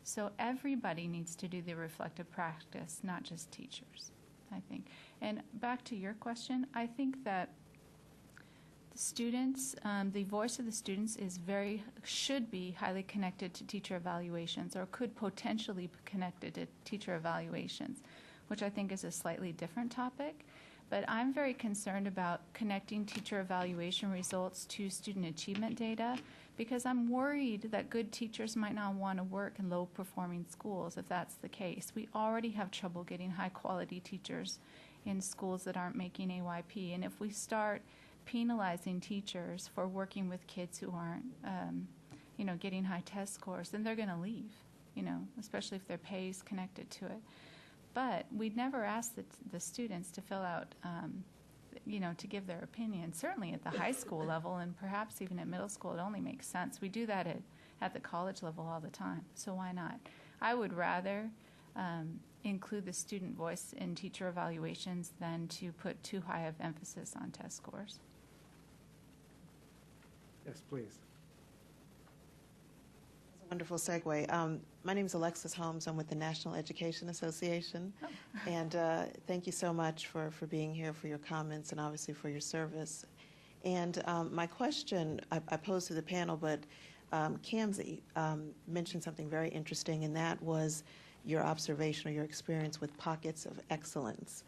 So everybody needs to do the reflective practice, not just teachers, I think. And back to your question, I think that the students, the voice of the students should be highly connected to teacher evaluations, or could potentially be connected to teacher evaluations, which I think is a slightly different topic. But I'm very concerned about connecting teacher evaluation results to student achievement data, because I'm worried that good teachers might not want to work in low-performing schools if that's the case. We already have trouble getting high-quality teachers in schools that aren't making AYP. And if we start penalizing teachers for working with kids who aren't, getting high test scores, then they're going to leave, especially if their pay is connected to it. But we'd never ask the students to fill out to give their opinion. Certainly at the high school level and perhaps even at middle school, it only makes sense. We do that at the college level all the time, so why not? I would rather include the student voice in teacher evaluations than to put too high of emphasis on test scores. Yes, please. Wonderful segue. My name is Alexis Holmes. I'm with the National Education Association. Oh. And thank you so much for being here, for your comments, and obviously for your service. And my question I posed to the panel, but Kamsi mentioned something very interesting, and that was your observation or your experience with pockets of excellence.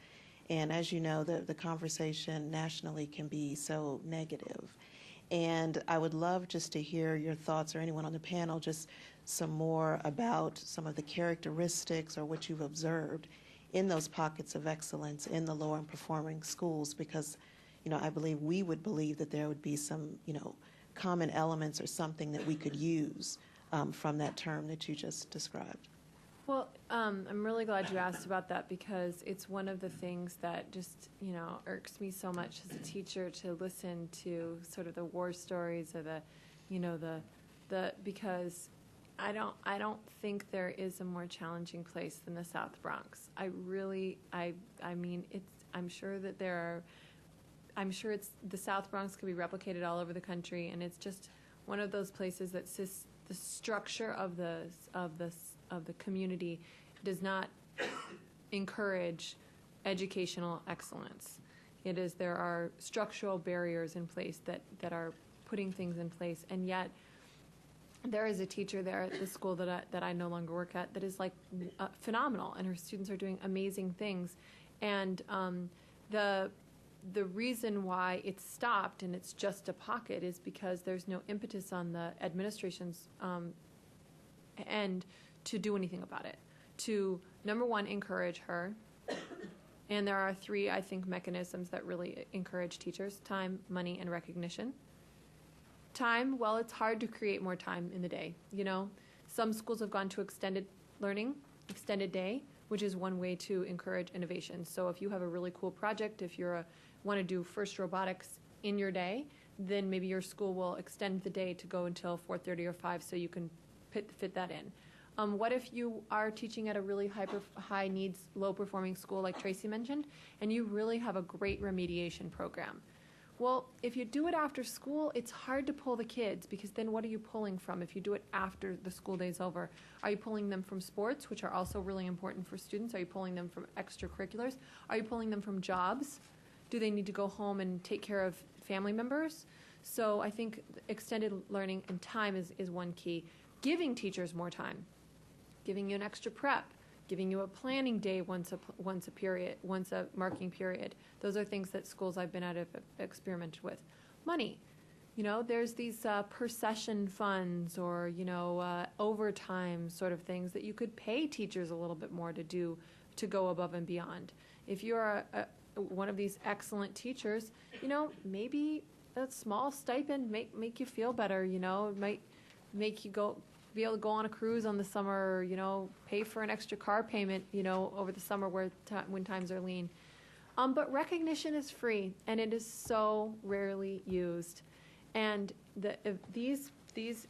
And as you know, the conversation nationally can be so negative. And I would love just to hear your thoughts, or anyone on the panel, just some more about some of the characteristics or what you've observed in those pockets of excellence in the lower performing schools, because, I believe we would believe that there would be some, common elements or something that we could use from that term that you just described. Well, I'm really glad you asked about that, because it's one of the things that just, irks me so much as a teacher, to listen to sort of the war stories or because I don't think there is a more challenging place than the South Bronx. I'm sure that the South Bronx could be replicated all over the country, and it's just one of those places that the structure of the community does not encourage educational excellence. There are structural barriers in place that are putting things in place, and yet there is a teacher there at the school that I no longer work at that is phenomenal, and her students are doing amazing things. And the reason why it's stopped and it's just a pocket is because there's no impetus on the administration's end to do anything about it. To, number one, encourage her. And there are 3, I think, mechanisms that really encourage teachers: time, money, and recognition. Time, well, it's hard to create more time in the day. Some schools have gone to extended learning, extended day, which is one way to encourage innovation. So if you have a really cool project, if you want to do FIRST robotics in your day, then maybe your school will extend the day to go until 4:30 or 5, so you can fit that in. What if you are teaching at a really high needs, low performing school like Tracy mentioned, and you really have a great remediation program? Well, if you do it after school, it's hard to pull the kids, because then what are you pulling from if you do it after the school day's over? Are you pulling them from sports, which are also really important for students? Are you pulling them from extracurriculars? Are you pulling them from jobs? Do they need to go home and take care of family members? So I think extended learning and time is one key. Giving teachers more time, giving you an extra prep, giving you a planning day once a marking period. Those are things that schools I've been at have experimented with. Money. There's these per session funds or, overtime sort of things that you could pay teachers a little bit more to go above and beyond. If you're one of these excellent teachers, maybe a small stipend make you feel better, it might make you be able to go on a cruise on the summer, pay for an extra car payment, over the summer when times are lean. But recognition is free, and it is so rarely used. And these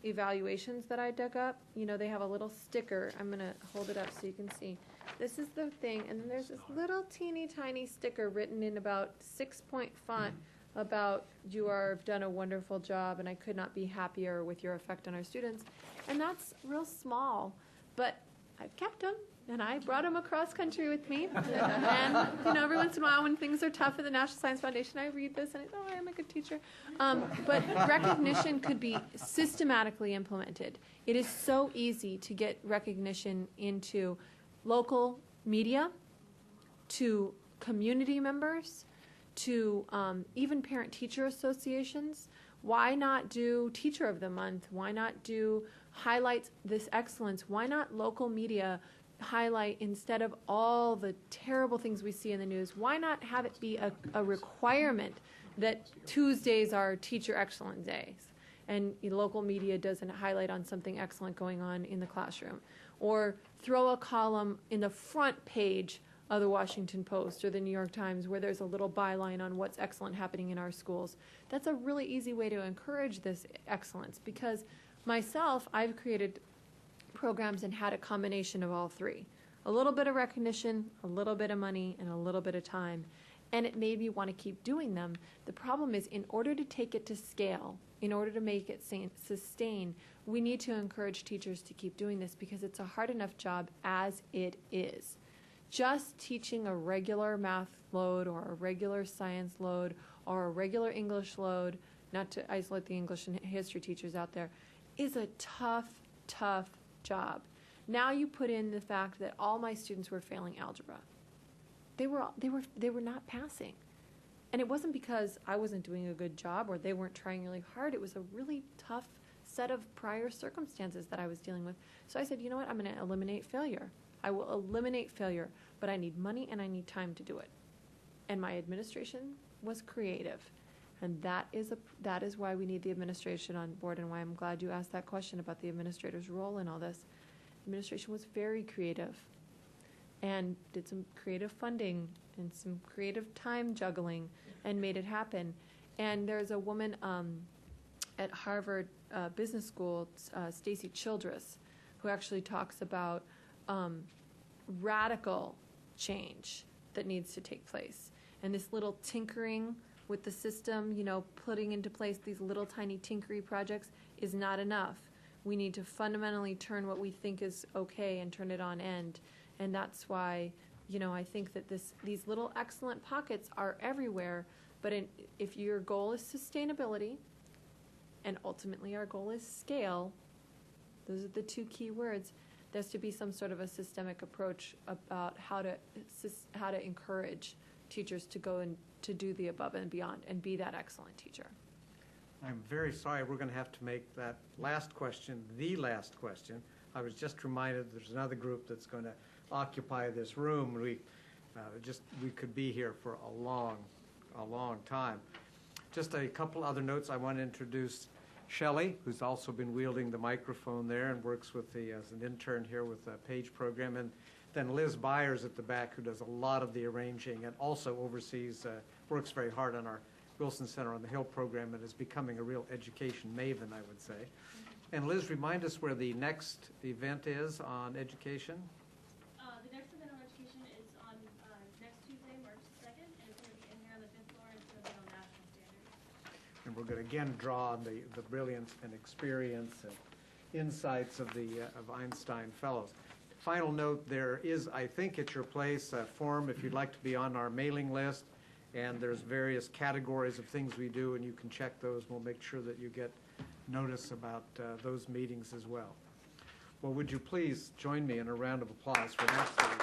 evaluations that I dug up, they have a little sticker. I'm going to hold it up so you can see. This is the thing, and then there's this little teeny tiny sticker written in about 6-point font about you have done a wonderful job, and I could not be happier with your effect on our students. And that's real small, but I've kept them, and I brought them across country with me. And every once in a while when things are tough at the National Science Foundation, I read this and I am a good teacher. But recognition could be systematically implemented. It is so easy to get recognition into local media, to community members, to even parent-teacher associations. Why not do Teacher of the Month? Why not do highlight this excellence? Why not local media highlight, instead of all the terrible things we see in the news, why not have it be a requirement that Tuesdays are Teacher Excellence Days, and local media doesn't highlight on something excellent going on in the classroom? Or throw a column in the front page the Washington Post or the New York Times where there's a little byline on what's excellent happening in our schools. That's a really easy way to encourage this excellence, because myself, I've created programs and had a combination of all three. A little bit of recognition, a little bit of money, and a little bit of time. And it made me want to keep doing them. The problem is, in order to take it to scale, in order to make it sustain, we need to encourage teachers to keep doing this, because it's a hard enough job as it is. Just teaching a regular math load or a regular science load or a regular English load, not to isolate the English and history teachers out there, is a tough, tough job. Now you put in the fact that all my students were failing algebra. They were not passing. And it wasn't because I wasn't doing a good job or they weren't trying really hard. It was a really tough set of prior circumstances that I was dealing with. So I said, you know what, I'm going to eliminate failure. I will eliminate failure, but I need money and I need time to do it. And my administration was creative. And that is why we need the administration on board, and why I'm glad you asked that question about the administrator's role in all this. The administration was very creative and did some creative funding and some creative time juggling and made it happen. And there's a woman at Harvard Business School, Stacy Childress, who actually talks about radical change that needs to take place. And this little tinkering with the system, you know, putting into place these little tiny tinkery projects is not enough. We need to fundamentally turn what we think is okay and turn it on end. And that's why, you know, I think that these little excellent pockets are everywhere. But if your goal is sustainability, and ultimately our goal is scale, those are the two key words. There has to be some sort of a systemic approach about how to encourage teachers to go and to do the above and beyond and be that excellent teacher. I'm very sorry, we're going to have to make that last question the last question. I was just reminded there's another group that's going to occupy this room. We could be here for a long time. Just a couple other notes. I want to introduce Shelley, who's also been wielding the microphone there and works with as an intern here with the PAGE program, and then Liz Byers at the back, who does a lot of the arranging and also oversees, works very hard on our Wilson Center on the Hill program and is becoming a real education maven, I would say. And Liz, remind us where the next event is on education. The next event on education is on next Tuesday, March 2nd, and it's going to be in here on the 5th floor, and it's going to be on national standards. And we're going to again draw on the brilliance and experience and insights of Einstein Fellows. Final note, there is, I think at your place, a form if you'd like to be on our mailing list, and there's various categories of things we do, and you can check those. We'll make sure that you get notice about those meetings as well. Well, would you please join me in a round of applause for next week?